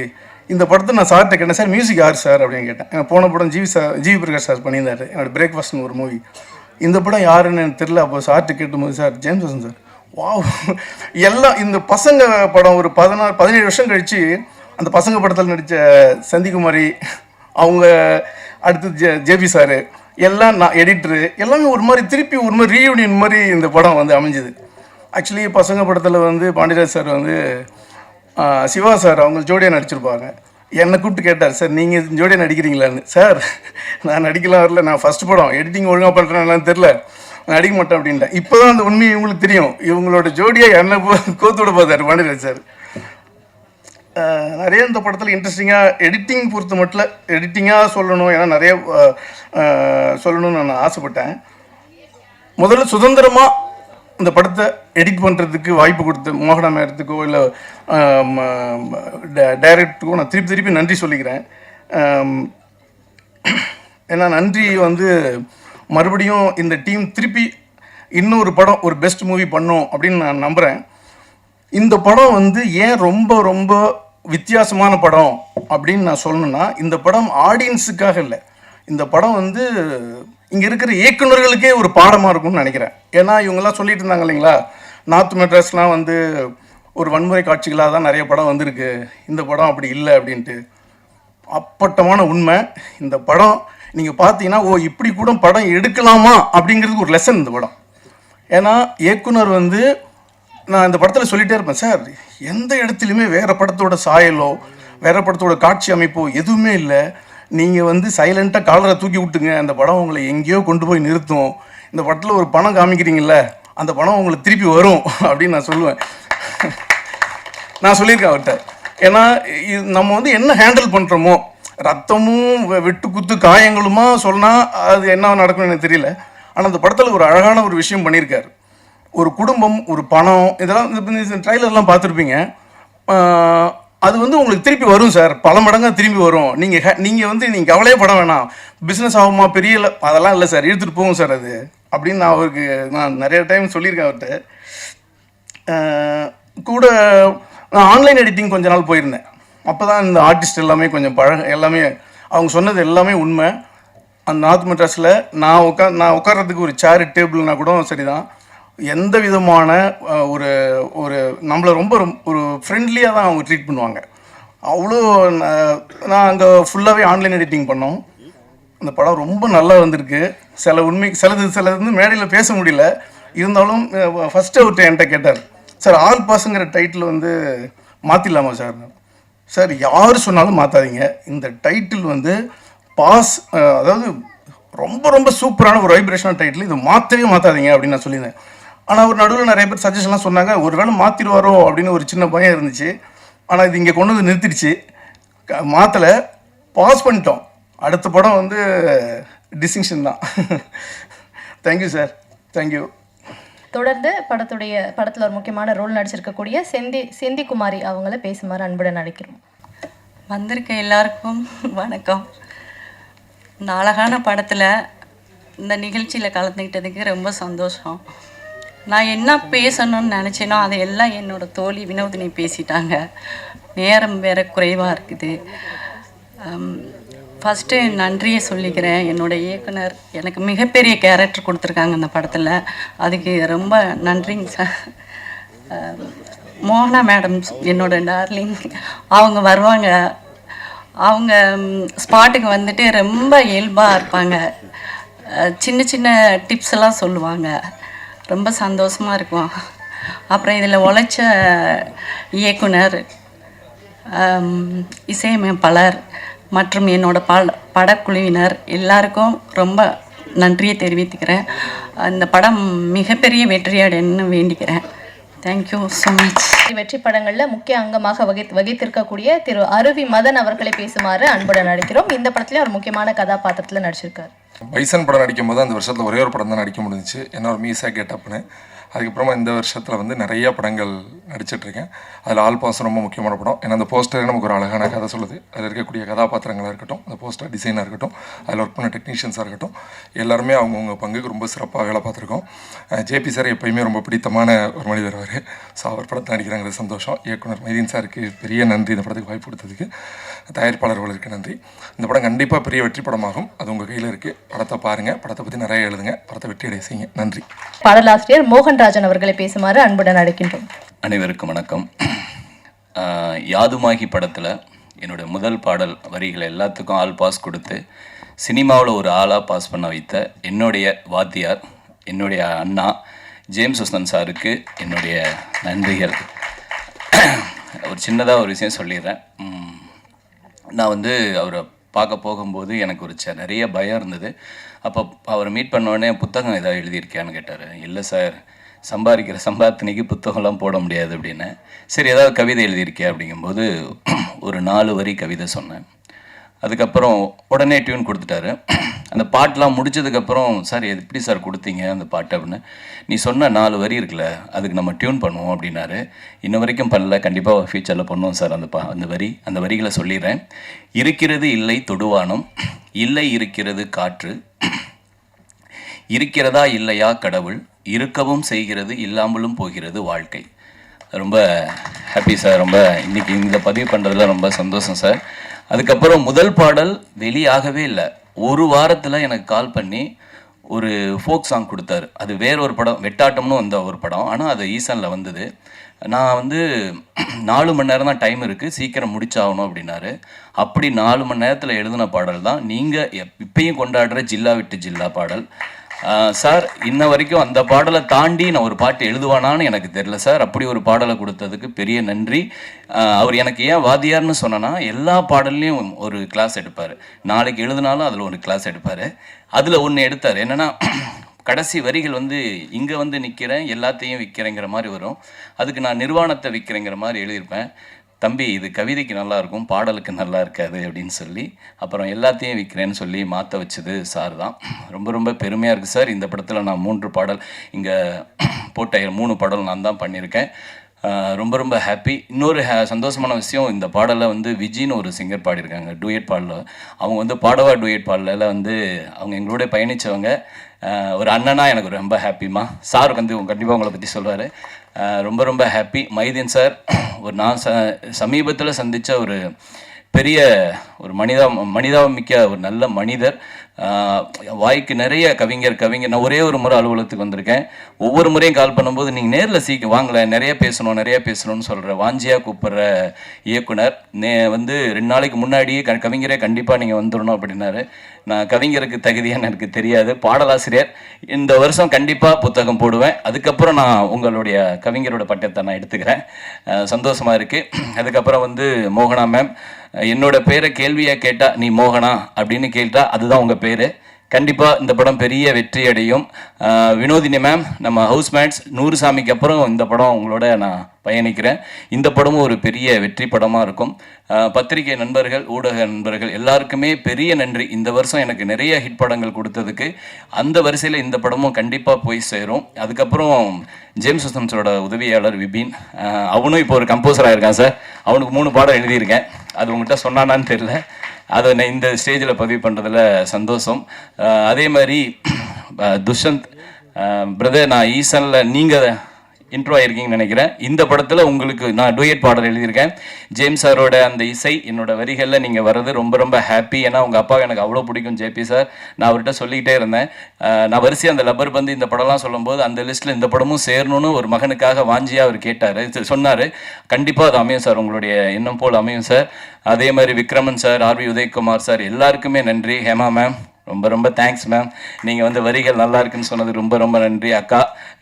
S7: இந்த படத்தை நான் சார்கிட்ட கேட்டேன், சார் மியூசிக் யார் சார் அப்படின்னு கேட்டேன். போன படம் ஜிவி பிரகாஷ் சார் பண்ணியிருந்தார், என்னோடய பிரேக்ஃபாஸ்ட்னு ஒரு மூவி. இந்த படம் யாருன்னு எனக்கு தெரியல. அப்போ சார்கிட்ட கேட்டும்போது, sir James Vasanth sir wow, எல்லாம் இந்த பசங்க படம் ஒரு 17 வருஷம் கழித்து அந்த பசங்க படத்தில் நடித்த சந்திகுமாரி அவங்க, அடுத்து ஜேபி சாரு, எல்லாம் நான் எடிட்டரு, எல்லாமே ஒரு மாதிரி திருப்பி ஒரு மாதிரி ரீயூனியன் மாதிரி இந்த படம் வந்து அமைஞ்சுது. ஆக்சுவலி பசங்க படத்தில் வந்து பாண்டியராஜ் சார் வந்து சிவா சார் அவங்க ஜோடியாக நடிச்சிருப்பாங்க. என்னை கூப்பிட்டு கேட்டார், சார் நீங்கள் ஜோடியாக நடிக்கிறீங்களான்னு. சார் நான் நடிக்கலாம் வரல, நான் ஃபஸ்ட் படம் எடிட்டிங் ஒழுங்காக பண்ணுறேன்னு தெரில, நான் நடிக்க மாட்டேன் அப்படின்ட்டேன். இப்போ தான் அந்த உண்மை இவங்களுக்கு தெரியும். இவங்களோட ஜோடியாக என்னை கோத்து விட பார்த்தார் பாண்டியராஜ் சார். நிறைய இந்த படத்தில் இன்ட்ரெஸ்டிங்காக எடிட்டிங் பொறுத்த மட்டும் எடிட்டிங்காக சொல்லணும், ஏன்னா நிறைய சொல்லணும்னு நான் ஆசைப்பட்டேன். முதல்ல சுதந்திரமாக இந்த படத்தை எடிட் பண்ணுறதுக்கு வாய்ப்பு கொடுத்த மோகனா மேடத்துக்கோ இல்லை டைரக்டருக்கோ நான் திருப்பி நன்றி சொல்லிக்கிறேன். ஏன்னா நன்றி வந்து மறுபடியும் இந்த டீம் திருப்பி இன்னொரு படம் ஒரு பெஸ்ட் மூவி பண்ணோம் அப்படின்னு நான் நம்புகிறேன். இந்த படம் வந்து ஏன் ரொம்ப ரொம்ப வித்தியாசமான படம் அப்படின்னு நான் சொல்லணும்னா, இந்த படம் ஆடியன்ஸுக்காக இல்லை, இந்த படம் வந்து இங்கே இருக்கிற இயக்குநர்களுக்கே ஒரு பாடமாக இருக்கும்னு நினைக்கிறேன். ஏன்னா இவங்கெல்லாம் சொல்லிட்டு இருந்தாங்க இல்லைங்களா, நார்த் மெட்ராஸ்லாம் வந்து ஒரு வன்முறை காட்சிகளாக தான் நிறைய படம் வந்திருக்கு, இந்த படம் அப்படி இல்லை அப்படின்ட்டு. அப்பட்டமான உண்மை. இந்த படம் நீங்கள் பார்த்தீங்கன்னா, ஓ இப்படி கூட படம் எடுக்கலாமா அப்படிங்கிறதுக்கு ஒரு லெசன் இந்த படம். ஏன்னா இயக்குனர் வந்து, நான் இந்த படத்தில் சொல்லிகிட்டே இருப்பேன், சார் எந்த இடத்துலையுமே வேறு படத்தோட சாயலோ வேறு படத்தோட காட்சி அமைப்போ எதுவுமே இல்லை, நீங்கள் வந்து சைலண்ட்டாக காலரை தூக்கி விட்டுங்க, அந்த படம் உங்களை எங்கேயோ கொண்டு போய் நிறுத்தும். இந்த படத்தில் ஒரு பணம் காமிக்கிறீங்கள, அந்த படம் உங்களுக்கு திருப்பி வரும் அப்படின்னு நான் சொல்லுவேன். நான் சொல்லியிருக்கேன் அவர்கிட்ட. ஏன்னா நம்ம வந்து என்ன ஹேண்டில் பண்ணுறோமோ, ரத்தமும் வெட்டு குத்து காயங்களுமா சொன்னால் அது என்ன நடக்கும்னு எனக்கு தெரியல. ஆனால் அந்த படத்தில் ஒரு அழகான ஒரு விஷயம் பண்ணியிருக்காரு. ஒரு குடும்பம், ஒரு பணம், இதெல்லாம் இந்த ட்ரைலர்லாம் பார்த்துருப்பீங்க. அது வந்து உங்களுக்கு திருப்பி வரும் சார், பல மடங்காக திரும்பி வரும். நீங்கள் வந்து நீங்கள் கவலையே பட வேணாம், பிஸ்னஸ் ஆகுமா பெரிய அதெல்லாம் இல்லை சார், எடுத்துகிட்டு போகும் சார் அது அப்படின்னு நான் அவருக்கு நான் நிறைய டைம் சொல்லியிருக்கேன் அவர்கிட்ட. கூட நான் ஆன்லைன் எடிட்டிங் கொஞ்ச நாள் போயிருந்தேன். அப்போ தான் இந்த ஆர்டிஸ்ட் எல்லாமே கொஞ்சம் எல்லாமே அவங்க சொன்னது எல்லாமே உண்மை. அந்த நார்த் மெட்ராஸில் நான் உட்கார்றதுக்கு ஒரு சேர் டேபிள்னா கூட சரிதான், எந்த விதமான ஒரு ஒரு நம்மளை ரொம்ப ஒரு ஃப்ரெண்ட்லியாக தான் அவங்க ட்ரீட் பண்ணுவாங்க. அவ்வளோ நான் அங்கே ஃபுல்லாகவே ஆன்லைன் எடிட்டிங் பண்ணோம். அந்த படம் ரொம்ப நல்லா வந்திருக்கு. சிலது வந்து மேடையில் பேச முடியல, இருந்தாலும் ஃபஸ்ட்டு அவர்கிட்ட என்கிட்ட கேட்டார், சார் ஆல் பாஸுங்கிற டைட்டில் வந்து மாற்றிடலாமா சார்? சார் யார் சொன்னாலும் மாற்றாதீங்க, இந்த டைட்டில் வந்து பாஸ், அதாவது ரொம்ப ரொம்ப சூப்பரான ஒரு வைப்ரேஷனான டைட்டில், இதை மாற்றவே மாற்றாதீங்க அப்படின்னு நான் சொல்லியிருந்தேன். ஆனால் அவர் நடுவில் நிறைய பேர் சஜஷன்லாம் சொன்னாங்க, ஒரு வேளை மாற்றிடுவாரோ அப்படின்னு ஒரு சின்ன பயம் இருந்துச்சு. ஆனால் இது இங்கே கொண்டு வந்து நிறுத்திடுச்சு, மாற்றலை, பாஸ் பண்ணிட்டோம். அடுத்த படம் வந்து டிஸ்டிங்ஷன் தான். Thank you sir, thank you.
S1: தொடர்ந்து படத்தில் ஒரு முக்கியமான ரோல் நடிச்சிருக்கக்கூடிய செந்தி குமாரி அவங்கள பேசுமாறு அன்புடன் அழைக்கிறோம்.
S10: வந்திருக்க எல்லாருக்கும் வணக்கம். இந்த அழகான படத்தில் இந்த நிகழ்ச்சியில் கலந்துக்கிட்டதுக்கு ரொம்ப சந்தோஷம். நான் என்ன பேசணும்னு நினச்சேனோ அதையெல்லாம் என்னோடய தோழி வினோதினி பேசிட்டாங்க. நேரம் வேறு குறைவாக இருக்குது. ஃபஸ்ட்டு நன்றியை சொல்லிக்கிறேன். என்னோடய இயக்குனர் எனக்கு மிகப்பெரிய கேரக்டர் கொடுத்துருக்காங்க இந்த படத்தில், அதுக்கு ரொம்ப நன்றிங்க சார். மோகனா மேடம் என்னோட டார்லிங், அவங்க வருவாங்க, அவங்க ஸ்பாட்டுக்கு வந்துட்டு ரொம்ப இயல்பாக இருப்பாங்க, சின்ன சின்ன டிப்ஸ் எல்லாம் சொல்லுவாங்க, ரொம்ப சந்தோஷமாக இருக்கும். அப்புறம் இதில் உழைச்ச இயக்குனர், இசையமைப்பாளர் மற்றும் என்னோட படக்குழுவினர் எல்லாருக்கும் ரொம்ப நன்றியை தெரிவித்துக்கிறேன். அந்த படம் மிகப்பெரிய வெற்றியடைன்னு வேண்டிக்கிறேன். Thank you you much.
S1: வெற்றி படங்களில் முக்கிய அங்கமாக வகித்திருக்கக்கூடிய திரு அருவி மதன் அவர்களை பேசுமாறு அன்புடன் நடிக்கிறோம். இந்த படத்துலேயும் ஒரு முக்கியமான கதாபாத்திரத்தில் நடிச்சிருக்காரு.
S11: பைசன் படம் நடிக்கும் போது அந்த வருஷத்தில் ஒரே ஒரு படம் தான் நடிக்க முடிஞ்சிச்சு, என்ன ஒரு மீசா கேட்டப்னு. அதுக்கப்புறமா இந்த வருஷத்தில் வந்து நிறைய படங்கள் நடிச்சிட்ருக்கேன். அதில் ஆல் பாஸ் ரொம்ப முக்கியமான படம். ஏன்னா அந்த போஸ்டரே நமக்கு ஒரு அழகான கதை சொல்லுது. அதில் இருக்கக்கூடிய கதாபாத்திரங்களாக இருக்கட்டும், அந்த போஸ்டர் டிசைனாக இருக்கட்டும், அதில் ஒர்க் பண்ண டெக்னீஷியன்ஸாக இருக்கட்டும், எல்லாருமே அவங்கவுங்க பங்குக்கு ரொம்ப சிறப்பாக வேலை பார்த்துருக்கோம். ஜேபி சார் எப்பயுமே ரொம்ப பிடித்தமான ஒரு மனிதர் அவர். ஸோ அவர் படத்தில் நடிக்கிறாங்கிறது சந்தோஷம். இயக்குனர் மைதீன் சாருக்கு பெரிய நன்றி இந்த படத்துக்கு வாய்ப்பு கொடுத்ததுக்கு. தயாரிப்பாளர்களுக்கு நன்றி. இந்த படம் கண்டிப்பாக பெரிய வெற்றி படமாகும். அது உங்கள் கையில் இருக்குது. படத்தை பாருங்கள், படத்தை பற்றி நிறைய எழுதுங்க, படத்தை வெற்றி அடைய செய்யுங்க. நன்றி.
S1: பாடலாசிரியர் மோகன்ராஜன் அவர்களை பேசுமாறு அன்புடன் அழைக்கின்றோம்.
S12: அனைவருக்கும் வணக்கம். யாதுமாகி படத்தில் என்னோடய முதல் பாடல் வரிகளை எல்லாத்துக்கும் ஆல் பாஸ் கொடுத்து சினிமாவில் ஒரு ஆளாக பாஸ் பண்ண வைத்த என்னுடைய வாத்தியார், என்னுடைய அண்ணா ஜேம்ஸ் வசந்த் சாருக்கு என்னுடைய நன்றிகள். ஒரு சின்னதாக ஒரு விஷயம் சொல்லிடுறேன். நான் வந்து அவரை பார்க்க போகும்போது எனக்கு ஒரு நிறைய பயம் இருந்தது. அப்போ அவரை மீட் பண்ணோடனே புத்தகம் ஏதாவது எழுதியிருக்கியான்னு கேட்டார். இல்லை சார், சம்பாதிக்கிற சம்பாத்தினைக்கு புத்தகம்லாம் போட முடியாது அப்படின்னு. சரி, ஏதாவது கவிதை எழுதியிருக்கியா அப்படிங்கும்போது ஒரு 4 வரி கவிதை சொன்னேன். அதுக்கப்புறம் உடனே டியூன் கொடுத்துட்டாரு. அந்த பாட்டெலாம் முடிச்சதுக்கப்புறம், சார் எப்படி சார் கொடுத்தீங்க அந்த பாட்டு அப்படின்னு. நீ சொன்ன 4 வரி இருக்குல்ல, அதுக்கு நம்ம டியூன் பண்ணுவோம் அப்படின்னாரு. இன்ன வரைக்கும் பண்ணல, கண்டிப்பாக ஃபியூச்சரில் பண்ணுவோம் சார். அந்த வரிகளை சொல்லிடுறேன். இருக்கிறது இல்லை தொடுவானம், இல்லை இருக்கிறது காற்று, இருக்கிறதா இல்லையா கடவுள், இருக்கவும் செய்கிறது இல்லாமலும் போகிறது வாழ்க்கை. ரொம்ப ஹாப்பி சார். ரொம்ப இன்றைக்கி இந்த பதிவு பண்ணுறதுல ரொம்ப சந்தோஷம் சார். அதுக்கப்புறம் முதல் பாடல் வெளியாகவே இல்லை. ஒரு வாரத்தில் எனக்கு கால் பண்ணி ஒரு ஃபோக் சாங் கொடுத்தாரு. அது வேற ஒரு படம், வெட்டாட்டம்னு வந்த ஒரு படம். ஆனால் அது ஈசனில் வந்தது. நான் வந்து 4 மணி நேரம் தான் டைம் இருக்குது, சீக்கிரம் முடிச்சாகணும் அப்படின்னாரு. அப்படி 4 மணி நேரத்தில் எழுதின பாடல் தான் நீங்கள் இப்பயும் கொண்டாடுற ஜில்லா விட்டு ஜில்லா பாடல். சார், இன்ன வரைக்கும் அந்த பாடலை தாண்டி நான் ஒரு பாட்டு எழுதுவானான்னு எனக்கு தெரியல சார். அப்படி ஒரு பாடலை கொடுத்ததுக்கு பெரிய நன்றி. அவர் எனக்கு ஏன் வாத்தியார்னு சொன்னேன்னா, எல்லா பாடல்லையும் ஒரு கிளாஸ் எடுப்பார். நாளைக்கு எழுதினாலும் அதில் ஒரு கிளாஸ் எடுப்பார். அதில் ஒன்று எடுத்தார். என்னென்னா, கடைசி வரிகள் வந்து இங்கே வந்து நிற்கிறேன், எல்லாத்தையும் விற்கிறேங்கிற மாதிரி வரும். அதுக்கு நான் நிர்வாணத்தை விற்கிறேங்கிற மாதிரி எழுதியிருப்பேன். தம்பி, இது கவிதைக்கு நல்லாயிருக்கும், பாடலுக்கு நல்லா இருக்காது அப்படின்னு சொல்லி அப்புறம் எல்லாத்தையும் விற்கிறேன்னு சொல்லி மாற்ற வச்சது சார் தான். ரொம்ப ரொம்ப பெருமையாக இருக்குது சார். இந்த படத்தில் நான் 3 பாடல், இங்கே போட்ட 3 பாடல் நான் தான் பண்ணியிருக்கேன். ரொம்ப ரொம்ப ஹாப்பி. இன்னொரு சந்தோஷமான விஷயம், இந்த பாடலை வந்து விஜின்னு ஒரு சிங்கர் பாடியிருக்காங்க டூயட் பாடலில். அவங்க வந்து பாடவா டூயட் பாடலில் வந்து அவங்க எங்களோட பயணித்தவங்க. ஒரு அண்ணனா எனக்கு ரொம்ப ஹாப்பிமா. சார் வந்து கண்டிப்பாக உங்களை பற்றி சொல்வார். ரொம்ப ரொம்ப ஹாப்பி. மைதீன் சார் நான் சமீபத்தில் சந்தித்த ஒரு பெரிய ஒரு மனிதாமிக்க ஒரு நல்ல மனிதர். வாய்க்கு நிறைய கவிஞர். நான் ஒரே ஒரு முறை அலுவலகத்துக்கு வந்திருக்கேன். ஒவ்வொரு முறையும் கால் பண்ணும்போது நீங்கள் நேரில் வாங்கலை, நிறைய பேசணும்னு சொல்கிற வாஞ்சியாக கூப்பிட்ற இயக்குனர் வந்து 2 நாளைக்கு முன்னாடியே கவிஞரே கண்டிப்பாக நீங்கள் வந்துடணும் அப்படின்னாரு. நான் கவிஞருக்கு தகுதியான்னு எனக்கு தெரியாது. பாடலாசிரியர். இந்த வருஷம் கண்டிப்பாக புத்தகம் போடுவேன். அதுக்கப்புறம் நான் உங்களுடைய கவிஞரோட பட்டத்தை நான் எடுத்துக்கிறேன். சந்தோஷமாக இருக்குது. அதுக்கப்புறம் வந்து மோகனா மேம், என்னோட பேரை கேள்வியாக கேட்டால் நீ மோகனா அப்படின்னு கேட்டால் அதுதான் உங்கள் பேர். கண்டிப்பாக இந்த படம் பெரிய வெற்றி அடையும். வினோதினி மேம், நம்ம ஹவுஸ்மேட்ஸ் 100 சாமிக்கு அப்புறம் இந்த படம் உங்களோட நான் பயணிக்கிறேன். இந்த படமும் ஒரு பெரிய வெற்றி படமாக இருக்கும். பத்திரிகை நண்பர்கள், ஊடக நண்பர்கள் எல்லாருக்குமே பெரிய நன்றி. இந்த வருஷம் எனக்கு நிறைய ஹிட் படங்கள் கொடுத்ததுக்கு. அந்த வரிசையில் இந்த படமும் கண்டிப்பாக போய் சேரும். அதுக்கப்புறம் ஜேம்ஸ் வசந்தோட உதவியாளர் விபின், அவனும் இப்போ ஒரு கம்போசராக இருக்கான் சார். அவனுக்கு 3 பாடம் எழுதியிருக்கேன். அது உங்கள்கிட்ட சொன்னானான்னு தெரியல. அதை நான் இந்த ஸ்டேஜில் பதிவு பண்ணுறதுல சந்தோஷம். அதே மாதிரி துஷ்யந்த் பிரதர், நான் ஈசனில் நீங்கள் இன்ட்ரோ ஆகிருக்கீங்கன்னு நினைக்கிறேன். இந்த படத்தில் உங்களுக்கு நான் டூயட் பாடல் எழுதியிருக்கேன். ஜேம்ஸ் சாரோட அந்த இசை என்னோட வரிகளில் நீங்கள் வர்றது ரொம்ப ரொம்ப ஹாப்பி. ஏன்னா உங்கள் அப்பாவை எனக்கு அவ்வளோ பிடிக்கும் ஜேபி சார். நான் அவர்கிட்ட சொல்லிக்கிட்டே இருந்தேன். நான் வரிசை அந்த லப்பர் பந்து இந்த படம்லாம் சொல்லும்போது அந்த லிஸ்ட்டில் இந்த படமும் சேரணும்னு ஒரு மகனுக்காக வாஞ்சியாக அவர் கேட்டார், சொன்னார். கண்டிப்பாக அது அமையும் சார், உங்களுடைய எண்ணம் போல் அமையும் சார். அதே மாதிரி Vikraman sir, RV Udhayakumar sir எல்லாருக்குமே நன்றி. ஹேமா மேம், ரொம்ப ரொம்ப தேங்க்ஸ் மேம். நீங்கள் வந்து வரிகள் நல்லா இருக்குன்னு சொன்னது ரொம்ப ரொம்ப நன்றி. அக்கா,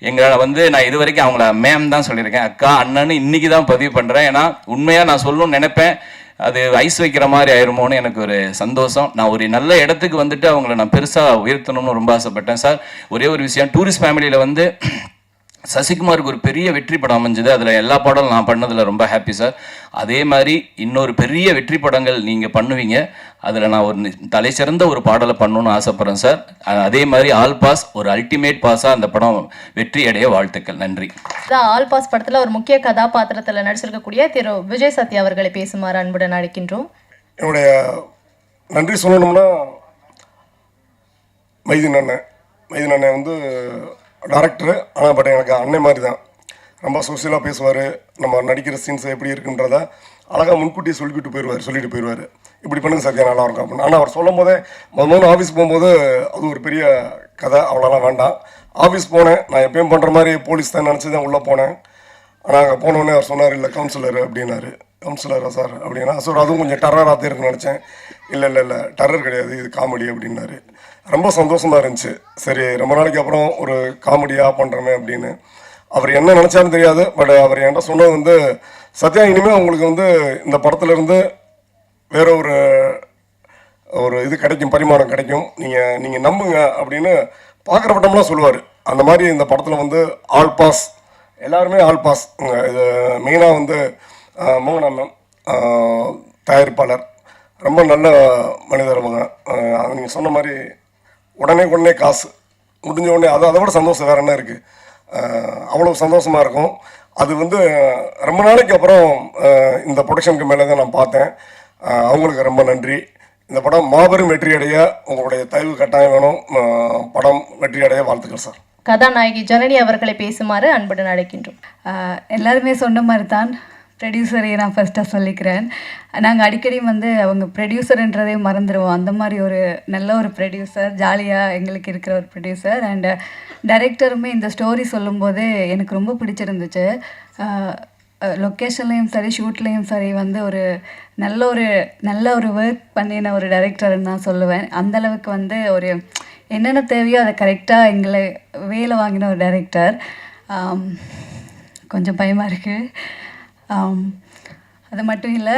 S12: எங்களை வந்து நான் இது வரைக்கும் அவங்கள மேம் தான் சொல்லியிருக்கேன். அக்கா அண்ணன்னு இன்றைக்கி தான் பதிவு பண்ணுறேன். ஏன்னா உண்மையாக நான் சொல்லணும்னு நினைப்பேன், அது ஐஸ் வைக்கிற மாதிரி ஆயிருமோன்னு எனக்கு ஒரு சந்தோஷம். நான் ஒரு நல்ல இடத்துக்கு வந்துட்டு அவங்கள நான் பெருசாக உயர்த்தணும்னு ரொம்ப ஆசைப்பட்டேன் சார். ஒரே ஒரு விஷயம், டூரிஸ்ட் ஃபேமிலியில் வந்து சசிகுமாருக்கு ஒரு பெரிய வெற்றி படம் அமைஞ்சது. அதில் எல்லா பாடலும் நான் பண்ணதில் ரொம்ப ஹாப்பி சார். அதே மாதிரி இன்னொரு பெரிய வெற்றி படங்கள் நீங்கள் பண்ணுவீங்க. அதில் நான் ஒரு தலை சிறந்த ஒரு பாடலை பண்ணணும்னு ஆசைப்பட்றேன் சார். அதே மாதிரி ஆல் பாஸ் ஒரு அல்டிமேட் பாஸாக அந்த படம் வெற்றி அடைய வாழ்த்துக்கள். நன்றி.
S1: ஆல் பாஸ் படத்தில் ஒரு முக்கிய கதாபாத்திரத்தில் நடிச்சிருக்கக்கூடிய திரு விஜய் சத்யா அவர்களை பேசுமாறு அன்புடன் அழைக்கின்றோம்.
S8: என்னுடைய நன்றி சொல்லணும்னா மைதீன் அண்ணன் வந்து டைரக்டரு. ஆனால் பட் எனக்கு அண்ணன் மாதிரி தான். ரொம்ப சோசியலாக பேசுவார். நம்ம நடிக்கிற சீன்ஸ் எப்படி இருக்குன்றத அழகாக முன்கூட்டியே சொல்லிட்டு போயிடுவார். இப்படி பண்ணுங்க சத்யா நல்லா இருக்கும் அப்படின்னு. ஆனால் அவர் சொல்லும் போதே முதல்ல ஆஃபீஸ் போகும்போது அது ஒரு பெரிய கதை, அவ்வளோலாம் வேண்டாம். ஆஃபீஸ் போனேன், நான் எப்பயும் பண்ணுற மாதிரி போலீஸ் தான் நினச்சி தான் உள்ளே போனேன். ஆனால் அங்கே போனோடனே அவர் சொன்னார், இல்லை கவுன்சிலர் அப்படின்னாரு. கவுன்சிலரா சார் அப்படின்னா சார் அதுவும் கொஞ்சம் டெரராக தான் இருக்குன்னு நினச்சேன். இல்லை டெரர் கிடையாது, இது காமெடி அப்படின்னாரு. ரொம்ப சந்தோஷமாக இருந்துச்சு. சரி ரொம்ப நாளைக்கு அப்புறம் ஒரு காமெடியாக பண்ணுறோமே அப்படின்னு. அவர் என்ன நினச்சாலும் தெரியாது. பட் அவர் என்கிட்ட சொன்னது வந்து, சத்யா இனிமேல் உங்களுக்கு வந்து இந்த படத்துலேருந்து வேற ஒரு இது கிடைக்கும், பரிமாணம் கிடைக்கும், நீங்கள் நம்புங்க அப்படின்னு பார்க்குற பட்டம்லாம் சொல்லுவார். அந்த மாதிரி இந்த படத்தில் வந்து ஆல் பாஸ், எல்லாருமே ஆல் பாஸ். இது மெயினாக வந்து மோகனா மேம் தயாரிப்பாளர், ரொம்ப நல்ல மனிதர் அவங்க. நீங்கள் சொன்ன மாதிரி உடனே காசு முடிஞ்ச உடனே அதை விட சந்தோஷம் வேறு என்ன இருக்குது. அவ்வளோ சந்தோஷமாக இருக்கும். அது வந்து ரொம்ப நாளைக்கு அப்புறம் இந்த ப்ரொடக்ஷனுக்கு மேலே தான் நான் பார்த்தேன். அவங்களுக்கு ரொம்ப நன்றி. இந்த படம் மாபெரும் வெற்றி அடைய உங்களுடைய தயவு கட்டாயம் வேணும். படம் வெற்றி அடைய வாழ்த்துக்கள் சார்.
S1: கதாநாயகி ஜனனி அவர்களை பேசுமாறு அன்புடன் அழைக்கின்றோம்.
S2: எல்லாருமே சொன்ன மாதிரி தான் ப்ரொடியூசரையை நான் ஃபஸ்ட்டாக சொல்லிக்கிறேன். நாங்கள் அடிக்கடி வந்து அவங்க ப்ரொடியூசர்ன்றதே மறந்துடுவோம். அந்த மாதிரி ஒரு நல்ல ஒரு ப்ரொடியூசர், ஜாலியாக எங்களுக்கு இருக்கிற ஒரு ப்ரொடியூசர். அண்டு டைரக்டருமே இந்த ஸ்டோரி சொல்லும்போது எனக்கு ரொம்ப பிடிச்சிருந்துச்சு. லொக்கேஷன்லேயும் சரி ஷூட்லேயும் சரி வந்து ஒரு நல்ல ஒரு ஒர்க் பண்ணின ஒரு டைரக்டர்னு நான் சொல்லுவேன். அந்தளவுக்கு வந்து ஒரு என்னென்ன தேவையோ அதை கரெக்டாக எங்களை வேலை வாங்கின ஒரு டைரக்டர். கொஞ்சம் பயமாக இருக்குது. அது மட்டும் இல்லை,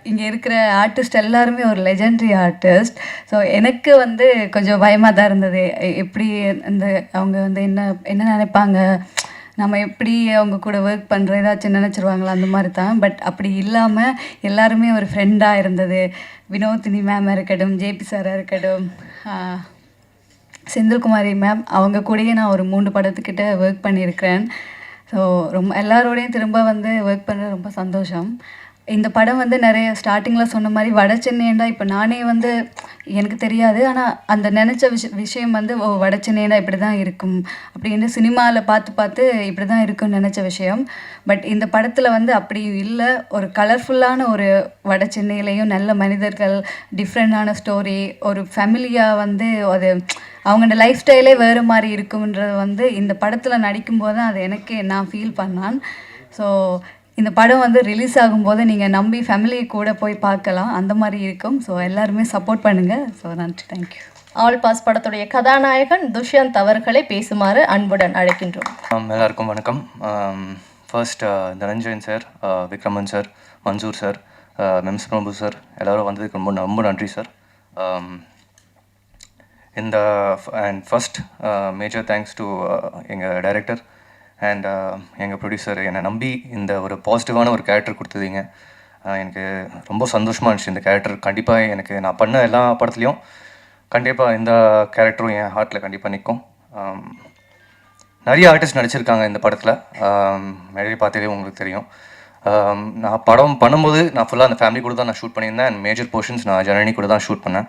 S2: இங்கே இருக்கிற ஆர்டிஸ்ட் எல்லாருமே ஒரு லெஜெண்டரி ஆர்டிஸ்ட். ஸோ எனக்கு வந்து கொஞ்சம் பயமாக தான் இருந்தது. எப்படி அவங்க வந்து என்ன நினைப்பாங்க, நம்ம எப்படி அவங்க கூட ஒர்க் பண்ணுறோம், ஏதாச்சும் நினச்சிருவாங்களா, அந்த மாதிரி தான். பட் அப்படி இல்லாமல் எல்லாருமே ஒரு ஃப்ரெண்டாக இருந்தது. வினோதினி மேம் இருக்கட்டும், ஜேபி சாராக இருக்கட்டும், செந்தில்குமாரி மேம், அவங்க கூடயே நான் ஒரு 3 படத்துக்கிட்ட ஒர்க் பண்ணியிருக்கிறேன். ஸோ ரொம்ப எல்லாரோடையும் திரும்ப வந்து ஒர்க் பண்ண ரொம்ப சந்தோஷம். இந்த படம் வந்து நிறைய ஸ்டார்டிங்கில் சொன்ன மாதிரி வட சென்னைண்டா இப்போ நானே வந்து எனக்கு தெரியாது. ஆனால் அந்த நினச்ச விஷயம் வந்து வட சென்னைண்டா இப்படி தான் இருக்கும் அப்படின்னு சினிமாவில் பார்த்து இப்படி தான் இருக்கும்னு நினச்ச விஷயம். பட் இந்த படத்தில் வந்து அப்படி இல்லை. ஒரு கலர்ஃபுல்லான ஒரு வட சென்னையிலையும் நல்ல மனிதர்கள், டிஃப்ரெண்டான ஸ்டோரி, ஒரு ஃபேமிலியாக வந்து அது அவங்களோட லைஃப் ஸ்டைலே வேறு மாதிரி இருக்கும்ன்றது வந்து இந்த படத்தில் நடிக்கும்போது தான் அது நான் ஃபீல் பண்ணேன். ஸோ இந்த படம் வந்து ரிலீஸ் ஆகும்போது நீங்கள் நம்பி ஃபேமிலியை கூட போய் பார்க்கலாம், அந்த மாதிரி இருக்கும். ஸோ எல்லாருமே சப்போர்ட் பண்ணுங்கள். ஸோ நன்றி, தேங்க்யூ.
S1: ஆல் பாஸ் படத்துடைய கதாநாயகன் துஷ்யந்த் அவர்களை பேசுமாறு அன்புடன் அழைக்கின்றோம்.
S13: எல்லாருக்கும் வணக்கம். First Dhananjayan sir, Vikraman sir, Mansoor sir, மெம்ஸ் பிரபு சார், எல்லோரும் வந்ததுக்கு ரொம்ப நன்றி சார். இந்த and first major thanks to எங்கள் டைரக்டர் அண்ட் எங்கள் ப்ரொடியூசர். என்னை நம்பி இந்த ஒரு பாசிட்டிவான ஒரு கேரக்டர் கொடுத்ததீங்க. எனக்கு ரொம்ப சந்தோஷமாக இருந்துச்சு. இந்த கேரக்டர் கண்டிப்பாக எனக்கு நான் பண்ண எல்லா படத்துலையும் கண்டிப்பாக இந்த கேரக்டரும் என் ஹார்ட்டில் கண்டிப்பாக நிற்கும். நிறைய ஆர்டிஸ்ட் நடிச்சிருக்காங்க இந்த படத்தில், நிறைய பார்த்ததே உங்களுக்கு தெரியும். நான் படம் பண்ணும்போது நான் ஃபுல்லாக அந்த ஃபேமிலி கூட தான் நான் ஷூட் பண்ணியிருந்தேன். அண்ட் மேஜர் போர்ஷன்ஸ் நான் ஜனனி கூட தான் ஷூட் பண்ணேன்.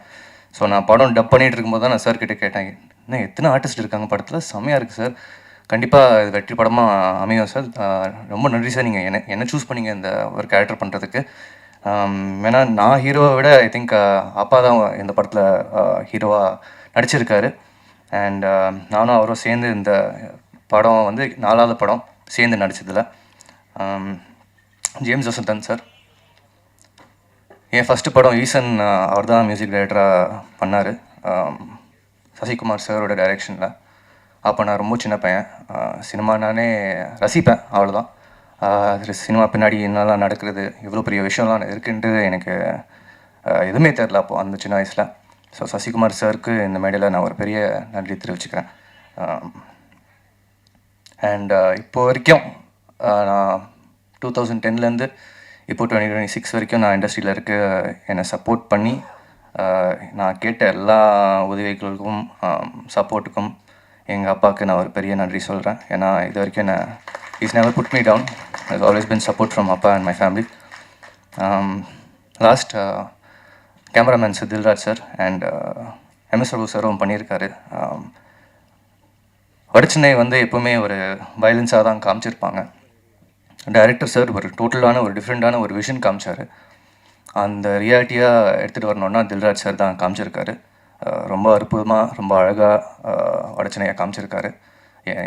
S13: ஸோ நான் படம் டப் பண்ணிகிட்டு இருக்கும்போது தான் நான் சார் கிட்டே கேட்டேன், இன்னும் எத்தனை ஆர்டிஸ்ட் இருக்காங்க படத்தில், செம்மையாக இருக்குது சார், கண்டிப்பாக இது வெற்றி படமாக அமையும் சார். ரொம்ப நன்றி சார், நீங்கள் என்ன சூஸ் பண்ணிங்க இந்த ஒரு கேரக்டர் பண்ணுறதுக்கு. ஏன்னா நான் ஹீரோவை விட ஐ திங்க் அப்பா தான் இந்த படத்தில் ஹீரோவாக நடிச்சிருக்காரு. அண்ட் நானும் அவரும் சேர்ந்து இந்த படம் வந்து 4வது படம் சேர்ந்து நடித்ததில். ஜேம்ஸ் வசந்தன் சார், என் ஃபஸ்ட்டு படம் ஈசன் அவர் தான் மியூசிக் டைரக்டராக பண்ணார், சசிகுமார் சாரோட டைரெக்ஷனில். அப்போ நான் ரொம்ப சின்ன பையன், சினிமா நானே ரசிப்பேன், அவ்வளோதான். சினிமா பின்னாடி என்னெல்லாம் நடக்கிறது, இவ்வளோ பெரிய விஷயம்லாம் இருக்குன்ட்டு எனக்கு எதுவுமே தெரில அப்போது அந்த சின்ன வயசில். ஸோ சசிகுமார் சாருக்கு இந்த மேடையில் நான் ஒரு பெரிய நன்றி தெரிவிச்சுக்கிறேன். அண்ட் இப்போ வரைக்கும் நான் 2010லேருந்து இப்போ 2026 வரைக்கும் நான் இண்டஸ்ட்ரியில் இருக்க என்னை சப்போர்ட் பண்ணி நான் கேட்ட எல்லா உதவிகளுக்கும் சப்போர்ட்டுக்கும் எங்கள் அப்பாவுக்கு நான் ஒரு பெரிய நன்றி சொல்கிறேன். ஏன்னா இது வரைக்கும் என்ன is never put me down. There's always been support from அப்பா and my family. Last cameraman Dilraj sir and MS Prabhu சாரும் பண்ணியிருக்காரு. வடச்சென்னை வந்து எப்போவுமே ஒரு வயலன்ஸாக தான் காமிச்சிருப்பாங்க. டைரக்டர் சார் ஒரு டோட்டலான ஒரு டிஃப்ரெண்ட்டான ஒரு விஷன் காமிச்சார். அந்த ரியாலிட்டியாக எடுத்துகிட்டு வரணுன்னா தில்ராஜ் சார் தான் காமிச்சிருக்காரு. ரொம்ப அற்புதமாக ரொம்ப அழகாக வடச்சென்னையாக காமிச்சிருக்காரு.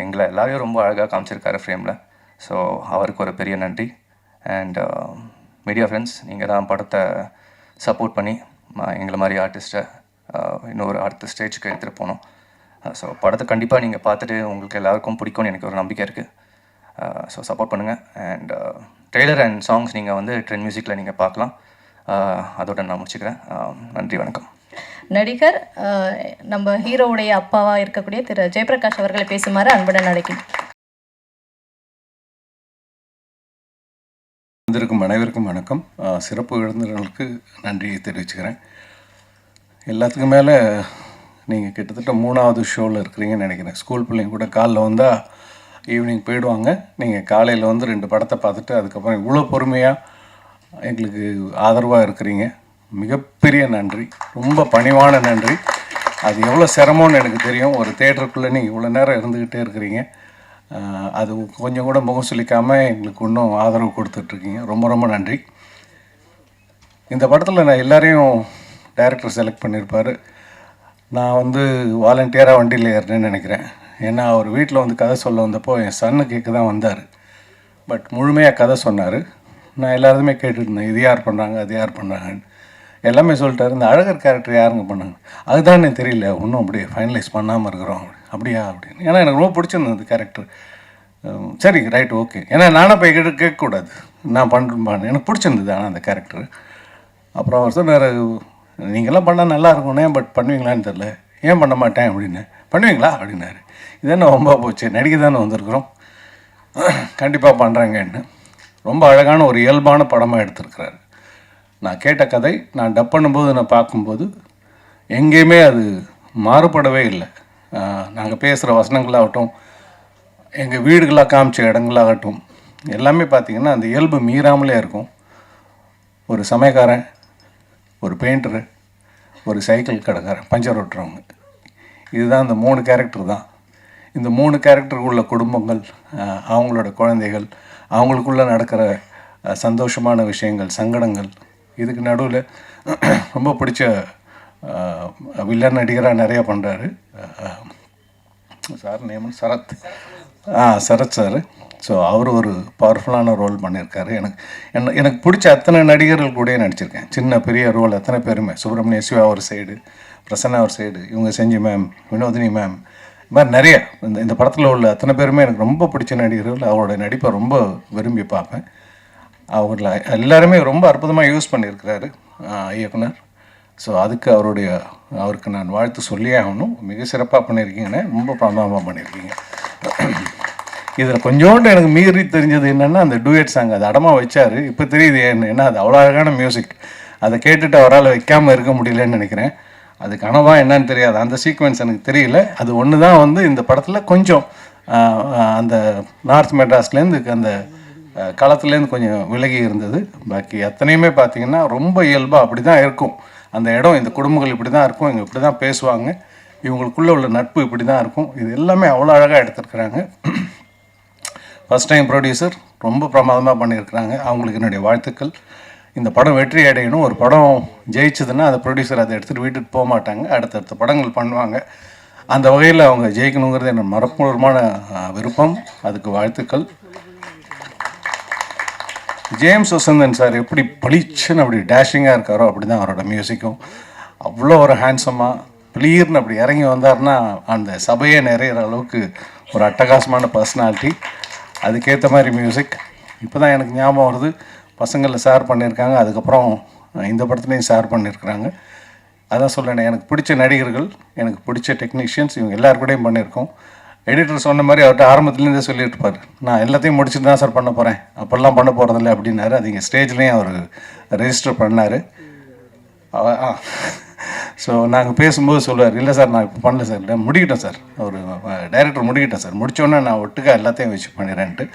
S13: எங்களை எல்லாரையும் ரொம்ப அழகாக காமிச்சிருக்காரு ஃப்ரேமில். ஸோ அவருக்கு ஒரு பெரிய நன்றி. அண்ட் மீடியா ஃப்ரெண்ட்ஸ், நீங்கள் தான் படத்தை சப்போர்ட் பண்ணி எங்களை மாதிரி ஆர்டிஸ்ட்டை இன்னொரு அடுத்த ஸ்டேஜுக்கு எடுத்துகிட்டு போனோம். ஸோ படத்தை கண்டிப்பாக நீங்கள் பார்த்துட்டு உங்களுக்கு எல்லாருக்கும் பிடிக்கும்னு எனக்கு ஒரு நம்பிக்கை இருக்குது. ஸோ சப்போர்ட் பண்ணுங்கள். அண்ட் ட்ரெய்லர் அண்ட் சாங்ஸ் நீங்கள் வந்து ட்ரெண்ட் மியூசிக்கில் நீங்கள் பார்க்கலாம். அதோட நான் முடிச்சுக்கிறேன். நன்றி, வணக்கம்.
S1: நடிகர் நம்ம ஹீரோவுடைய அப்பாவாக இருக்கக்கூடிய திரு ஜெயபிரகாஷ் அவர்களை பேசுமாறு அன்புடன் அழைக்கிறேன்.
S4: வந்திருக்கும் அனைவருக்கும் வணக்கம். சிறப்பு விருந்தினர்களுக்கு நன்றியை தெரிவிச்சுக்கிறேன். எல்லாத்துக்கும் மேலே நீங்கள் கிட்டத்தட்ட 3வது ஷோவில் இருக்கிறீங்கன்னு நினைக்கிறேன். ஸ்கூல் பிள்ளைங்க கூட காலைல வந்தால் ஈவினிங் போயிடுவாங்க. நீங்கள் காலையில் வந்து 2 படத்தை பார்த்துட்டு அதுக்கப்புறம் இவ்வளோ பொறுமையாக எங்களுக்கு ஆதரவாக இருக்கிறீங்க. மிகப்பெரிய நன்றி, ரொம்ப பணிவான நன்றி. அது எவ்வளோ சிரமம்னு எனக்கு தெரியும். ஒரு தேட்டருக்குள்ளே நீங்கள் இவ்வளோ நேரம் இருந்துக்கிட்டே இருக்கிறீங்க. அது கொஞ்சம் கூட முகம் சொல்லிக்காமல் எங்களுக்கு இன்னும் ஆதரவு கொடுத்துட்ருக்கீங்க. ரொம்ப ரொம்ப நன்றி. இந்த படத்தில் நான் எல்லாரையும் டைரக்டர் செலக்ட் பண்ணியிருப்பார். நான் வந்து வாலண்டியராக வண்டியில் ஏறினேன்னு நினைக்கிறேன். ஏன்னா அவர் வீட்டில் வந்து கதை சொல்ல வந்தப்போ என் சன்னு கேட்க தான் வந்தார். பட் முழுமையாக கதை சொன்னார். நான் எல்லாருமே கேட்டுருந்தேன், இது யார் பண்ணுறாங்க, அது யார் பண்ணுறாங்கன்னு. எல்லாமே சொல்லிட்டாரு. இந்த அழகர் கேரக்டர் யாருங்க பண்ணாங்க, அதுதான் எனக்கு தெரியல, இன்னும் அப்படியே ஃபைனலைஸ் பண்ணாமல் இருக்கிறோம். அப்படியா அப்படின்னு. ஏன்னா எனக்கு ரொம்ப பிடிச்சிருந்தது அந்த கேரக்டர். சரி, ரைட், ஓகே. ஏன்னா நானே போய் கேட்கக்கூடாது, நான் பண்ணுறேன், எனக்கு பிடிச்சிருந்தது. ஆனால் அந்த கேரக்டர் அப்புறம் அவர் சொன்னார், நீங்களாம் பண்ணால் நல்லா இருக்கும்னே, பட் பண்ணுவீங்களான்னு தெரில. ஏன் பண்ண மாட்டேன் அப்படின்னு. பண்ணுவீங்களா அப்படின்னாரு. இதென்ன ரொம்ப போச்சு, நடிக்க தானே வந்திருக்கிறோம், கண்டிப்பாக பண்ணுறாங்கன்னு. ரொம்ப அழகான ஒரு இயல்பான படமாக எடுத்திருக்கிறாரு. நான் கேட்ட கதை நான் டப் பண்ணும்போது நான் பார்க்கும்போது எங்கேயுமே அது மாறுபடவே இல்லை. நாங்கள் பேசுகிற வசனங்களாகட்டும், எங்கள் வீடுகளாக காமிச்ச இடங்களாகட்டும், எல்லாமே பார்த்திங்கன்னா அந்த இயல்பு மீறாமலே இருக்கும். ஒரு சமயக்காரன், ஒரு பெயிண்டரு, ஒரு சைக்கிள் கடைக்காரன், பஞ்சர் ஓட்டுறவங்க, இதுதான் இந்த 3 கேரக்டர் தான். இந்த 3 கேரக்டருக்குள்ள குடும்பங்கள், அவங்களோட குழந்தைகள், அவங்களுக்குள்ளே நடக்கிற சந்தோஷமான விஷயங்கள், சங்கடங்கள், இதுக்கு நடுவில் ரொம்ப பிடிச்ச வில்லன் நடிகராக நிறையா பண்ணுறாரு சார். நேமன் சரத், சரத் சார். ஸோ அவர் ஒரு பவர்ஃபுல்லான ரோல் பண்ணியிருக்காரு. எனக்கு பிடிச்ச அத்தனை நடிகர்கள் கூட நடிச்சிருக்கேன். சின்ன பெரிய ரோல் அத்தனை பேருமே. சுப்பிரமணிய சிவா ஒரு சைடு, பிரசன்னா ஒரு சைடு, இவங்க செஞ்சி மேம், வினோதினி மேம், இது மாதிரி நிறைய இந்த படத்தில் உள்ள அத்தனை பேருமே எனக்கு ரொம்ப பிடிச்ச நடிகர்கள். அவரோட நடிப்பை ரொம்ப விரும்பி பார்ப்பேன். அவங்கள எல்லாருமே ரொம்ப அற்புதமாக யூஸ் பண்ணியிருக்கிறாரு இயக்குனர். ஸோ அதுக்கு அவருக்கு நான் வாழ்த்து சொல்லியே ஆகணும். மிக சிறப்பாக பண்ணியிருக்கீங்கன்னு, ரொம்ப பிரமாதமாக பண்ணியிருக்கீங்க. இதில் கொஞ்சோண்டு எனக்கு மீறி தெரிஞ்சது என்னென்னா அந்த டூயட் சாங். அது அடமாக வச்சார், இப்போ தெரியுது ஏன்னா அது அவ்வளோ அழகான மியூசிக். அதை கேட்டுட்டு அவரால் வைக்காமல் இருக்க முடியலன்னு நினைக்கிறேன். அது கனவா என்னன்னு தெரியாது, அந்த சீக்வன்ஸ் எனக்கு தெரியல. அது ஒன்று தான் வந்து இந்த படத்தில் கொஞ்சம் அந்த நார்த் மெட்ராஸ்லேருந்து அந்த களத்துலேருந்து கொஞ்சம் விலகி இருந்தது. பாக்கி அத்தனையுமே பார்த்திங்கன்னா ரொம்ப இயல்பாக அப்படி தான் இருக்கும். அந்த இடம், இந்த குடும்பங்கள் இப்படி தான் இருக்கும், இங்கே இப்படி தான் பேசுவாங்க, இவங்களுக்குள்ளே உள்ள நட்பு இப்படி தான் இருக்கும். இது எல்லாமே அவ்வளோ அழகாக எடுத்துருக்குறாங்க. ஃபஸ்ட் டைம் ப்ரொடியூசர் ரொம்ப பிரமாதமாக பண்ணியிருக்கிறாங்க. அவங்களுக்கு என்னுடைய வாழ்த்துக்கள். இந்த படம் வெற்றி அடையணும். ஒரு படம் ஜெயிச்சதுன்னா அந்த ப்ரொடியூசர் அதை எடுத்துகிட்டு வீட்டுக்கு போக மாட்டாங்க, அடுத்தடுத்த படங்கள் பண்ணுவாங்க. அந்த வகையில் அவங்க ஜெயிக்கணுங்கிறது என்னோட மரப்பூர்வமான விருப்பம். அதுக்கு வாழ்த்துக்கள். ஜேம்ஸ் வசந்தன் சார் எப்படி பளிச்சுன்னு அப்படி டேஷிங்காக இருக்காரோ அப்படி தான் அவரோட மியூசிக்கும். அவ்வளோ ஒரு ஹேண்ட்ஸமாக ப்ளீர்னு அப்படி இறங்கி வந்தார்னா அந்த சபையே நிறையிற அளவுக்கு ஒரு அட்டகாசமான பர்சனாலிட்டி. அதுக்கேற்ற மாதிரி மியூசிக். இப்போ தான் எனக்கு ஞாபகம் வருது, பசங்களில் ஷேர் பண்ணியிருக்காங்க, அதுக்கப்புறம் இந்த படத்துலையும் ஷேர் பண்ணியிருக்கிறாங்க. அதான் சொல்லேன், எனக்கு பிடிச்ச நடிகர்கள், எனக்கு பிடிச்ச டெக்னீஷியன்ஸ், இவங்க எல்லாருக்கூடையும் பண்ணியிருக்கோம். எடிட்டர் சொன்ன மாதிரி அவர்கிட்ட ஆரம்பத்துலேருந்தே சொல்லிட்டு இருப்பார், நான் எல்லாத்தையும் முடிச்சுட்டு தான் சார் பண்ண போகிறேன், அப்போல்லாம் பண்ண போகிறதில்ல அப்படின்னாரு. அது இங்கே ஸ்டேஜ்லேயும் அவர் ரெஜிஸ்டர் பண்ணார். ஸோ நாங்கள் பேசும்போது சொல்லுவார், இல்லை சார் நான் இப்போ பண்ணல சார், இல்லை முடிக்கிட்டேன் சார், ஒரு டைரக்டர் முடிக்கிட்டேன் சார், முடித்தோன்னே நான் ஒட்டுக்கா எல்லாத்தையும் வச்சு பண்ணிடுறேன்ட்டு.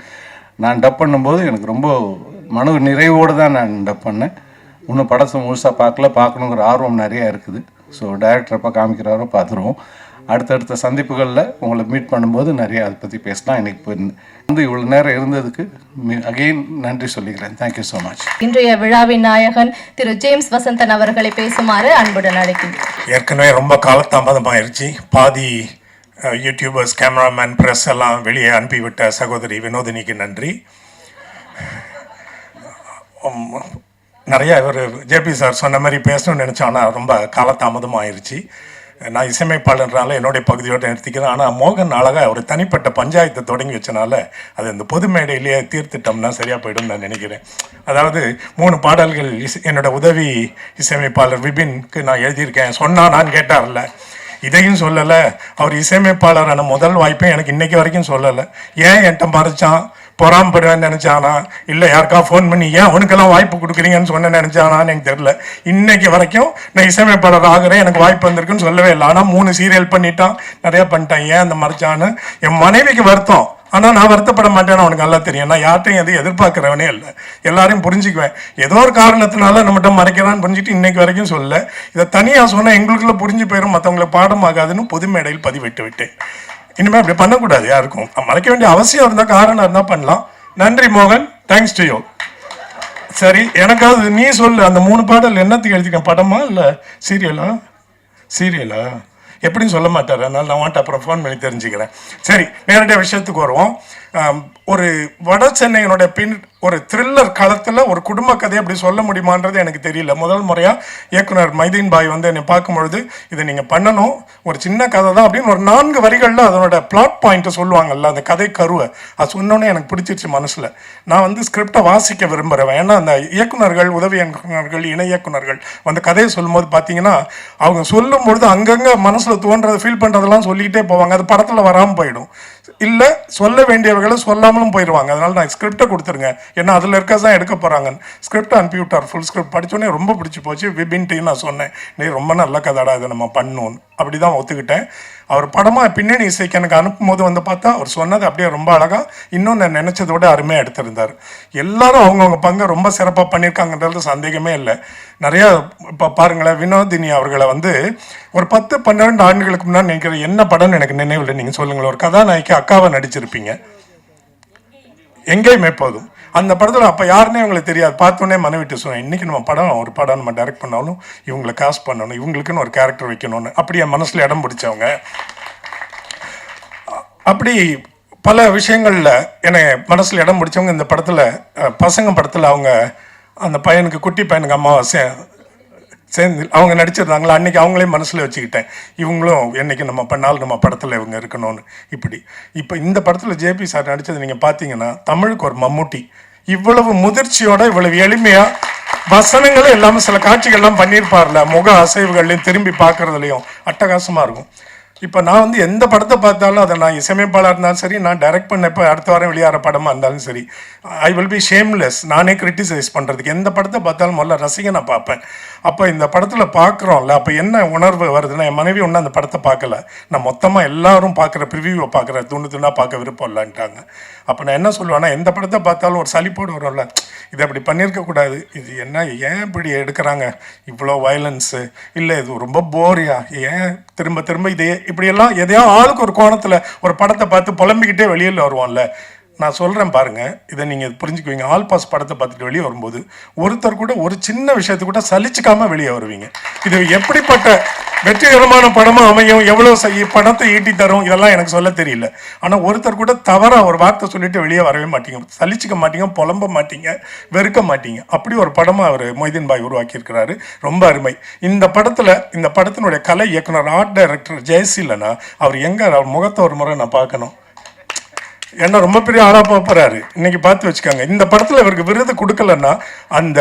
S4: நான் டப் பண்ணும்போது எனக்கு ரொம்ப மன நிறைவோடு தான் நான் டப் பண்ணேன். இன்னும் படத்தை முழுசாக பார்க்கணுங்கிற ஆர்வம் நிறையா இருக்குது. ஸோ டைரக்டர் எப்போ காமிக்கிறாரோ பார்த்துருவோம். அடுத்தடுத்த சந்திப்புகளில் உங்களை மீட் பண்ணும்போது நிறைய அதை பற்றி பேசலாம். எனக்கு வந்து இவ்வளோ நேரம் இருந்ததுக்கு அகெயின் நன்றி சொல்லிக்கிறேன். Thank you you much.
S1: இன்றைய விழாவின் நாயகன் திரு ஜேம்ஸ் வசந்தன் அவர்களை பேசுமாறு அன்புடன் அழைக்கின்றேன்.
S14: ஏற்கனவே ரொம்ப காலதாமதமாயிருச்சு. பாதி யூடியூபர்ஸ், கேமராமேன், ப்ரெஸ் எல்லாம் வெளியே அனுப்பிவிட்ட சகோதரி வினோதினிக்கு நன்றி. நிறைய இவர் ஜேபி சார் சொன்ன மாதிரி பேசணும்னு நினச்சேன், ஆனால் ரொம்ப காலதாமதம் ஆயிடுச்சு. நான் இசையமைப்பாளர்னால என்னுடைய பகுதியோடு நிறுத்திக்கிறேன். ஆனால் மோகன் அழகாக ஒரு தனிப்பட்ட பஞ்சாயத்தை தொடங்கி வச்சனால அது இந்த பொது மேடையிலேயே தீர்த்துட்டோம்னா சரியாக போய்டும் நான் நினைக்கிறேன். அதாவது 3 பாடல்கள் என்னோட உதவி இசையமைப்பாளர் விபின்க்கு நான் எழுதியிருக்கேன். சொன்னானான்னு கேட்டார்ல, இதையும் சொல்லலை. அவர் இசையமைப்பாளரான முதல் வாய்ப்பையும் எனக்கு இன்றைக்கி வரைக்கும் சொல்லலை. ஏன் என்கிட்ட மறைச்சான், பொறாமப்படுவேன்னு நினச்சானா, இல்லை யாருக்கா ஃபோன் பண்ணி ஏன் அவனுக்கெல்லாம் வாய்ப்பு கொடுக்குறீங்கன்னு சொன்ன நினச்சானான்னு எனக்கு தெரில. இன்னைக்கு வரைக்கும் நான் இசையமைப்பாளர் ஆகிறேன், எனக்கு வாய்ப்பு வந்திருக்குன்னு சொல்லவே இல்லை. ஆனால் 3 சீரியல் பண்ணிட்டான், நிறையா பண்ணிட்டான். ஏன் அந்த மறைச்சான்னு என் மனைவிக்கு வருத்தம். ஆனால் நான் வருத்தப்பட மாட்டேன்னு அவனுக்கு நல்லா தெரியும். நான் யார்ட்டையும் எதுவும் எதிர்பார்க்குறவனே இல்லை, எல்லாரையும் புரிஞ்சுக்குவேன். ஏதோ ஒரு காரணத்தினால நம்மகிட்ட மறைக்கிறான்னு புரிஞ்சுட்டு இன்னைக்கு வரைக்கும் சொல்ல. இதை தனியாக சொன்னால் எங்களுக்குள்ள புரிஞ்சு போயிடும், மற்றவங்களுக்கு பாடமாகாதுன்னு பொது மேடையில் பதிவிட்டு விட்டேன். இனிமேல் அப்படி பண்ணக்கூடாது யாருக்கும். மறைக்க வேண்டிய அவசியம் இருந்தால், காரணம் இருந்தால் பண்ணலாம். நன்றி மோகன், தேங்க்ஸ் டு யூ. சரி, எனக்காவது நீ சொல்லு, அந்த 3 பாடல் என்னத்துக்கு எழுதிக்கேன்? படமா இல்லை சீரியலா? சீரியலா எப்படின்னு சொல்ல மாட்டார், அதனால் நான் வாண்ட்டு அப்புறம் ஃபோன் பண்ணி தெரிஞ்சுக்கிறேன். சரி, நேரடியாக விஷயத்துக்கு வருவோம். ஒரு வட சென்னையினுடைய ஒரு த்ரில்லர் களத்தில் ஒரு குடும்ப கதையை அப்படி சொல்ல முடியுமான்றது எனக்கு தெரியல. முதல் முறையாக இயக்குனர் மைதீன் பாய் வந்து என்னை பார்க்கும்பொழுது இதை நீங்கள் பண்ணணும், ஒரு சின்ன கதை தான் அப்படின்னு ஒரு 4 வரிகளில் அதனோட பிளாட் பாயிண்ட்டை சொல்லுவாங்கல்ல, அந்த கதை கருவை, அது சொன்னோன்னே எனக்கு பிடிச்சிருச்சு மனசில். நான் வந்து ஸ்கிரிப்டை வாசிக்க விரும்புகிறேன். ஏன்னா அந்த இயக்குனர்கள், உதவி இயக்குனர்கள், இணை இயக்குனர்கள் வந்து கதையை சொல்லும்போது பார்த்தீங்கன்னா அவங்க சொல்லும்பொழுது அங்கங்கே மனசில் தோன்றதை ஃபீல் பண்ணுறதெல்லாம் சொல்லிக்கிட்டே போவாங்க. அது படத்தில் வராமல் போயிடும், இல்லை சொல்ல வேண்டியவர்களை சொல்லாமலும் போயிடுவாங்க. அதனால் நான் ஸ்கிரிப்டை கொடுத்துருங்க, ஏன்னா அதில் இருக்க தான் எடுக்க போகிறாங்க. ஸ்கிரிப்ட் அனுப்பி விட்டார். ஃபுல் ஸ்கிரிப்ட் படித்தோடனே ரொம்ப பிடிச்சி போச்சு. விபின்ட்டு நான் சொன்னேன், நீ ரொம்ப நல்ல கதாடா, இதை நம்ம பண்ணணும். அப்படி தான் ஒத்துக்கிட்டேன். அவர் படமாக பின்னணி இசைக்கு எனக்கு அனுப்பும்போது வந்து பார்த்தா அவர் சொன்னது அப்படியே ரொம்ப அழகாக, இன்னும் நான் நினச்சதோட அருமையாக எடுத்திருந்தார். எல்லாரும் அவங்கவுங்க பங்கை ரொம்ப சிறப்பாக பண்ணியிருக்காங்கன்றது சந்தேகமே இல்லை. நிறையா இப்போ பாருங்களேன், வினோதினி அவர்களை வந்து ஒரு 10-12 ஆண்டுகளுக்கு முன்னாடி நினைக்கிற என்ன படம்னு எனக்கு நினைவில் நீங்கள் சொல்லுங்களேன். ஒரு கதாநாயகி அக்காவை நடிச்சிருப்பீங்க, எங்கேயுமே போதும். அந்த படத்தில் அப்போ யாருன்னே உங்களுக்கு தெரியாது. பார்த்தோன்னே மனைவிட்டு சொன்னேன், இன்றைக்கி நம்ம ஒரு படம் நம்ம டைரக்ட் பண்ணாலும் இவங்களை காஸ்ட் பண்ணணும், இவங்களுக்குன்னு ஒரு கேரக்டர் வைக்கணும்னு. அப்படி என் மனசில் இடம் பிடிச்சவங்க. அப்படி பல விஷயங்களில் என்னை மனசில் இடம் பிடிச்சவங்க. இந்த படத்தில் பசங்க படத்தில் அவங்க அந்த பையனுக்கு, குட்டி பையனுக்கு அம்மாவை சேர்ந்து அவங்க நடிச்சிருந்தாங்களா, அன்றைக்கி அவங்களே மனசில் வச்சுக்கிட்டேன், இவங்களும் என்றைக்கு நம்ம பண்ணாலும் நம்ம படத்தில் இவங்க இருக்கணும்னு. இப்படி இப்போ இந்த படத்தில் ஜேபி சார் நடித்தது நீங்கள் பார்த்தீங்கன்னா தமிழுக்கு ஒரு மம்முட்டி. இவ்வளவு முதிர்ச்சியோட, இவ்வளவு எளிமையாக வசனங்களும் எல்லாமே சில காட்சிகள்லாம் பண்ணியிருப்பார்ல, முக அசைவுகள்லையும் திரும்பி பார்க்குறதுலையும் அட்டகாசமாக இருக்கும். இப்போ நான் வந்து எந்த படத்தை பார்த்தாலும், அதை நான் இசையமைப்பாளராக இருந்தாலும் சரி, நான் டைரக்ட் பண்ண இப்போ அடுத்த வாரம் வெளியாகிற படமாக இருந்தாலும் சரி, ஐ வில் பி ஷேம்லெஸ். நானே கிரிட்டிசைஸ் பண்ணுறதுக்கு எந்த படத்தை பார்த்தாலும் முதல்ல ரசிகனை பார்ப்பேன். அப்போ இந்த படத்தில் பார்க்குறோம்ல, அப்போ என்ன உணர்வு வருதுன்னா, என் மனைவி ஒன்று அந்த படத்தை பார்க்கல, நான் மொத்தமாக எல்லாரும் பார்க்குற ப்ரிவியூவை பார்க்குற துண்டாக பார்க்க விருப்பம் இல்லைன்ட்டாங்க. அப்போ நான் என்ன சொல்லுவேன்னா, எந்த படத்தை பார்த்தாலும் ஒரு சலிப்போடு வரும்ல, இது அப்படி பண்ணியிருக்கக்கூடாது, இது என்ன, ஏன் இப்படி எடுக்கிறாங்க, இவ்வளோ வயலன்ஸு, இல்லை இது ரொம்ப போரியா, ஏன் திரும்ப திரும்ப இதே இப்படியெல்லாம் எதையோ ஆளுக்கு ஒரு கோணத்தில் ஒரு படத்தை பார்த்து புலம்பிக்கிட்டே வெளியில் வருவோம்ல. நான் சொல்கிறேன் பாருங்கள், இதை நீங்கள் புரிஞ்சுக்குவீங்க. ஆல் பாஸ் படத்தை பார்த்துட்டு வெளியே வரும்போது ஒருத்தர் கூட ஒரு சின்ன விஷயத்து கூட சலிச்சிக்காமல் வெளியே வருவீங்க. இது எப்படிப்பட்ட வெற்றிகரமான படமாக அமையும், எவ்வளோ பணத்தை ஈட்டி தரும், இதெல்லாம் எனக்கு சொல்ல தெரியல. ஆனால் ஒருத்தர் கூட தவறாக ஒரு வார்த்தை சொல்லிட்டு வெளியே வரவே மாட்டீங்க, சலிச்சிக்க மாட்டீங்க, புலம்ப மாட்டீங்க, வெறுக்க மாட்டீங்க. அப்படி ஒரு படமாக அவர் மொய்தீன் பாய் உருவாக்கியிருக்கிறாரு. ரொம்ப அருமை. இந்த படத்தினுடைய கலை இயக்குனர், ஆர்ட் டைரக்டர் ஜெயசீலனா, அவர் எங்கே, அவர் முகத்தை ஒரு முறை நான் பார்க்கணும். ஏன்னா ரொம்ப பெரிய ஆளாக போகிறாரு. இன்னைக்கு பார்த்து வச்சுக்கோங்க, இந்த படத்தில் இவருக்கு விருது கொடுக்கலன்னா அந்த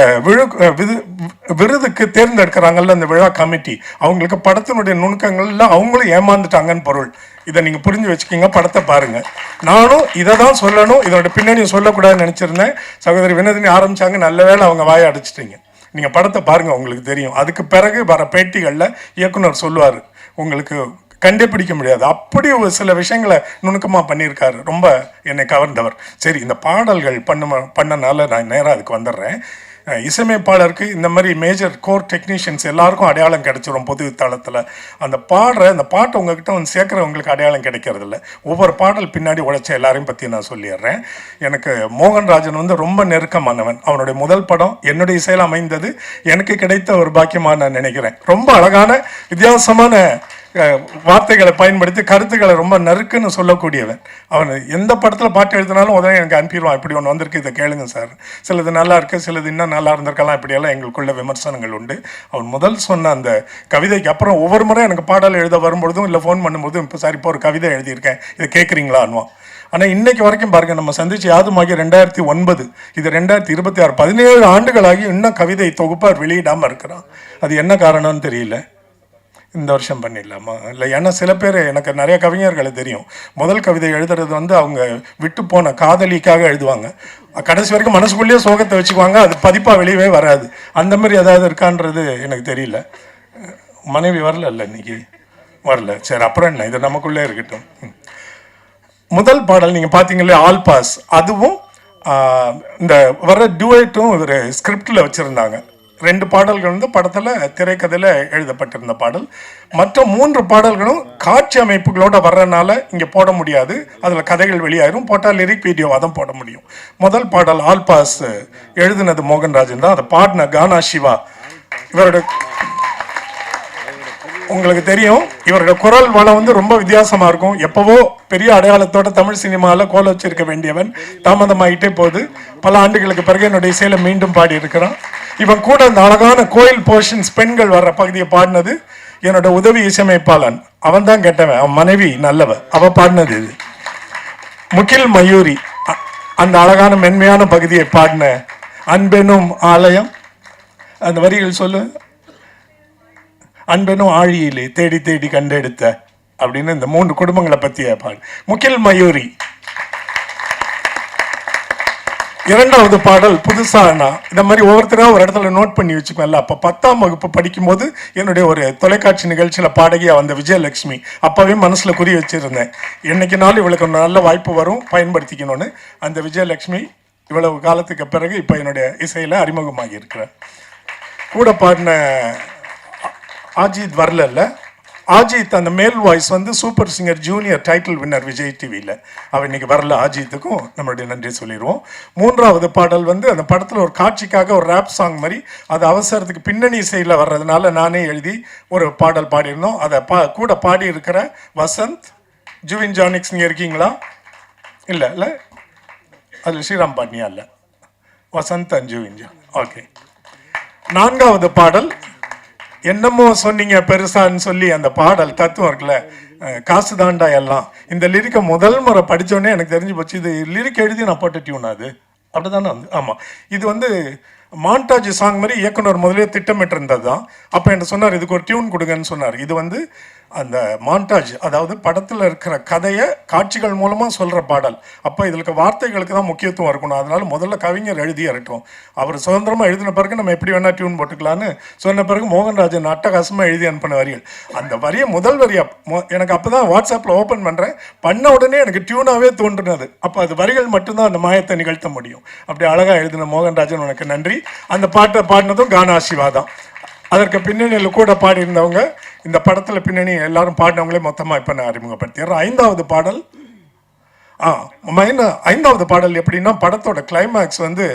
S14: விருதுக்கு தேர்ந்தெடுக்கிறாங்கல்ல அந்த விழா கமிட்டி, அவங்களுக்கு படத்தினுடைய நுணுக்கங்கள்லாம் அவங்களும் ஏமாந்துட்டாங்கன்னு பொருள். இதை நீங்கள் புரிஞ்சு வச்சுக்கிங்க, படத்தை பாருங்கள். நானும் இதை தான் சொல்லணும், இதோட பின்னணியும் சொல்லக்கூடாதுன்னு நினச்சிருந்தேன். சகோதரி வினோதினி ஆரம்பித்தாங்க, நல்ல வேளை அவங்க வாயை அடிச்சிட்டிங்க. நீங்கள் படத்தை பாருங்கள், உங்களுக்கு தெரியும். அதுக்கு பிறகு வர பேட்டிகளில் இயக்குனர் சொல்லுவார், உங்களுக்கு கண்டே பிடிக்க முடியாது, அப்படி ஒரு சில விஷயங்களை நுணுக்கமாக பண்ணியிருக்காரு. ரொம்ப என்னை கவர்ந்தவர். சரி, இந்த பாடல்கள் பண்ணனால நான் நேராக அதுக்கு வந்துடுறேன். இசையமைப்பாளருக்கு இந்த மாதிரி மேஜர் கோர் டெக்னீஷியன்ஸ் எல்லாருக்கும் அடையாளம் கிடைச்சிரும் பொது தளத்தில். அந்த பாட்டை உங்ககிட்ட வந்து சேர்க்குறவங்களுக்கு அடையாளம் கிடைக்கிறதில்ல. ஒவ்வொரு பாடல் பின்னாடி உழைச்ச எல்லாரையும் பற்றி நான் சொல்லிடுறேன். எனக்கு மோகன்ராஜன் வந்து ரொம்ப நெருக்கமானவன். அவனுடைய முதல் படம் என்னுடைய இசையில் அமைந்தது எனக்கு கிடைத்த ஒரு பாக்கியமாக நான் நினைக்கிறேன். ரொம்ப அழகான வித்தியாசமான வார்த்தைகளை பயன்படுத்தி கருத்துக்களை ரொம்ப நறுக்குன்னு சொல்லக்கூடியவன். அவன் எந்த படத்தில் பாட்டு எழுதினாலும் உடனே எனக்கு அனுப்பிடுவான், இப்படி ஒன்று வந்திருக்கு, இதை கேளுங்க சார், சிலது நல்லா இருக்கு, சிலது இன்னும் நல்லா இருந்திருக்கலாம், இப்படியெல்லாம் எங்களுக்குள்ள விமர்சனங்கள் உண்டு. அவன் முதல் சொன்ன அந்த கவிதைக்கு அப்புறம் ஒவ்வொரு முறை எனக்கு பாடல் எழுத வரும்பொழுதும் இல்லை ஃபோன் பண்ணும்போதும், இப்போ சார் இப்போ ஒரு கவிதை எழுதியிருக்கேன், இதை கேட்குறீங்களான்னுவான். ஆனால் இன்னைக்கு வரைக்கும் பாருங்கள், நம்ம சந்திச்சு யாதுமாகி 2009, இது 2026, 17 ஆண்டுகளாகி இன்னும் கவிதை தொகுப்பாக வெளியிடாமல் இருக்கிறான். அது என்ன காரணம்னு தெரியல. இந்த வருஷம் பண்ணிடலாமா இல்லை? ஏன்னா சில பேர், எனக்கு நிறைய கவிஞர்களை தெரியும், முதல் கவிதை எழுதுறது வந்து அவங்க விட்டு போன காதலிக்காக எழுதுவாங்க, கடைசி வரைக்கும் மனசுக்குள்ளேயே சோகத்தை வச்சுக்குவாங்க, அது பதிப்பாக வெளியவே வராது. அந்த மாதிரி ஏதாவது இருக்கான்றது எனக்கு தெரியல. மனைவி வரல இன்னைக்கு வரல, சரி அப்புறம் என்ன, இது நமக்குள்ளே இருக்கட்டும். முதல் பாடல் நீங்கள் பார்த்தீங்களே ஆல் பாஸ், அதுவும் இந்த வர டுவேட்டும் ஒரு ஸ்கிரிப்டில் வச்சுருந்தாங்க. 2 பாடல்கள் வந்து படத்தில் திரைக்கதையில் எழுதப்பட்டிருந்த பாடல். மற்ற 3 பாடல்களும் காட்சி அமைப்புகளோட வர்றதுனால இங்கே போட முடியாது, அதில் கதைகள் வெளியாயிரும், போட்டால் லிரிக் வீடியோவாக தான் போட முடியும். முதல் பாடல் ஆல் பாஸ் எழுதினது மோகன்ராஜன் தான், அதை பாடின கானா சிவா. இவரோட உங்களுக்கு தெரியும், இவரோட குரல் வளம் வந்து ரொம்ப வித்தியாசமாக இருக்கும். எப்போவோ பெரிய அடையாளத்தோட தமிழ் சினிமாவில் கோல வச்சிருக்க வேண்டியவன் தாமதமாகிட்டே போகுது. பல ஆண்டுகளுக்கு பிறகு என்னுடைய இசையில மீண்டும் பாடி இருக்கிறான். இவன் கூட அந்த அழகான கோயில் போர்ஷன்ஸ் பெண்கள் வர்ற பகுதியை பாடினது என்னோட உதவி இசையமைப்பாளன். அவன் தான் கேட்டவன், அவன் மனைவி நல்லவ, அவ பாடினது இது. முகில் மயூரி அந்த அழகான மென்மையான பகுதியை பாடின அன்பெனும் ஆலயம், அந்த வரிகள் சொல்லு. அன்பெனும் ஆழியிலே தேடி தேடி கண்டெடுத்த அப்படின்னு இந்த 3 குடும்பங்களை பற்றிய பாடு. முகில் மயூரி. இரண்டாவது பாடல் புதுசானா, இந்த மாதிரி ஒவ்வொருத்தராக ஒரு இடத்துல நோட் பண்ணி வச்சுக்கோங்கல்ல. அப்போ 10ஆம் வகுப்பு படிக்கும்போது என்னுடைய ஒரு தொலைக்காட்சி நிகழ்ச்சியில் பாடகியாக வந்த விஜயலட்சுமி, அப்போவே மனசில் குறி வச்சுருந்தேன், என்னைக்குனாலும் இவளுக்கு ஒரு நல்ல வாய்ப்பு வரும், பயன்படுத்திக்கணும்னு. அந்த விஜயலட்சுமி இவ்வளவு காலத்துக்கு பிறகு இப்போ என்னுடைய இசையில் அறிமுகமாகி இருக்கிறேன். கூட பாடின அஜித் வரல. அஜித் அந்த மேல் வாய்ஸ் வந்து super singer junior title winner Vijay டிவியில், அவன் இன்னைக்கு வரல. அஜித்துக்கும் நம்மளுடைய நன்றி சொல்லிடுவோம். 3வது பாடல் வந்து அந்த படத்தில் ஒரு காட்சிக்காக ஒரு ரேப் சாங் மாதிரி, அது அவசரத்துக்கு பின்னணி இசையில் வர்றதுனால நானே எழுதி ஒரு பாடல் பாடியிருந்தோம். அதை கூட பாடி இருக்கிற வசந்த், ஜுவின் ஜானிக்ஸ், இங்கே இருக்கீங்களா? இல்லை அதில் ஸ்ரீராம் பாட்னியா இல்லை, வசந்த் அண்ட் ஜுவின் ஜான். ஓகே. 4வது பாடல் என்னமோ சொன்னீங்க பெருசான்னு சொல்லி அந்த பாடல் தத்துவம் இருக்குல்ல, காசு தாண்டா எல்லாம். இந்த லிரிக்கை முதல் முறை படித்தோடனே எனக்கு தெரிஞ்சு போச்சு, இது லிரிக் எழுதி நான் போட்ட டியூன் அது அப்படி தானே வந்து. ஆமாம், இது வந்து மாண்டாஜ் சாங் மாதிரி இயக்குனர் முதலே திட்டமிட்டு இருந்தது தான். அப்போ என்ன சொன்னார், இதுக்கு ஒரு டியூன் கொடுங்கன்னு சொன்னார். இது வந்து அந்த மாண்டாஜ், அதாவது படத்தில் இருக்கிற கதையை காட்சிகள் மூலமாக சொல்கிற பாடல். அப்போ இதில் வார்த்தைகளுக்கு தான் முக்கியத்துவம் இருக்கணும். அதனால முதல்ல கவிஞர் எழுதி இருக்கட்டும், அவர் சுதந்திரமாக எழுதின பிறகு நம்ம எப்படி வேணால் டியூன் போட்டுக்கலான்னு சொன்ன பிறகு மோகன்ராஜன் அட்டகாசமாக எழுதி அனுப்பின வரிகள். அந்த வரியை முதல் வரியாக எனக்கு அப்போ தான் வாட்ஸ்அப்பில் ஓப்பன் பண்ணுறேன், பண்ண உடனே எனக்கு டியூனாகவே தோன்றுனது. அப்போ அது வரிகள் மட்டும்தான் அந்த மாயத்தை நிகழ்த்த முடியும். அப்படி அழகாக எழுதின மோகன்ராஜன் உனக்கு நன்றி. அந்த பாட்டை பாடினதும் கானா சிவா தான். அதற்கு பின்னணியில் கூட பாடியிருந்தவங்க, இந்த படத்தில் பின்னணி எல்லாரும் பாடினவங்களே மொத்தமாக இப்போ நான் அறிமுகப்படுத்திடுறேன். 5வது பாடல் 5வது பாடல் எப்படின்னா, படத்தோட கிளைமேக்ஸ் வந்து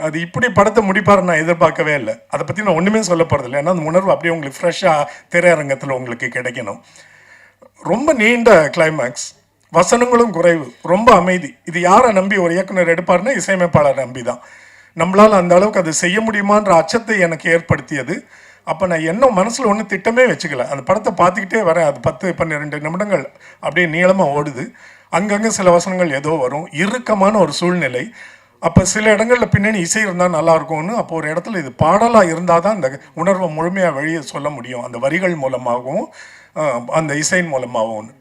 S14: அது இப்படி படத்தை முடிப்பார் நான் எதிர்பார்க்கவே இல்லை. அதை பற்றி நான் ஒன்றுமே சொல்ல போகிறதில்லை, ஏன்னா அந்த உணர்வு அப்படியே உங்களுக்கு ஃப்ரெஷ்ஷாக திரையரங்கத்தில் உங்களுக்கு கிடைக்கணும். ரொம்ப நீண்ட கிளைமேக்ஸ், வசனங்களும் குறைவு, ரொம்ப அமைதி. இது யாரை நம்பி ஒரு இயக்குனர் எடுப்பார்னா இசையமைப்பாளர் நம்பி தான். நம்மளால் அந்த அளவுக்கு அது செய்ய முடியுமான்ற அச்சத்தை எனக்கு ஏற்படுத்தியது. அப்போ நான் என்ன மனசில் ஒன்றும் திட்டமே வச்சுக்கல. அந்த படத்தை பார்த்துக்கிட்டே வரேன். அது 10-12 நிமிடங்கள் அப்படியே நீளமாக ஓடுது. அங்கங்கே சில வசனங்கள் ஏதோ வரும், இறுக்கமான ஒரு சூழ்நிலை. அப்போ சில இடங்களில் பின்னணி இசை இருந்தால் நல்லாயிருக்கும்னு, அப்போ ஒரு இடத்துல இது பாடலாக இருந்தால் தான் அந்த உணர்வை முழுமையாக வெளியே சொல்ல முடியும், அந்த வரிகள் மூலமாகவும் அந்த இசையின் மூலமாகவும்.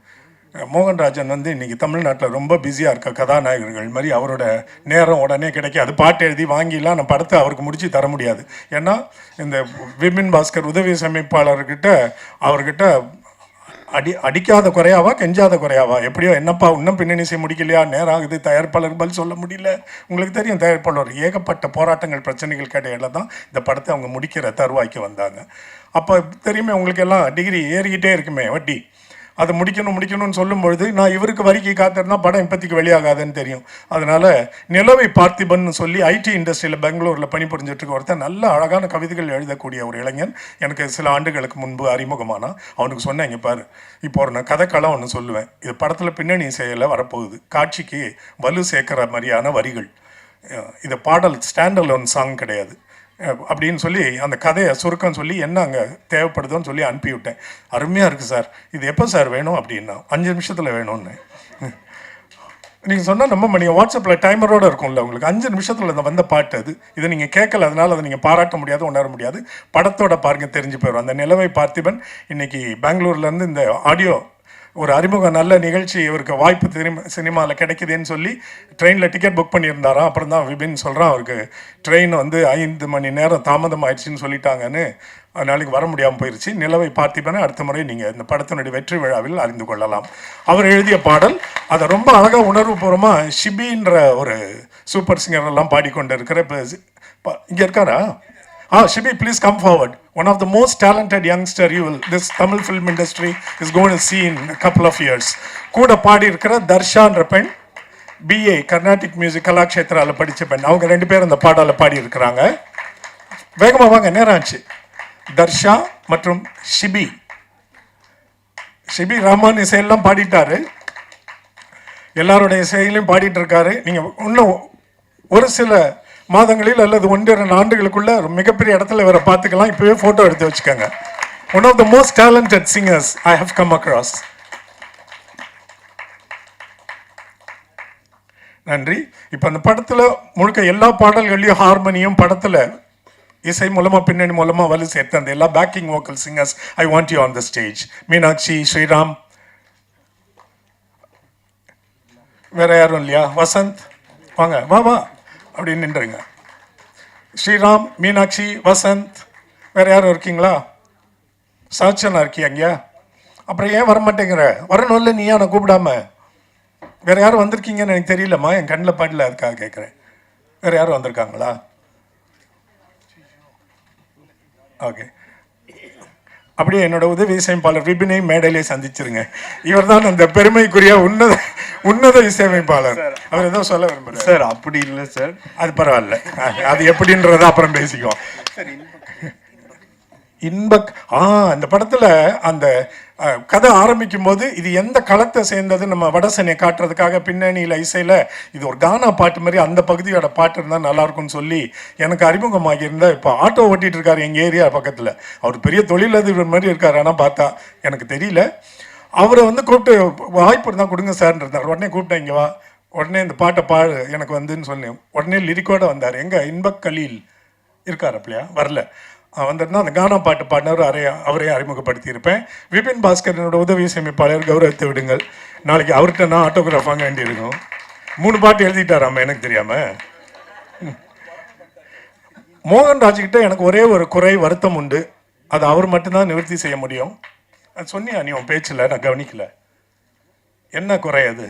S14: மோகன்ராஜன் வந்து இன்றைக்கி தமிழ்நாட்டில் ரொம்ப பிஸியாக இருக்க கதாநாயகர்கள் மாதிரி அவரோட நேரம் உடனே கிடைக்காது. பாட்டு எழுதி வாங்கிலாம் நான் படத்தை அவருக்கு முடித்து தர முடியாது. ஏன்னா இந்த விபின் பாஸ்கர் உதவி சமைப்பாளர்கிட்ட அவர்கிட்ட அடிக்காத குறையாவா கெஞ்சாத குறையாவா, எப்படியோ என்னப்பா இன்னும் பின்னணி செய்ய முடிக்கலையா, நேரம் ஆகுது, தயாரிப்பாளர் பதில் சொல்ல முடியல. உங்களுக்கு தெரியும் தயாரிப்பாளர் ஏகப்பட்ட போராட்டங்கள் பிரச்சனைகள் கிடையில தான் இந்த படத்தை அவங்க முடிக்கிற தருவாய்க்கு வந்தாங்க. அப்போ தெரியுமே உங்களுக்கு எல்லாம் டிகிரி ஏறிக்கிட்டே இருக்குமே வட்டி, அதை முடிக்கணும்னு சொல்லும்பொழுது நான் இவருக்கு வரிக்கு காத்திருந்தா படம் இப்போதைக்கு வெளியாகாதுன்னு தெரியும். அதனால் நிலவை பார்த்திபன் சொல்லி ஐடி இண்டஸ்ட்ரியில் பெங்களூரில் பணிபுரிஞ்சிட்ருக்க ஒருத்தர் நல்ல அழகான கவிதைகள் எழுதக்கூடிய ஒரு இளைஞன் எனக்கு சில ஆண்டுகளுக்கு முன்பு அறிமுகமானா. அவனுக்கு சொன்னேன், இங்கே பாரு, இப்போ ஒரு நான் கதைக்களம் ஒன்று சொல்லுவேன், இது படத்தில் பின்னணி இசையில் வரப்போகுது, காட்சிக்கு வலு சேர்க்குற மாதிரியான வரிகள், இது பாடல் ஸ்டாண்டர்லோன் சாங் கிடையாது அப்படின்னு சொல்லி அந்த கதையை சுருக்கம் சொல்லி என்ன அங்கே தேவைப்படுதுன்னு சொல்லி அனுப்பிவிட்டேன். அருமையாக இருக்குது சார், இது எப்போ சார் வேணும் அப்படின்னா 5 நிமிஷத்தில் வேணும்னு. நீங்கள் சொன்னால் நம்ம நீங்கள் வாட்ஸ்அப்பில் டைமரோடு இருக்கும்ல, உங்களுக்கு 5 நிமிஷத்தில் இந்த வந்த பாட்டு அது. இதை நீங்கள் கேட்கல, அதனால் அதை நீங்கள் பாராட்ட முடியாது, உணர முடியாது. படத்தோட பாருங்க தெரிஞ்சு போயிடும். அந்த நிலவை பார்த்திபன் இன்னைக்கு பெங்களூர்லேருந்து இந்த ஆடியோ ஒரு அறிமுக நல்ல நிகழ்ச்சி இவருக்கு வாய்ப்பு சினிமாவில் கிடைக்குதுன்னு சொல்லி ட்ரெயினில் டிக்கெட் புக் பண்ணியிருந்தாராம். அப்புறம் தான் விபின் சொல்கிறான், அவருக்கு ட்ரெயின் வந்து 5 மணி நேரம் தாமதம் ஆயிடுச்சுன்னு சொல்லிட்டாங்கன்னு, நாளைக்கு வர முடியாமல் போயிடுச்சு. நிலவை பார்த்திபனை அடுத்த முறை நீங்கள் இந்த படத்தினுடைய வெற்றி விழாவில் அறிந்து கொள்ளலாம். அவர் எழுதிய பாடல், அதை ரொம்ப அழகாக உணர்வுபூர்வமாக ஷிபின்ற ஒரு சூப்பர் சிங்கர் எல்லாம் பாடிக்கொண்டு இருக்கிற, இப்போ இங்கே இருக்காரா? Shibi, please come forward. One of the most talented youngster this Tamil film industry is going to see in a couple of years. கூட பாடி இருக்கிற தர்ஷான்ற பெண், BA கர்நாடிக் மியூசிக் கலாக்ஷேத்ராவில் படித்த பெண். அவங்க 2 பேரும் அந்த பாடலை பாடி இருக்கிறாங்க. வேகமாக வாங்க, நேரம் ஆச்சு. தர்ஷா மற்றும் ஷிபி. ஷிபி ரஹ்மான் இசையெல்லாம் பாடிட்டாரு, எல்லாருடைய இசையிலையும் பாடிட்டு இருக்காரு. நீங்கள் இன்னும் ஒரு சில மாதங்களில் அல்லது 1-2 ஆண்டுகளுக்குள்ள மிகப்பெரிய இடத்துல இவரை பார்த்துக்கலாம். இப்போவே ஃபோட்டோ எடுத்து வச்சுக்கோங்க. One of the most talented singers I have come across. நன்றி. இப்போ அந்த படத்தில் முழுக்க எல்லா பாடல்கள்லையும் ஹார்மோனியம், படத்தில் இசை மூலமாக பின்னணி மூலமாக வலு சேர்த்து அந்த எல்லா backing vocal singers, I want you on the stage. Meenakshi, Sriram, வேற யாரும் இல்லையா? வசந்த் வாங்க, வா அப்படின்னு நின்றுங்க. ஸ்ரீராம், மீனாட்சி, வசந்த், வேறு யாரும் இருக்கீங்களா? சாச்சனா இருக்கியா? அப்புறம் ஏன் வரமாட்டேங்கிற? வரணும் இல்லை, நீ நான் கூப்பிடாம? வேறு யாரும் வந்திருக்கீங்கன்னு எனக்கு தெரியலம்மா, என் கண்ணில் பாடல, அதுக்காக கேட்குறேன். வேறு யாரும் வந்திருக்காங்களா? ஓகே, அப்படியே என்னோட உதவி இசையமைப்பாளர் விபினை மேடையிலே சந்திச்சிருங்க. இவர் தான் அந்த பெருமைக்குரிய உன்னத இசையமைப்பாளர். அவர் ஏதோ சொல்ல விரும்புகிறார்
S4: சார். அப்படி இல்லை சார்,
S14: அது பரவாயில்ல, அது எப்படின்றத அப்புறம் பேசிக்குவோம். அந்த படத்தில் அந்த கதை ஆரம்பிக்கும் போது இது எந்த களத்தை சேர்ந்தது நம்ம வடசென்னை காட்டுறதுக்காக பின்னணியில் இசையில் இது ஒரு கானா பாட்டு மாதிரி அந்த பகுதியோட பாட்டு இருந்தால் நல்லாயிருக்கும்னு சொல்லி எனக்கு அறிமுகமாகி இருந்தால், இப்போ ஆட்டோ ஓட்டிகிட்டு இருக்காரு எங்கள் ஏரியா பக்கத்தில். அவர் பெரிய தொழிலதிபர் மாதிரி இருக்கார், ஆனால் பார்த்தா எனக்கு தெரியல. அவரை வந்து கூப்பிட்டு வாய்ப்பு இருந்தால் கொடுங்க சார்ன்றார். உடனே கூப்பிட்டேன், இங்கே வா, உடனே இந்த பாட்டை பாடு எனக்கு வந்துன்னு சொன்னேன். உடனே லிரிக்கோடு வந்தார். எங்கள் இன்பக் கலீல் இருக்கார், அப்படியா வரல, வந்திருந்தா அந்த கானா பாட்டு பாடினவர் அவரே அறிமுகப்படுத்தியிருப்பேன். விபின் பாஸ்கர் என்னோட உதவி இசையமைப்பாளர், கௌரவித்து விடுங்கள். நாளைக்கு அவர்கிட்ட நான் ஆட்டோகிராஃப் வாங்க வேண்டியிருக்கும். 3 பாட்டு எழுதிட்டாராம, எனக்கு தெரியாமல். மோகன்ராஜ்கிட்ட எனக்கு ஒரே ஒரு குறை, வருத்தம் உண்டு. அது அவர் மட்டும்தான் நிவர்த்தி செய்ய முடியும். அது சொன்னியா நீ உன் பேச்சில்? நான் கவனிக்கல. என்ன குறை அது?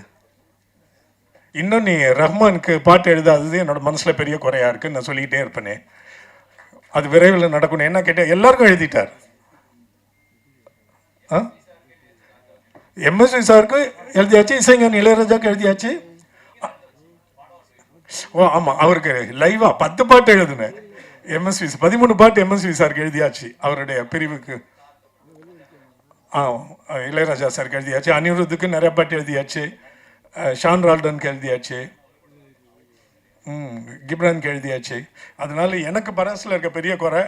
S14: இன்னும் நீ ரஹ்மானுக்கு பாட்டு எழுதாதது என்னோட மனசில் பெரிய குறையாக இருக்குன்னு நான் சொல்லிக்கிட்டே இருப்பேனே. அது விரைவில் நடக்கணும். என்ன கேட்டால் எல்லாருக்கும் எழுதிட்டார். எம்எஸ்வி சாருக்கு எழுதியாச்சு, இசைஞானி இளையராஜாவுக்கு எழுதியாச்சு. ஓ ஆமாம், அவருக்கு லைவா 10 பாட்டு எழுதுனேன். எம்எஸ்வி 13 பாட்டு எம்எஸ்வி சாருக்கு எழுதியாச்சு, அவருடைய பிரிவுக்கு. இளையராஜா சாருக்கு எழுதியாச்சு, அனிருத்துக்கு நிறைய பாட்டு எழுதியாச்சு, ஷான் ரால்டனுக்கு எழுதியாச்சு, கிப்ரானுக்கு எழுதியாச்சு. அதனால எனக்கு பரஸில் இருக்க பெரிய குறை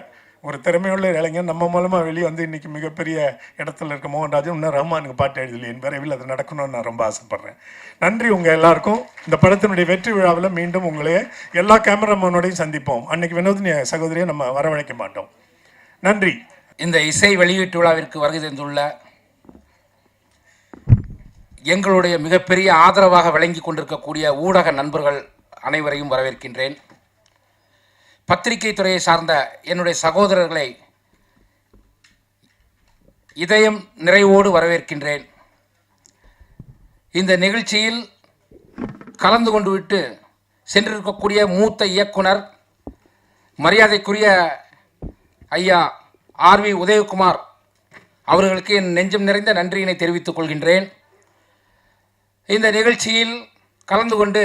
S14: ஒரு திறமையுள்ள இளைஞன் நம்ம மூலமாக வெளியே வந்து இன்றைக்கி மிகப்பெரிய இடத்துல இருக்க மோகன்ராஜன் இன்னும் ரஹ்மானுக்கு பாட்டு எழுதலை என் விரைவில் அது நடக்கணும்னு நான் ரொம்ப ஆசைப்பட்றேன். நன்றி உங்கள் எல்லாருக்கும். இந்த படத்தினுடைய வெற்றி விழாவில் மீண்டும் உங்களே எல்லா கேமராமேனோடையும் சந்திப்போம். அன்றைக்கி வினோதினி சகோதரியை நம்ம வரவழைக்க மாட்டோம். நன்றி.
S15: இந்த இசை வெளியீட்டு விழாவிற்கு வருகை தந்துள்ள எங்களுடைய மிகப்பெரிய ஆதரவாக விளங்கி கொண்டிருக்கக்கூடிய ஊடக நண்பர்கள் அனைவரையும் வரவேற்கின்றேன். பத்திரிகை துறையை சார்ந்த என்னுடைய சகோதரர்களை இதயம் நிறைவோடு வரவேற்கின்றேன். இந்த நிகழ்ச்சியில் கலந்து கொண்டு விட்டு சென்றிருக்கக்கூடிய மூத்த இயக்குனர் மரியாதைக்குரிய ஐயா ஆர்வி உதயகுமார் அவர்களுக்கு என் நெஞ்சம் நிறைந்த நன்றியினை தெரிவித்துக் கொள்கின்றேன். இந்த நிகழ்ச்சியில் கலந்து கொண்டு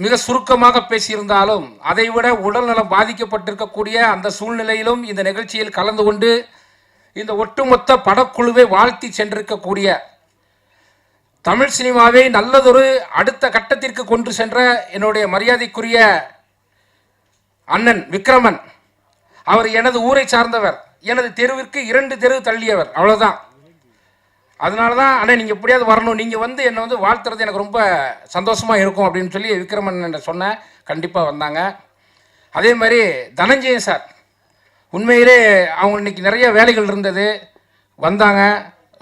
S15: மிக சுருக்கமாக பேசியிருந்தாலும் அதைவிட உடல்நலம் பாதிக்கப்பட்டிருக்கக்கூடிய அந்த சூழ்நிலையிலும் இந்த நிகழ்ச்சியில் கலந்து கொண்டு இந்த ஒட்டுமொத்த படக்குழுவை வாழ்த்தி சென்றிருக்கக்கூடிய தமிழ் சினிமாவை நல்லதொரு அடுத்த கட்டத்திற்கு கொண்டு சென்ற என்னுடைய மரியாதைக்குரிய அண்ணன் விக்ரமன், அவர் எனது ஊரை சார்ந்தவர், எனது தெருவிற்கு 2 தெரு தள்ளியவர், அவ்வளோதான். அதனால தான் அண்ணா நீங்கள் எப்படியாவது வரணும், நீங்கள் வந்து என்னை வந்து வாழ்த்துறது எனக்கு ரொம்ப சந்தோஷமாக இருக்கும் அப்படின்னு சொல்லி விக்ரமன் சொன்னேன். கண்டிப்பாக வந்தாங்க. அதே மாதிரி தனஞ்சயன் சார், உண்மையிலே அவங்க இன்னைக்கு நிறைய வேலைகள் இருந்தது, வந்தாங்க.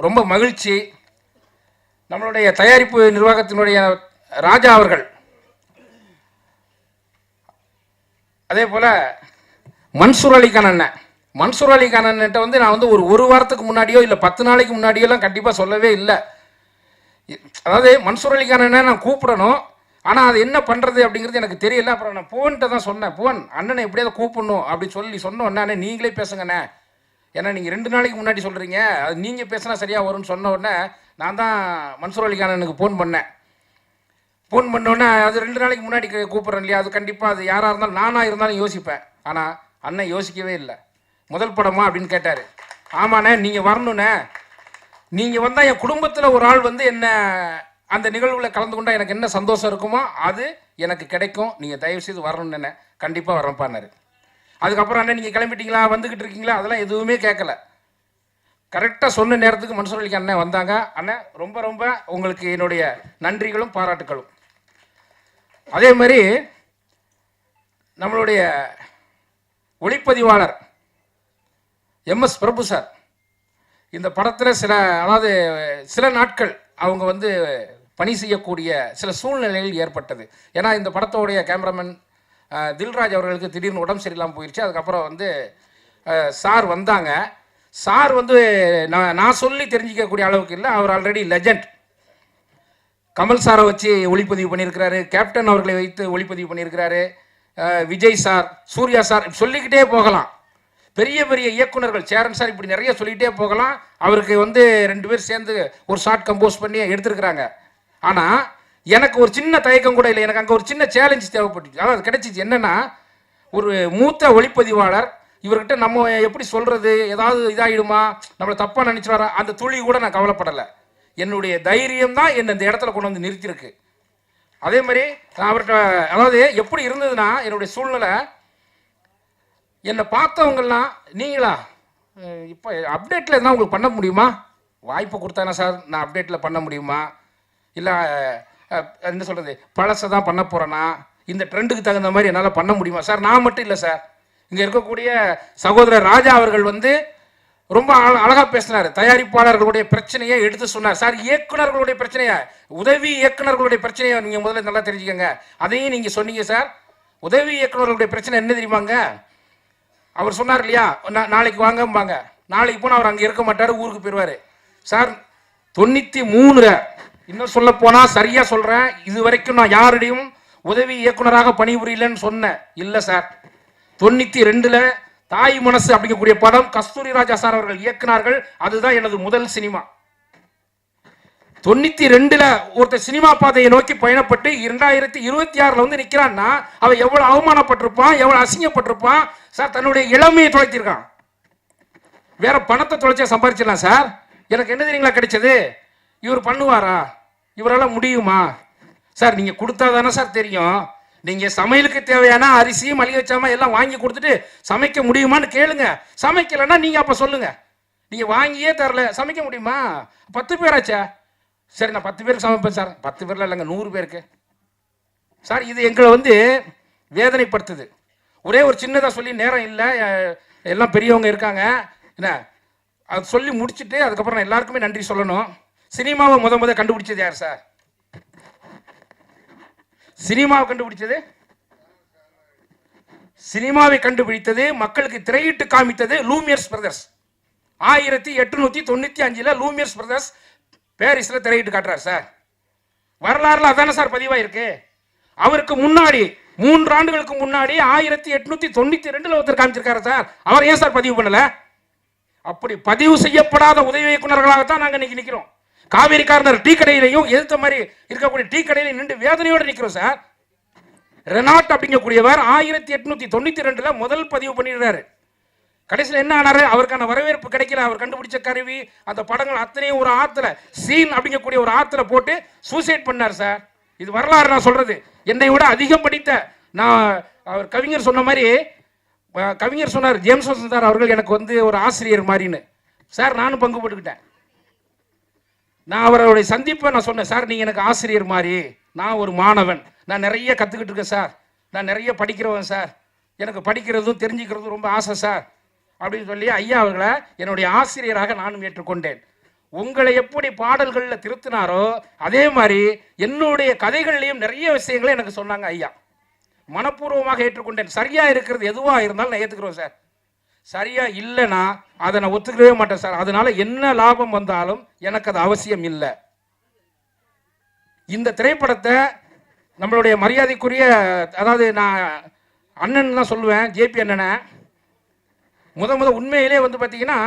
S15: ரொம்ப மகிழ்ச்சி. நம்மளுடைய தயாரிப்பு நிர்வாகத்தினுடைய ராஜா அவர்கள், அதே போல் மன்சூர் அலிகான் அண்ணன், மன்சூர் அலிகான் அண்ணன்ட்ட வந்து நான் வந்து ஒரு வாரத்துக்கு முன்னாடியோ இல்லை 10 நாளைக்கு முன்னாடியோலாம் கண்டிப்பாக சொல்லவே இல்லை. அதாவது மன்சூர் அலிகான் அண்ணன் நான் கூப்பிடணும், ஆனால் அது என்ன பண்ணுறது அப்படிங்கிறது எனக்கு தெரியல. அப்புறம் நான் புவன்கிட்ட தான் சொன்னேன், புவன் அண்ணனை எப்படியாவது கூப்பிடணும் அப்படின்னு சொன்னோன்னே நீங்களே பேசுங்கண்ணே, ஏன்னா நீங்கள் 2 நாளைக்கு முன்னாடி சொல்கிறீங்க, அது நீங்கள் பேசினா சரியாக வரும்னு சொன்ன உடனே நான் தான் மன்சூர் அலிகான் அண்ணனுக்கு ஃபோன் பண்ணேன். ஃபோன் பண்ணோன்னே அது 2 நாளைக்கு முன்னாடி கூப்பிட்றேன் இல்லையா, அது கண்டிப்பாக அது யாராக இருந்தாலும் நானாக இருந்தாலும் யோசிப்பேன். ஆனால் அண்ணன் யோசிக்கவே இல்லை. முதல் படமா அப்படின்னு கேட்டார். ஆமாண்ணே நீங்கள் வரணுண்ணே, நீங்கள் வந்தால் என் குடும்பத்தில் ஒரு ஆள் வந்து என்ன அந்த நிகழ்வில் கலந்து கொண்டால் எனக்கு என்ன சந்தோஷம் இருக்குமோ அது எனக்கு கிடைக்கும், நீங்கள் தயவுசெய்து வரணுன்னு. கண்டிப்பாக வரப்பான்னாரு. அதுக்கப்புறம் அண்ணன் நீங்கள் கிளம்பிட்டீங்களா, வந்துக்கிட்டு இருக்கீங்களா, அதெல்லாம் எதுவுமே கேட்கல. கரெக்டாக சொன்ன நேரத்துக்கு மன்சூர் அலிகான் அண்ணன் வந்தாங்க. அண்ணன் ரொம்ப ரொம்ப உங்களுக்கு என்னுடைய நன்றிகளும் பாராட்டுகளும். அதே மாதிரி நம்மளுடைய ஒளிப்பதிவாளர் MS பிரபு சார், இந்த படத்தில் சில நாட்கள் அவங்க வந்து பணி செய்யக்கூடிய சில சூழ்நிலைகள் ஏற்பட்டது. ஏன்னா இந்த படத்தோடைய கேமராமேன் தில்ராஜ் அவர்களுக்கு திடீர்னு உடம்பு சரியில்லாமல் போயிடுச்சு. அதுக்கப்புறம் வந்து சார் வந்தாங்க. சார் வந்து நான் சொல்லி தெரிஞ்சிக்கக்கூடிய அளவுக்கு இல்லை, அவர் ஆல்ரெடி லெஜண்ட். கமல் சாரை வச்சு ஒளிப்பதிவு பண்ணியிருக்கிறாரு, கேப்டன் அவர்களை வைத்து ஒளிப்பதிவு பண்ணியிருக்கிறாரு, விஜய் சார், சூர்யா சார், சொல்லிக்கிட்டே போகலாம். பெரிய பெரிய இயக்குனர்கள், சேரன் சார், இப்படி நிறைய சொல்லிக்கிட்டே போகலாம். அவருக்கு வந்து 2 பேர் சேர்ந்து ஒரு ஷார்ட் கம்போஸ் பண்ணி எடுத்துருக்குறாங்க. ஆனால் எனக்கு ஒரு சின்ன தயக்கம் கூட இல்லை, எனக்கு அங்கே ஒரு சின்ன சேலஞ்ச் தேவைப்பட்டுச்சு. அதாவது கிடைச்சிச்சு. என்னென்னா, ஒரு மூத்த ஒளிப்பதிவாளர், இவர்கிட்ட நம்ம எப்படி சொல்கிறது, ஏதாவது இதாகிடுமா, நம்மளை தப்பாக நினச்சிடுவாரா, அந்த துளி கூட நான் கவலைப்படலை. என்னுடைய தைரியம் தான் என்னை இந்த இடத்துல கொண்டு வந்து நிறுத்தியிருக்கு. அதே மாதிரி நான் அவர்கிட்ட, அதாவது எப்படி இருந்ததுன்னா, என்னுடைய சூழ்நிலை, என்னை பார்த்தவங்கெல்லாம் நீங்களா இப்போ அப்டேட்டில் எதுனா உங்களுக்கு பண்ண முடியுமா, வாய்ப்பு கொடுத்தானே சார் நான் அப்டேட்டில் பண்ண முடியுமா, இல்லை என்ன சொல்கிறது பழசை தான் பண்ண போகிறேன்னா, இந்த ட்ரெண்டுக்கு தகுந்த மாதிரி என்னால் பண்ண முடியுமா சார். நான் மட்டும் இல்லை சார், இங்கே இருக்கக்கூடிய சகோதரர் ராஜா அவர்கள் வந்து ரொம்ப அழகாக பேசினார். தயாரிப்பாளர்களுடைய பிரச்சனையை எடுத்து சொன்னார். சார் இயக்குநர்களுடைய பிரச்சனையை, உதவி இயக்குநர்களுடைய பிரச்சனையை நீங்கள் முதல்ல நல்லா தெரிஞ்சுக்கங்க. அதையும் நீங்கள் சொன்னீங்க சார். உதவி இயக்குநர்களுடைய பிரச்சனை என்ன தெரியுமாங்க, அவர் சொன்னார் இல்லையா, நாளைக்கு வாங்கம்பாங்க, நாளைக்கு போனால் அவர் அங்கே இருக்க மாட்டார், ஊருக்கு போயிடுவார். சார் 93, இன்னும் சொல்ல போனால் சரியாக சொல்கிறேன், இது வரைக்கும் நான் யாரிடையும் உதவி இயக்குனராக பணிபுரியலன்னு சொன்னேன் இல்லை சார். 92 தாய் மனசு அப்படிங்கக்கூடிய படம் கஸ்தூரி ராஜா சார் அவர்கள் இயக்குனார்கள். அதுதான் எனது முதல் சினிமா. 92 ஒருத்தர் சினிமா பாதையை நோக்கி பயணப்பட்டு 2026 வந்து நிற்கிறான்னா அவன் எவ்வளவு அவமானப்பட்டிருப்பான், எவ்வளவு அசிங்கப்பட்டிருப்பான் சார். தன்னுடைய இளமையை தொலைச்சிருக்கான். வேற பணத்தை தொலைச்சா சம்பாதிச்சிடலாம் சார். எனக்கு என்ன தெரியுங்களா கிடைச்சது, இவர் பண்ணுவாரா, இவரால் முடியுமா சார், நீங்க கொடுத்தா தானே சார் தெரியும். நீங்கள் சமையலுக்கு தேவையான அரிசி மளிகை சாமான் எல்லாம் வாங்கி கொடுத்துட்டு சமைக்க முடியுமான்னு கேளுங்க. சமைக்கலைன்னா நீங்கள் அப்போ சொல்லுங்கள். நீங்கள் வாங்கியே தரல, சமைக்க முடியுமா? 10 பேராச்சா? சரி, நான் 10 பேருக்கு சமைப்பேன் சார். 10 பேரில் இல்லைங்க, 100 பேருக்கு சார். இது எங்களை வந்து வேதனைப்படுத்துது. ஒரே ஒரு சின்னதாக சொல்லி, நேரம் இல்லை, எல்லாம் பெரியவங்க இருக்காங்க என்ன, அது சொல்லி முடிச்சுட்டு அதுக்கப்புறம் நான் எல்லாருக்குமே நன்றி சொல்லணும். சினிமாவை முத கண்டுபிடிச்சது யார் சார்? சினிமாவை கண்டுபிடித்தது மக்களுக்கு திரையிட்டு காமித்தது லூமியர்ஸ் பிரதர்ஸ். 1895 லூமியர்ஸ் பிரதர்ஸ் பாரிஸ்ல திரையிட்டு காட்டுறார் சார். வரலாறுல அதானே சார் பதிவாயிருக்கு. அவருக்கு முன்னாடி 3 ஆண்டுகளுக்கு முன்னாடி 1892 ஒருத்தர் காமிச்சிருக்காரு சார். அவர் ஏன் சார் பதிவு பண்ணல? அப்படி பதிவு செய்யப்படாத உதவி இயக்குநர்களாகத்தான் நாங்கள் இன்னைக்கு நிற்கிறோம். காவேரி கார்னர் டீ கடையிலையும் எதிர்த்த மாதிரி இருக்கக்கூடிய டீ கடையிலையும் நின்று வேதனையோடு நிற்கிறோம் சார். ரெனாட் அப்படிங்கக்கூடியவர் 1892 முதல் பதிவு பண்ணிடுறாரு. கடைசியில் என்ன ஆனாரு? அவருக்கான வரவேற்பு கிடைக்கல. அவர் கண்டுபிடிச்ச கருவி, அந்த படங்கள் அத்தனையும் ஒரு ஆத்துல, சீன் அப்படிங்கக்கூடிய ஒரு ஆத்துல போட்டு சூசைட் பண்ணார் சார். இது வரலாறு நான் சொல்றது. என்னை விட அதிகம் படித்த நான், அவர் கவிஞர் சொன்ன மாதிரி, கவிஞர் சொன்னார் ஜேம்ஸ் வசந்தார் அவர்கள் எனக்கு வந்து ஒரு ஆசிரியர் மாதிரின்னு. சார் நானும் பங்கு போட்டுக்கிட்டேன். நான் அவருடைய சந்திப்பை நான் சொன்னேன், சார் நீங்கள் எனக்கு ஆசிரியர் மாதிரி, நான் ஒரு மாணவன், நான் நிறைய கற்றுக்கிட்டு இருக்கேன் சார், நான் நிறைய படிக்கிறவன் சார், எனக்கு படிக்கிறதும் தெரிஞ்சுக்கிறதும் ரொம்ப ஆசை சார் அப்படின்னு சொல்லி ஐயா அவர்களை என்னுடைய ஆசிரியராக நானும் ஏற்றுக்கொண்டேன். உங்களை எப்படி பாடல்களில் திருத்தினாரோ அதே மாதிரி என்னுடைய கதைகள்லையும் நிறைய விஷயங்களை எனக்கு சொன்னாங்க ஐயா. மனப்பூர்வமாக ஏற்றுக்கொண்டேன். சரியா இருக்கிறது எதுவாக இருந்தாலும் நான் ஏற்றுக்கிறோம் சார். சரியா இல்லைன்னா அதை நான் ஒத்துக்கவே மாட்டேன் சார். அதனால என்ன லாபம் வந்தாலும் எனக்கு அது அவசியம் இல்லை. இந்த திரைப்படத்தை நம்மளுடைய மரியாதைக்குரிய, அதாவது நான் அண்ணன் தான் சொல்லுவேன், ஜேபி அண்ணனை, முத உண்மையிலே வந்து பார்த்தீங்கன்னா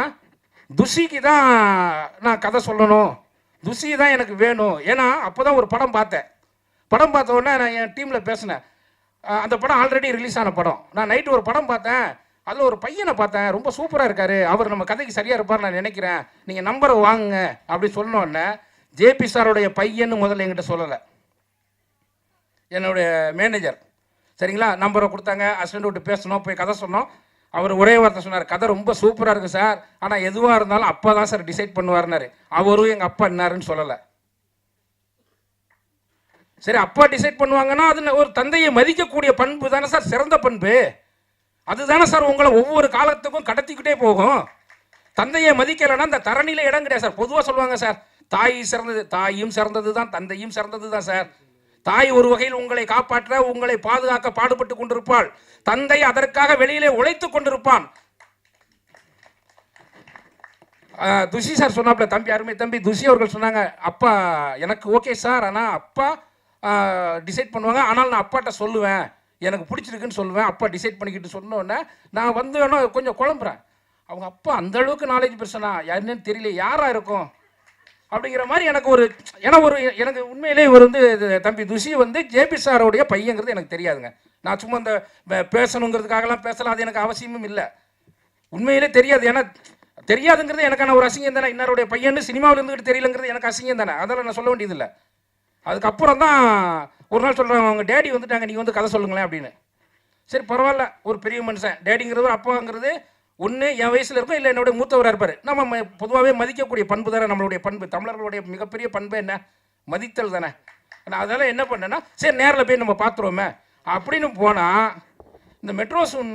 S15: துஷிக்கு தான் நான் கதை சொல்லணும், துஷி தான் எனக்கு வேணும். ஏன்னா அப்போ தான் ஒரு படம் பார்த்தேன். படம் பார்த்த உடனே நான் என் டீமில் பேசினேன். அந்த படம் ஆல்ரெடி ரிலீஸ் ஆன படம். நான் நைட்டு ஒரு படம் பார்த்தேன், அதில் ஒரு பையனை பார்த்தேன், ரொம்ப சூப்பராக இருக்காரு, அவர் நம்ம கதைக்கு சரியாக இருப்பார் நான் நினைக்கிறேன், நீங்கள் நம்பரை வாங்குங்க அப்படி சொன்னோடனே ஜேபி சாருடைய பையன்னு முதல்ல என்கிட்ட சொல்லலை, என்னுடைய மேனேஜர். சரிங்களா, நம்பரை கொடுத்தாங்க, அசிஸ்டண்ட் விட்டு பேசணும், போய் கதை சொன்னோம். அவர் ஒரே வார்த்தை சொன்னார், கதை ரொம்ப சூப்பராக இருக்குது சார், ஆனால் எதுவாக இருந்தாலும் அப்பா தான் சார் டிசைட் பண்ணுவார்னாரு. அவரும் எங்கள் அப்பா என்னாருன்னு சொல்லலை. சரி, அப்பா டிசைட் பண்ணுவாங்கன்னா அது ஒரு தந்தையை மதிக்கக்கூடிய பண்பு தானே சார் சிறந்த பண்பு. அதுதானே சார் உங்களை ஒவ்வொரு காலத்துக்கும் கடத்திக்கிட்டே போகும். தந்தையை மதிக்கலைன்னா அந்த தரணியில இடம் கிடையாது சார். பொதுவாக சொல்லுவாங்க சார், தாய் சிறந்தது, தாயும் சிறந்தது தான், தந்தையும் சிறந்தது தான் சார். தாய் ஒரு வகையில் உங்களை காப்பாற்ற, உங்களை பாதுகாக்க பாடுபட்டு கொண்டிருப்பாள். தந்தை அதற்காக வெளியிலே உழைத்து கொண்டிருப்பான். துஷி சார் சொன்னாப்ல, தம்பி, அருமை தம்பி துஷி அவர்கள் சொன்னாங்க, அப்பா எனக்கு ஓகே சார், ஆனால் அப்பா டிசைட் பண்ணுவாங்க, ஆனால் நான் அப்பாட்ட சொல்லுவேன், எனக்கு பிடிச்சிருக்குன்னு சொல்லுவேன், அப்பா டிசைட் பண்ணிக்கிட்டு சொன்னோன்னே நான் வந்து வேணும் கொஞ்சம் குழம்புறேன். அவங்க அப்பா அந்த அளவுக்கு நாலேஜ் பெர்சனா யாருன்னு தெரியல, யாராக இருக்கும் அப்படிங்கிற மாதிரி எனக்கு ஒரு, ஏன்னா ஒரு எனக்கு உண்மையிலே இவர் வந்து தம்பி துஷி வந்து ஜேபி சாரோடைய பையங்கிறது எனக்கு தெரியாதுங்க. நான் சும்மா இந்த பேசணுங்கிறதுக்காகலாம் பேசலாம், அது எனக்கு அவசியமும் இல்லை. உண்மையிலே தெரியாது, ஏன்னா தெரியாதுங்கிறது எனக்கான ஒரு அசிங்கம் தானே. இன்னொருடைய பையன்னு சினிமாவில் இருந்துக்கிட்டு தெரியலங்கிறது எனக்கு அசிங்கம் தானே, அதெல்லாம் நான் சொல்ல வேண்டியதில்லை. அதுக்கப்புறம் தான் ஒரு நாள் சொல்கிறாங்க, அவங்க டேடி வந்துட்டாங்க, நீங்கள் வந்து கதை சொல்லுங்களேன் அப்படின்னு. சரி பரவாயில்ல, ஒரு பெரிய மனுஷன், டேடிங்கிறது அப்பாங்கிறது ஒன்று என் வயசில் இருக்கும், இல்லை என்னுடைய மூத்தவராக இருப்பார். நம்ம பொதுவாகவே மதிக்கக்கூடிய பண்பு தானே நம்மளுடைய பண்பு. தமிழர்களுடைய மிகப்பெரிய பண்பு என்ன? மதித்தல் தானே. நான் அதெல்லாம் என்ன பண்ணேன்னா, சரி நேரில் போய் நம்ம பார்த்துருவோமே அப்படின்னு போனால், இந்த மெட்ரோசூன்,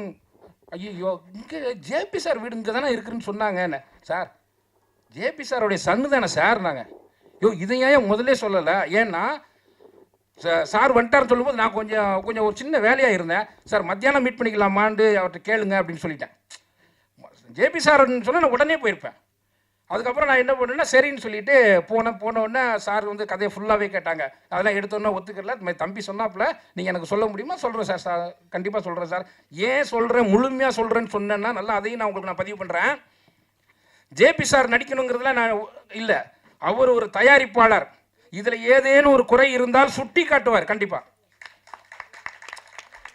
S15: ஐயோ இங்கே ஜேபி சார் வீடு இங்கே தானே இருக்குதுன்னு சொன்னாங்க. என்ன சார், ஜேபி சாரோடைய சன்னு தானே சார். நாங்கள் இதை ஏன் முதல்ல சொல்லலை, ஏன்னா சார் வந்துட்டார்னு சொல்லும்போது நான் கொஞ்சம் ஒரு சின்ன வேலையாக இருந்தேன். சார் மத்தியானம் மீட் பண்ணிக்கலாமான்னு அவர்கிட்ட கேளுங்க அப்படின்னு சொல்லிட்டேன். ஜேபி சார்ன்னு சொன்னால் நான் உடனே போயிருப்பேன். அதுக்கப்புறம் நான் என்ன பண்ணேன்னா சரின்னு சொல்லிட்டு போனோடனே சார் வந்து கதையை ஃபுல்லாகவே கேட்டாங்க. அதெல்லாம் எடுத்தோன்னே ஒத்துக்கல. தம்பி சொன்னாப்புல, நீங்கள் எனக்கு சொல்ல முடியுமா? சொல்கிறேன் சார், கண்டிப்பாக சொல்கிறேன் சார். ஏன் சொல்கிறேன், முழுமையாக சொல்கிறேன்னு சொன்னேன்னா நல்லா அதையும் நான் உங்களுக்கு பதிவு பண்ணுறேன். ஜேபி சார் நடிக்கணுங்கிறதுல நான் இல்லை, அவர் ஒரு தயாரிப்பாளர். இதில் ஏதேனும் ஒரு குறை இருந்தால் சுட்டி காட்டுவார் கண்டிப்பாக.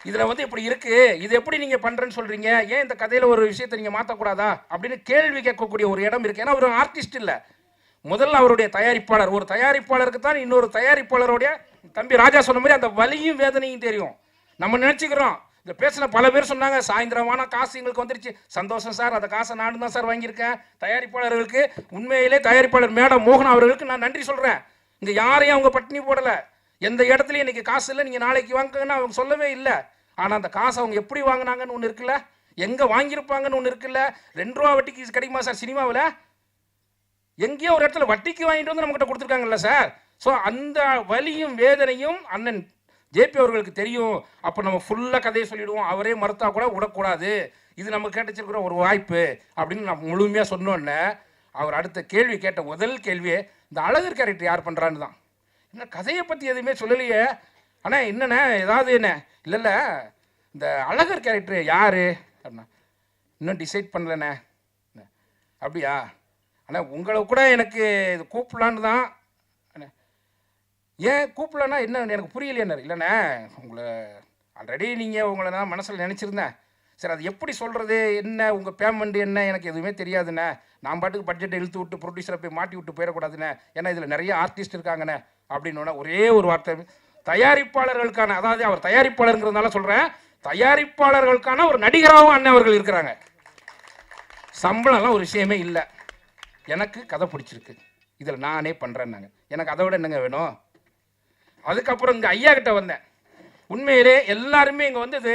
S15: இதில் வந்து இப்படி இருக்குது, இது எப்படி நீங்கள் பண்ணுறேன்னு சொல்கிறீங்க, ஏன் இந்த கதையில் ஒரு விஷயத்தை நீங்கள் மாற்றக்கூடாதா அப்படின்னு கேள்வி கேட்கக்கூடிய ஒரு இடம் இருக்குது. ஏன்னா அவர் ஆர்டிஸ்ட் இல்லை, முதல்ல அவருடைய தயாரிப்பாளர். ஒரு தயாரிப்பாளருக்கு தான் இன்னொரு தயாரிப்பாளருடைய, தம்பி ராஜா சொன்ன மாதிரி அந்த வலியும் வேதனையும் தெரியும். நம்ம நினச்சிக்கிறோம். இந்த பேசின பல பேர் சொன்னாங்க, சாயந்தரமான காசு எங்களுக்கு வந்துருச்சு. சந்தோஷம் சார், அந்த காசை நானும் தான் சார் வாங்கியிருக்கேன். தயாரிப்பாளர்களுக்கு, உண்மையிலே தயாரிப்பாளர் மேடம் மோகன் அவர்களுக்கு நான் நன்றி சொல்கிறேன். இங்கே யாரையும் அவங்க பட்டினி போடலை. எந்த இடத்துலையும் இன்றைக்கி காசு இல்லை, நீங்கள் நாளைக்கு வாங்குங்கன்னு அவங்க சொல்லவே இல்லை. ஆனால் அந்த காசை அவங்க எப்படி வாங்கினாங்கன்னு ஒன்று இருக்குல்ல, எங்கே வாங்கியிருப்பாங்கன்னு ஒன்று இருக்குல்ல. 2 ரூபா வட்டிக்கு கிடைக்குமா சார் சினிமாவில்? எங்கேயோ ஒரு இடத்துல வட்டிக்கு வாங்கிட்டு வந்து நம்மகிட்ட கொடுத்துருக்காங்கல்ல சார். ஸோ அந்த வலியும் வேதனையும் அண்ணன் ஜேபி அவர்களுக்கு தெரியும். அப்போ நம்ம ஃபுல்லாக கதையை சொல்லிவிடுவோம், அவரே மறுத்தா கூட விடக்கூடாது, இது நம்ம கேட்டுச்சிருக்கிற ஒரு வாய்ப்பு அப்படின்னு நான் முழுமையாக சொன்னோன்னே, அவர் அடுத்த கேள்வி கேட்ட முதல் கேள்வியே இந்த அழகர் கேரக்டர் யார் பண்ணுறான்னு தான். என்ன கதையை பற்றி எதுவுமே சொல்லலையே ஆனால் என்னண்ணே ஏதாவது என்ன இல்லை இந்த அழகர் கேரக்டர் யார் அப்படின்னா, இன்னும் டிசைட் பண்ணலண்ணே. அப்படியா ஆனால் உங்களை கூட எனக்கு இது கூப்பிடலான்னு தான். ஏன் கூப்பிடலன்னா என்ன எனக்கு புரியலையே. இல்லைண்ணே உங்களை ஆல்ரெடி நீங்கள் உங்களை நான் மனசில் நினச்சிருந்தேன். சரி அது எப்படி சொல்கிறது, என்ன உங்கள் பேமெண்ட் என்ன எனக்கு எதுவுமே தெரியாதுண்ணே. நான் பாட்டுக்கு பட்ஜெட்டை இழுத்து விட்டு ப்ரொடியூசரை போய் மாட்டி விட்டு போயிடக்கூடாதுண்ணே, ஏன்னா இதில் நிறைய ஆர்டிஸ்ட் இருக்காங்கண்ணே அப்படின்னோன்னா ஒரே ஒரு வார்த்தை, தயாரிப்பாளர்களுக்கான, அதாவது அவர் தயாரிப்பாளருங்கிறதுனால சொல்கிறேன், தயாரிப்பாளர்களுக்கான ஒரு நடிகராகவும் அண்ணன் அவர்கள் இருக்கிறாங்க. சம்பளம்லாம் ஒரு விஷயமே இல்லை, எனக்கு கதை பிடிச்சிருக்கு, இதில் நானே பண்ணுறேன்னாங்க. எனக்கு அதை விட என்னங்க வேணும். அதுக்கப்புறம் இங்கே ஐயா கிட்ட வந்தேன். உண்மையிலே எல்லாருமே இங்கே வந்தது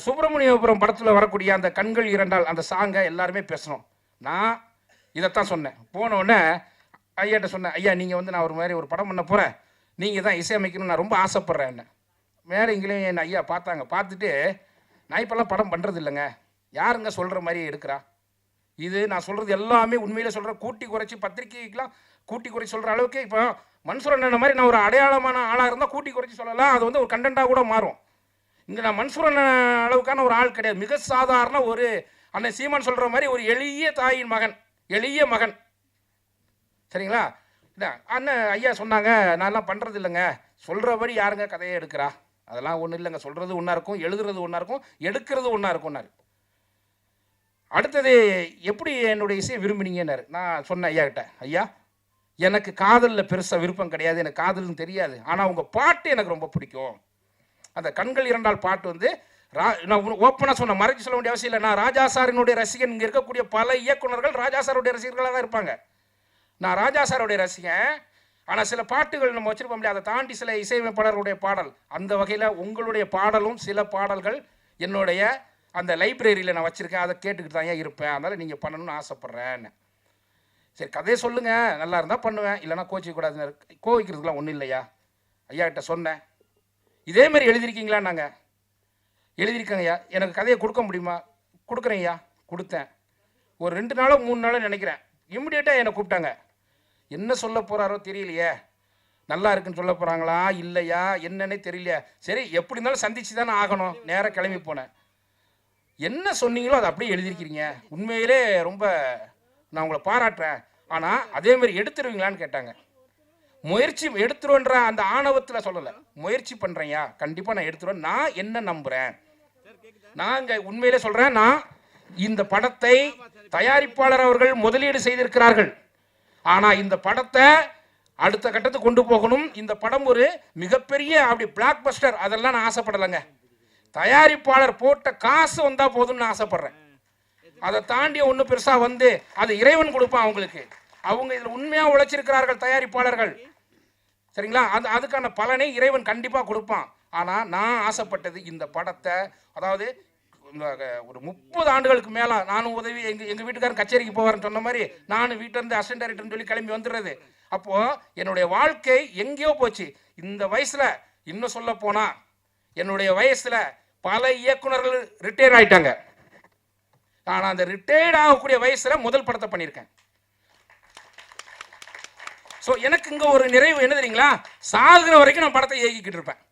S15: சுப்பிரமணியபுரம் படத்தில் வரக்கூடிய அந்த கண்கள் இரண்டால் அந்த சாங்கை எல்லாருமே பேசணும். நான் இதைத்தான் சொன்னேன். போனோடனே ஐயாட்ட சொன்னேன், ஐயா நீங்கள் வந்து நான் ஒரு மாதிரி ஒரு படம் பண்ண போகிறேன், நீங்கள் தான் இசையமைக்கணும்னு நான் ரொம்ப ஆசைப்பட்றேன். என்ன மேலே இங்கேயும் என் ஐயா பார்த்தாங்க. பார்த்துட்டு நான் இப்போல்லாம் படம் பண்ணுறது இல்லைங்க, யாருங்க சொல்கிற மாதிரி எடுக்கிறா, இது நான் சொல்கிறது எல்லாமே உண்மையிலே சொல்கிறேன், கூட்டி குறைச்சி பத்திரிக்கைக்கெலாம் கூட்டி குறைச்சி சொல்கிற அளவுக்கு. இப்போ மன்சூரன் மாதிரி நான் ஒரு அடையாளமான ஆளாக இருந்தால் கூட்டி குறைச்சி சொல்லலாம், அது வந்து ஒரு கண்டென்ட்டாக கூட மாறும். இங்கே நான் மன்சூரன் அளவுக்கான ஒரு ஆள் கிடையாது, மிக சாதாரண ஒரு அண்ணன் சீமான் சொல்கிற மாதிரி ஒரு எளிய தாயின் மகன், எளிய மகன். சரிங்களா? இல்லை அண்ணன் ஐயா சொன்னாங்க, நான்லாம் பண்ணுறது இல்லைங்க, சொல்கிறபடி யாருங்க கதையை எடுக்கிறா, அதெல்லாம் ஒன்றும் இல்லைங்க, சொல்கிறது ஒன்றா இருக்கும், எழுதுறது ஒன்றா இருக்கும், எடுக்கிறது ஒன்றா இருக்கும்னாரு. அடுத்தது எப்படி என்னுடைய இசையை விரும்பினீங்கன்னாரு. நான் சொன்னேன் ஐயா கிட்ட, ஐயா எனக்கு காதலில் பெருசாக விருப்பம் கிடையாது, எனக்கு காதல்னு தெரியாது, ஆனால் உங்கள் பாட்டு எனக்கு ரொம்ப பிடிக்கும். அந்த கண்கள் இரண்டால் பாட்டு வந்து நான் ஓப்பனாக சொன்ன, மறைச்சு சொல்ல வேண்டிய அவசியம் இல்லை. நான் ராஜா சாரினுடைய ரசிகன். இங்கே இருக்கக்கூடிய பல இயக்குநர்கள் ராஜா சாருடைய ரசிகர்களாக தான் இருப்பாங்க. நான் ராஜா சாருடைய ரசிகன். ஆனால் சில பாட்டுகள் நம்ம வச்சிருப்போம் இல்லையா, அதை தாண்டி சில இசையமைப்பாளருடைய பாடல், அந்த வகையில் உங்களுடைய பாடலும் சில பாடல்கள் என்னுடைய அந்த லைப்ரரியில் நான் வச்சுருக்கேன், அதை கேட்டுக்கிட்டு தான் இருப்பேன், அதனால் நீங்கள் பண்ணணும்னு ஆசைப்பட்றேன்னு. சரி கதையை சொல்லுங்கள், நல்லா இருந்தால் பண்ணுவேன், இல்லைனா கோச்சிக்கூடாதுன்னு. கோவிக்கிறதுக்குலாம் ஒன்றும் இல்லையா, ஐயா கிட்ட சொன்னேன். இதேமாரி எழுதியிருக்கீங்களா? நாங்கள் எழுதியிருக்கேங்கய்யா, எனக்கு கதையை கொடுக்க முடியுமா? கொடுக்குறேங்கய்யா. கொடுத்தேன். ஒரு 2 நாளோ 3 நாளோ நினைக்கிறேன், இம்மிடியேட்டாக என்னை கூப்பிட்டாங்க. என்ன சொல்ல போகிறாரோ தெரியலையே, நல்லா இருக்குன்னு சொல்ல போகிறாங்களா இல்லையா என்னன்னே தெரியலையா. சரி எப்படி இருந்தாலும் சந்திச்சு தானே ஆகணும், நேராக கிளம்பி போனேன். என்ன சொன்னீங்களோ அதை அப்படியே எழுதியிருக்கிறீங்க, உண்மையிலே ரொம்ப நான் உங்களை பாராட்டுறேன், ஆனால் அதேமாரி எடுத்துருவீங்களான்னு கேட்டாங்க. முயற்சி எடுத்துருவேன்ற அந்த ஆணவத்தில் சொல்லலை, முயற்சி பண்ணுறேன்யா, கண்டிப்பாக நான் எடுத்துருவேன், நான் என்ன நம்புகிறேன். நான் இங்கே உண்மையிலே சொல்கிறேன், நான் இந்த படத்தை தயாரிப்பாளர் அவர்கள் முதலீடு செய்திருக்கிறார்கள், ஆனால் இந்த படத்தை அடுத்த கட்டத்துக்கு கொண்டு போகணும். இந்த படம் ஒரு மிகப்பெரிய அப்படி பிளாக் பஸ்டர் அதெல்லாம் நான் ஆசைப்படலைங்க. தயாரிப்பாளர் போட்ட காசு வந்தால் போதும்னு நான் ஆசைப்படுறேன். அதை தாண்டி ஒன்று பெருசாக வந்து அது இறைவன் கொடுப்பான் அவங்களுக்கு. அவங்க இதில் உண்மையாக உழைச்சிருக்கிறார்கள் தயாரிப்பாளர்கள், சரிங்களா? அதுக்கான பலனை இறைவன் கண்டிப்பாக கொடுப்பான். ஆனால் நான் ஆசைப்பட்டது இந்த படத்தை, அதாவது ஒரு 30 ஆண்டுகளுக்கு மேலே நானும் உதவி எங்கள் வீட்டுக்காரன் கச்சேரிக்கு போவார்னு சொன்ன மாதிரி நானும் வீட்டிலேருந்து அசிஸ்டன்ட் டைரக்டர்னு சொல்லி கிளம்பி வந்துடுறது. அப்போது என்னுடைய வாழ்க்கை எங்கேயோ போச்சு. இந்த வயசில் இன்னும் சொல்ல போனால் என்னுடைய வயசில் பல இயக்குனர்கள் ரிட்டையர் ஆகிட்டாங்க. ஆனால் அந்த ரிட்டையர்ட் ஆகக்கூடிய வயசில் முதல் படத்தை பண்ணியிருக்கேன். ஸோ எனக்கு இங்கே ஒரு நிறைவு என்ன தெரியுங்களா, சாகுற வரைக்கும் நான் படத்தை இயக்கிக்கிட்டு இருப்பேன்.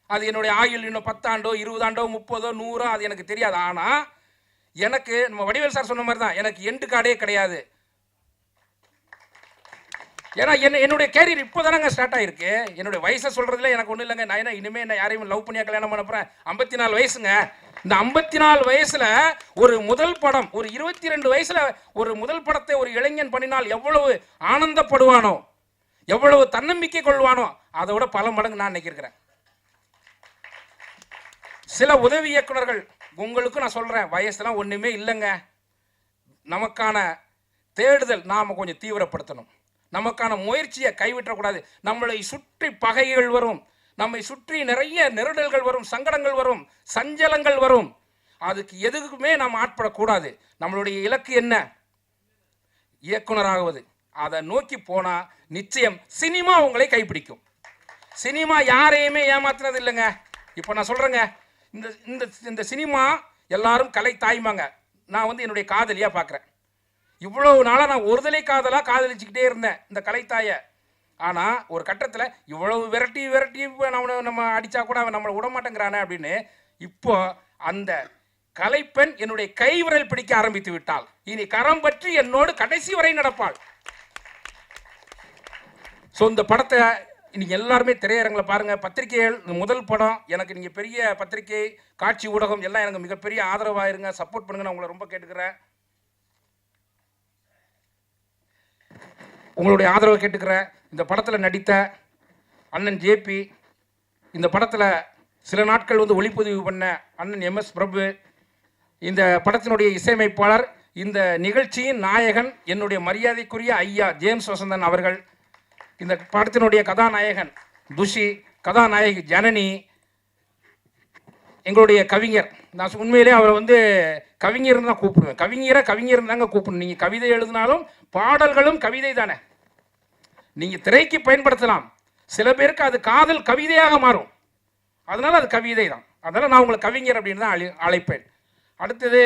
S15: அது என்னுடைய ஆயுள் இன்னும் 10 ஆண்டோ 20 ஆண்டோ 30 100 அது எனக்கு தெரியாது. ஆனால் எனக்கு நம்ம வடிவேல் சார் சொன்ன மாதிரி தான், எனக்கு எண்டு கார்டே கிடையாது. ஏன்னா என்னுடைய கேரியர் இப்போ தானங்க ஸ்டார்ட் ஆகிருக்கு. என்னுடைய வயசை சொல்கிறதுல எனக்கு ஒன்றும் இல்லைங்க. நான் என்ன இனிமேல் என்ன யாரையும் லவ் பண்ணியா கல்யாணம் பண்ண போகிறேன். 54 வயசுங்க. இந்த 54 வயசில் ஒரு முதல் படம், ஒரு 22 வயசில் ஒரு முதல் படத்தை ஒரு இளைஞன் பண்ணினால் எவ்வளவு ஆனந்தப்படுவானோ, எவ்வளவு தன்னம்பிக்கை கொள்வானோ, அதை விட பல மடங்கு நான் நினைக்கிறேன். சில உதவி இயக்குனர்கள் உங்களுக்கும் நான் சொல்கிறேன், வயசுலாம் ஒன்றுமே இல்லைங்க. நமக்கான தேடுதல் நாம் கொஞ்சம் தீவிரப்படுத்தணும். நமக்கான முயற்சியை கைவிட்டக்கூடாது. நம்மளை சுற்றி பகைகள் வரும், நம்மை சுற்றி நிறைய நெருடல்கள் வரும், சங்கடங்கள் வரும், சஞ்சலங்கள் வரும். அதுக்கு எதுக்குமே நாம் ஆட்படக்கூடாது. நம்மளுடைய இலக்கு என்ன? இயக்குனராகுவது. அதை நோக்கி போனால் நிச்சயம் சினிமா உங்களை கைப்பிடிக்கும். சினிமா யாரையுமே ஏமாத்துறது இல்லைங்க. இப்போ நான் சொல்கிறேங்க, இந்த இந்த இந்த சினிமா எல்லாரும் கலை தாய்மாங்க. நான் வந்து என்னுடைய காதலியாக பார்க்குறேன். இவ்வளவு நாளாக நான் ஒருதலை காதலாக காதலிச்சுக்கிட்டே இருந்தேன் இந்த கலைத்தாயை. ஆனால் ஒரு கட்டத்தில் இவ்வளவு விரட்டி நம்ம அடித்தா கூட அவன் நம்மளை விடமாட்டேங்கிறானே அப்படின்னு இப்போ அந்த கலைப்பெண் என்னுடைய கைவிரல் பிடிக்க ஆரம்பித்து விட்டாள். இனி கரம் பற்றி என்னோடு கடைசி வரை நடப்பாள். ஸோ இந்த படத்தை இன்னைக்கு எல்லாருமே திரையரங்கில் பாருங்கள். பத்திரிகைகள் முதல் படம் எனக்கு, நீங்கள் பெரிய பத்திரிகை காட்சி ஊடகம் எல்லாம் எனக்கு மிகப்பெரிய ஆதரவாக இருங்க, சப்போர்ட் பண்ணுங்க. நான் உங்களை ரொம்ப கேட்டுக்கிறேன், உங்களுடைய ஆதரவை கேட்டுக்கிறேன். இந்த படத்தில் நடித்த அண்ணன் ஜேபி, இந்த படத்தில் சில நாட்கள் வந்து ஒளிப்பதிவு பண்ண அண்ணன் எம்எஸ் பிரபு, இந்த படத்தினுடைய இசையமைப்பாளர், இந்த நிகழ்ச்சியின் நாயகன் என்னுடைய மரியாதைக்குரிய ஐயா ஜேம்ஸ் வசந்தன் அவர்கள், இந்த படத்தினுடைய கதாநாயகன் துஷி, கதாநாயகி ஜனனி, எங்களுடைய கவிஞர். நான் உண்மையிலே அவரை வந்து கவிஞர்னு தான் கூப்பிடுவேன். கவிஞர் தாங்க கூப்பிடணும். நீங்கள் கவிதை எழுதினாலும் பாடல்களும் கவிதை தானே. நீங்கள் திரைக்கு பயன்படுத்தலாம், சில பேருக்கு அது காதல் கவிதையாக மாறும், அதனால் அது கவிதை தான். அதனால் நான் உங்களை கவிஞர் அப்படின்னு தான் அழைப்பேன். அடுத்தது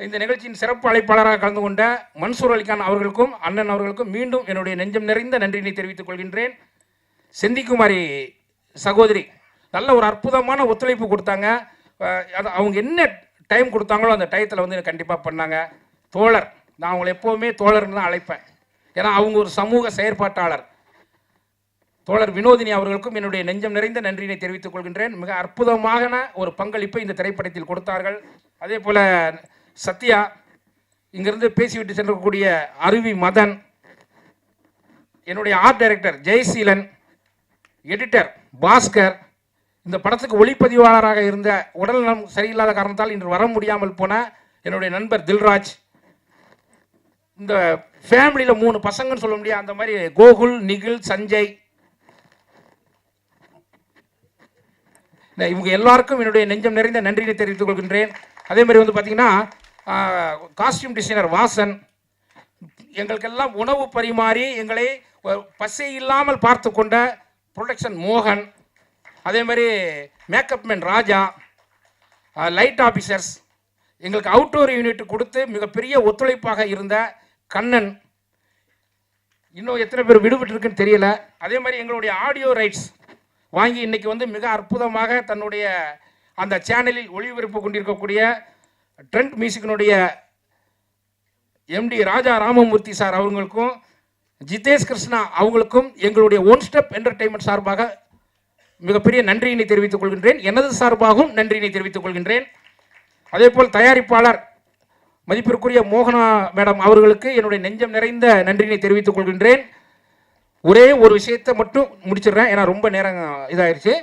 S15: இந்த நிகழ்ச்சியின் சிறப்பு அழைப்பாளராக கலந்து கொண்ட மன்சூர் அலிகான் அவர்களுக்கும் அண்ணன் அவர்களுக்கும் மீண்டும் என்னுடைய நெஞ்சம் நிறைந்த நன்றியினை தெரிவித்துக் கொள்கின்றேன். செந்திக்குமாரி சகோதரி நல்ல ஒரு அற்புதமான ஒத்துழைப்பு கொடுத்தாங்க. அவங்க என்ன டைம் கொடுத்தாங்களோ அந்த டயத்தில் வந்து கண்டிப்பாக பண்ணாங்க. தோழர், நான் அவங்களை எப்போவுமே தோழர்னு தான் அழைப்பேன், ஏன்னா அவங்க ஒரு சமூக செயற்பாட்டாளர். தோழர் வினோதினி அவர்களுக்கும் என்னுடைய நெஞ்சம் நிறைந்த நன்றியினை தெரிவித்துக் கொள்கின்றேன். மிக அற்புதமான ஒரு பங்களிப்பை இந்த திரைப்படத்தில் கொடுத்தார்கள். அதே போல் சத்யா, இங்கிருந்து பேசிவிட்டு சென்றக்கூடிய அருவி மதன், என்னுடைய art director Jayaseelan, editor Bhaskar, இந்த படத்துக்கு ஒளிப்பதிவாளராக இருந்த உடல்நலம் சரியில்லாத காரணத்தால் இன்று வர முடியாமல் போன என்னுடைய நண்பர் தில்ராஜ், இந்த ஃபேமிலியில் 3 பசங்கன்னு சொல்ல முடியாது அந்த மாதிரி கோகுல், நிகில், சஞ்சய், இவங்க எல்லாருக்கும் என்னுடைய நெஞ்சம் நிறைந்த நன்றியை தெரிவித்துக் கொள்கின்றேன். அதே மாதிரி வந்து பார்த்திங்கன்னா காஸ்டியூம் டிசைனர் வாசன், எங்களுக்கெல்லாம் உணவு பரிமாறி எங்களை பசி இல்லாமல் பார்த்து கொண்ட ப்ரொடக்ஷன் மோகன், அதே மாதிரி மேக்கப் மேன் ராஜா, லைட் ஆஃபீஸர்ஸ், எங்களுக்கு அவுட்டோர் யூனிட் கொடுத்து மிகப்பெரிய ஒத்துழைப்பாக இருந்த கண்ணன், இன்னும் எத்தனை பேர் விடுபட்டு இருக்குன்னு தெரியல. அதே மாதிரி எங்களுடைய ஆடியோ ரைட்ஸ் வாங்கி இன்றைக்கி வந்து மிக அற்புதமாக தன்னுடைய அந்த சேனலில் ஒளிபரப்பு கொண்டிருக்கக்கூடிய ட்ரெண்ட் மியூசிக்கினுடைய எம்டி ராஜா ராமமூர்த்தி சார் அவங்களுக்கும் ஜிதேஷ் கிருஷ்ணா அவங்களுக்கும் எங்களுடைய ஒன் ஸ்டெப் என்டர்டெயின்மெண்ட் சார்பாக மிகப்பெரிய நன்றியினை தெரிவித்துக் கொள்கின்றேன். எனது சார்பாகவும் நன்றியினை தெரிவித்துக் கொள்கின்றேன். அதேபோல் தயாரிப்பாளர் மதிப்பிற்குரிய மோகனா மேடம் அவர்களுக்கு என்னுடைய நெஞ்சம் நிறைந்த நன்றியினை தெரிவித்துக் கொள்கின்றேன். ஒரே ஒரு விஷயத்தை மட்டும் முடிச்சிடுறேன், ஏன்னா ரொம்ப நேரம் இதாகிடுச்சு.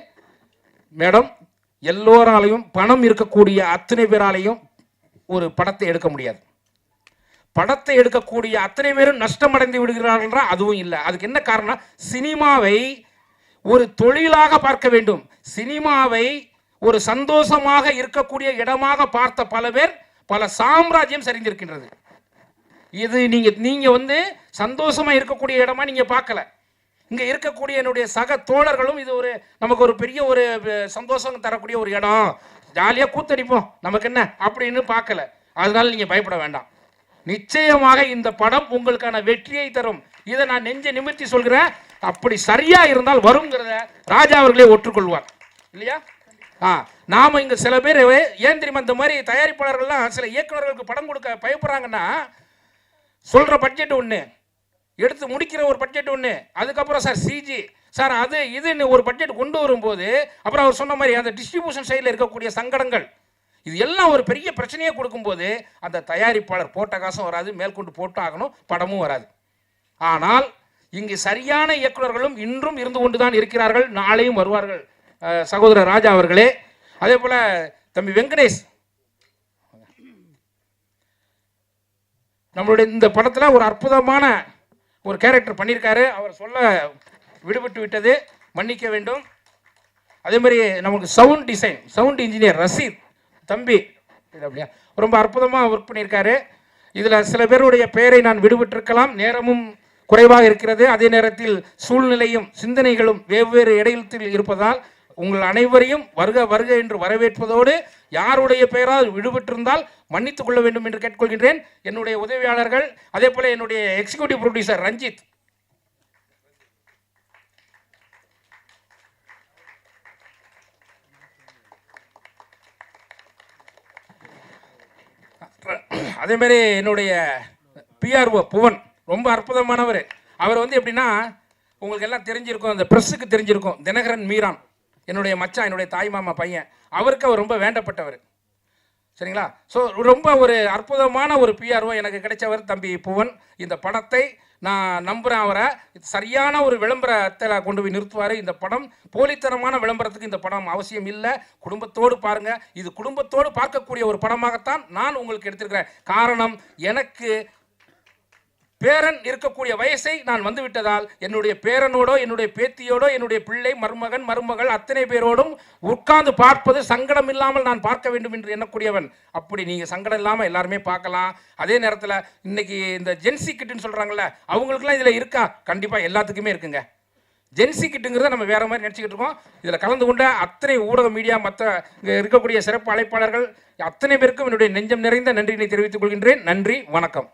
S15: மேடம், எல்லோராலையும் பணம் இருக்கக்கூடிய அத்தனை பேராலையும் ஒரு படத்தை எடுக்க முடியாது. படத்தை எடுக்கக்கூடிய அத்தனை பேரும் நஷ்டமடைந்து விடுகிறார்கள்ன்றா அதுவும் இல்லை. அதுக்கு என்ன காரணம்? சினிமாவை ஒரு தொழிலாக பார்க்க வேண்டும். சினிமாவை ஒரு சந்தோஷமாக இருக்கக்கூடிய இடமாக பார்த்த பல பேர் பல சாம்ராஜ்யம் சரிந்திருக்கின்றது. இது நீங்க வந்து சந்தோஷமா இருக்கக்கூடிய இடமா நீங்க பார்க்கல. இங்க இருக்கக்கூடிய என்னுடைய சக தோழர்களும் இது ஒரு நமக்கு ஒரு பெரிய ஒரு சந்தோஷம் தரக்கூடிய ஒரு இடம், ஜாலியாக கூத்தடிப்போம் நமக்கு என்ன அப்படின்னு பார்க்கல. அதனால நீங்க பயப்பட வேண்டாம். நிச்சயமாக இந்த படம் உங்களுக்கான வெற்றியை தரும். இதை நான் நெஞ்ச நிமிர்த்தி சொல்கிறேன். அப்படி சரியா இருந்தால் வருங்கிறத ராஜா அவர்களே ஒற்றுக்கொள்வார் இல்லையா? நாம இங்க சில பேர் ஏன் தெரியுமா இந்த மாதிரி தயாரிப்பாளர்கள்லாம் சில இயக்குநர்களுக்கு படம் கொடுக்க பயப்படுறாங்கன்னா, சொல்ற பட்ஜெட் ஒன்று, எடுத்து முடிக்கிற ஒரு பட்ஜெட் ஒன்று, அதுக்கப்புறம் சார் சிஜி சார் அது இதுன்னு ஒரு பட்ஜெட் கொண்டு வரும்போது அப்புறம் அவர் சொன்ன மாதிரி அந்த டிஸ்ட்ரிபியூஷன் சைடில் இருக்கக்கூடிய சங்கடங்கள், இது எல்லாம் ஒரு பெரிய பிரச்சனையை கொடுக்கும்போது அந்த தயாரிப்பாளர் போட்ட காசும் வராது, மேற்கொண்டு போட்டு ஆகணும், படமும் வராது. ஆனால் இங்கு சரியான இயக்குநர்களும் இன்றும் இருந்து கொண்டு தான் இருக்கிறார்கள், நாளையும் வருவார்கள். சகோதரர் ராஜா அவர்களே, அதே போல் தம்பி வெங்கடேஷ் நம்மளுடைய இந்த படத்தில் ஒரு அற்புதமான ஒரு கேரக்டர் பண்ணியிருக்காரு. அவர் சொல்ல விடுபட்டு விட்டது, மன்னிக்க வேண்டும். அதே மாதிரி நமக்கு சவுண்ட் இன்ஜினியர் ரசீத் தம்பி அப்படியா ரொம்ப அற்புதமாக ஒர்க் பண்ணியிருக்காரு. இதில் சில பேருடைய பெயரை நான் விடுபட்டிருக்கலாம், நேரமும் குறைவாக இருக்கிறது. அதே நேரத்தில் சூழ்நிலையும் சிந்தனைகளும் வெவ்வேறு இடையில் இருப்பதால் உங்கள் அனைவரையும் வருக வருக என்று வரவேற்பதோடு யாருடைய பெயரால் விடுபட்டிருந்தால் மன்னித்துக் கொள்ள வேண்டும் என்று கேட்டுக்கொள்கின்றேன். என்னுடைய உதவியாளர்கள், அதே போல என்னுடைய எக்ஸிக்யூட்டிவ் ப்ரொடியூசர் ரஞ்சித், அதேமாரி என்னுடைய பிஆர்ஓ புவன் ரொம்ப அற்புதமானவர். அவர் வந்து எப்படின்னா உங்களுக்கு எல்லாம் தெரிஞ்சிருக்கும், அந்த ப்ரெஸ்ஸுக்கு தெரிஞ்சிருக்கும், தினகரன் மீரான் என்னுடைய மச்சான், என்னுடைய தாய் மாமா பையன், அவருக்கு அவர் ரொம்ப வேண்டப்பட்டவர். சரிங்களா? ஸோ ரொம்ப ஒரு அற்புதமான ஒரு பிஆர்ஓ எனக்கு கிடைச்சவர் தம்பி புவன். இந்த படத்தை நான் நம்புகிறேன், அவரை சரியான ஒரு விளம்பரத்தில் கொண்டு போய் நிறுத்துவார். இந்த படம் போலித்தனமான விளம்பரத்துக்கு இந்த படம் அவசியம் இல்லை. குடும்பத்தோடு பாருங்கள். இது குடும்பத்தோடு பார்க்கக்கூடிய ஒரு படமாகத்தான் நான் உங்களுக்கு எடுத்திருக்கிறேன். காரணம், எனக்கு பேரன் இருக்கக்கூடிய வயசை நான் வந்து விட்டதால் என்னுடைய பேரனோடோ என்னுடைய பேத்தியோடோ என்னுடைய பிள்ளை மருமகள் அத்தனை பேரோடும் உட்கார்ந்து பார்ப்பது சங்கடம் இல்லாமல் நான் பார்க்க வேண்டும் என்று எண்ணக்கூடியவன். அப்படி நீங்கள் சங்கடம் இல்லாமல் எல்லாருமே பார்க்கலாம். அதே நேரத்தில் இன்னைக்கு இந்த ஜென்சி கிட்டுன்னு சொல்கிறாங்கல்ல, அவங்களுக்குலாம் இதில் இருக்கா? கண்டிப்பாக எல்லாத்துக்குமே இருக்குங்க. ஜென்சி கிட்டுங்கிறத நம்ம வேறு மாதிரி நினச்சிக்கிட்டு இருக்கோம். இதில் கலந்து கொண்ட அத்தனை ஊடக மீடியா, மற்ற இங்கே இருக்கக்கூடிய சிறப்பு அழைப்பாளர்கள் அத்தனை பேருக்கும் என்னுடைய நெஞ்சம் நிறைந்த நன்றியினை தெரிவித்துக் கொள்கின்றேன். நன்றி, வணக்கம்.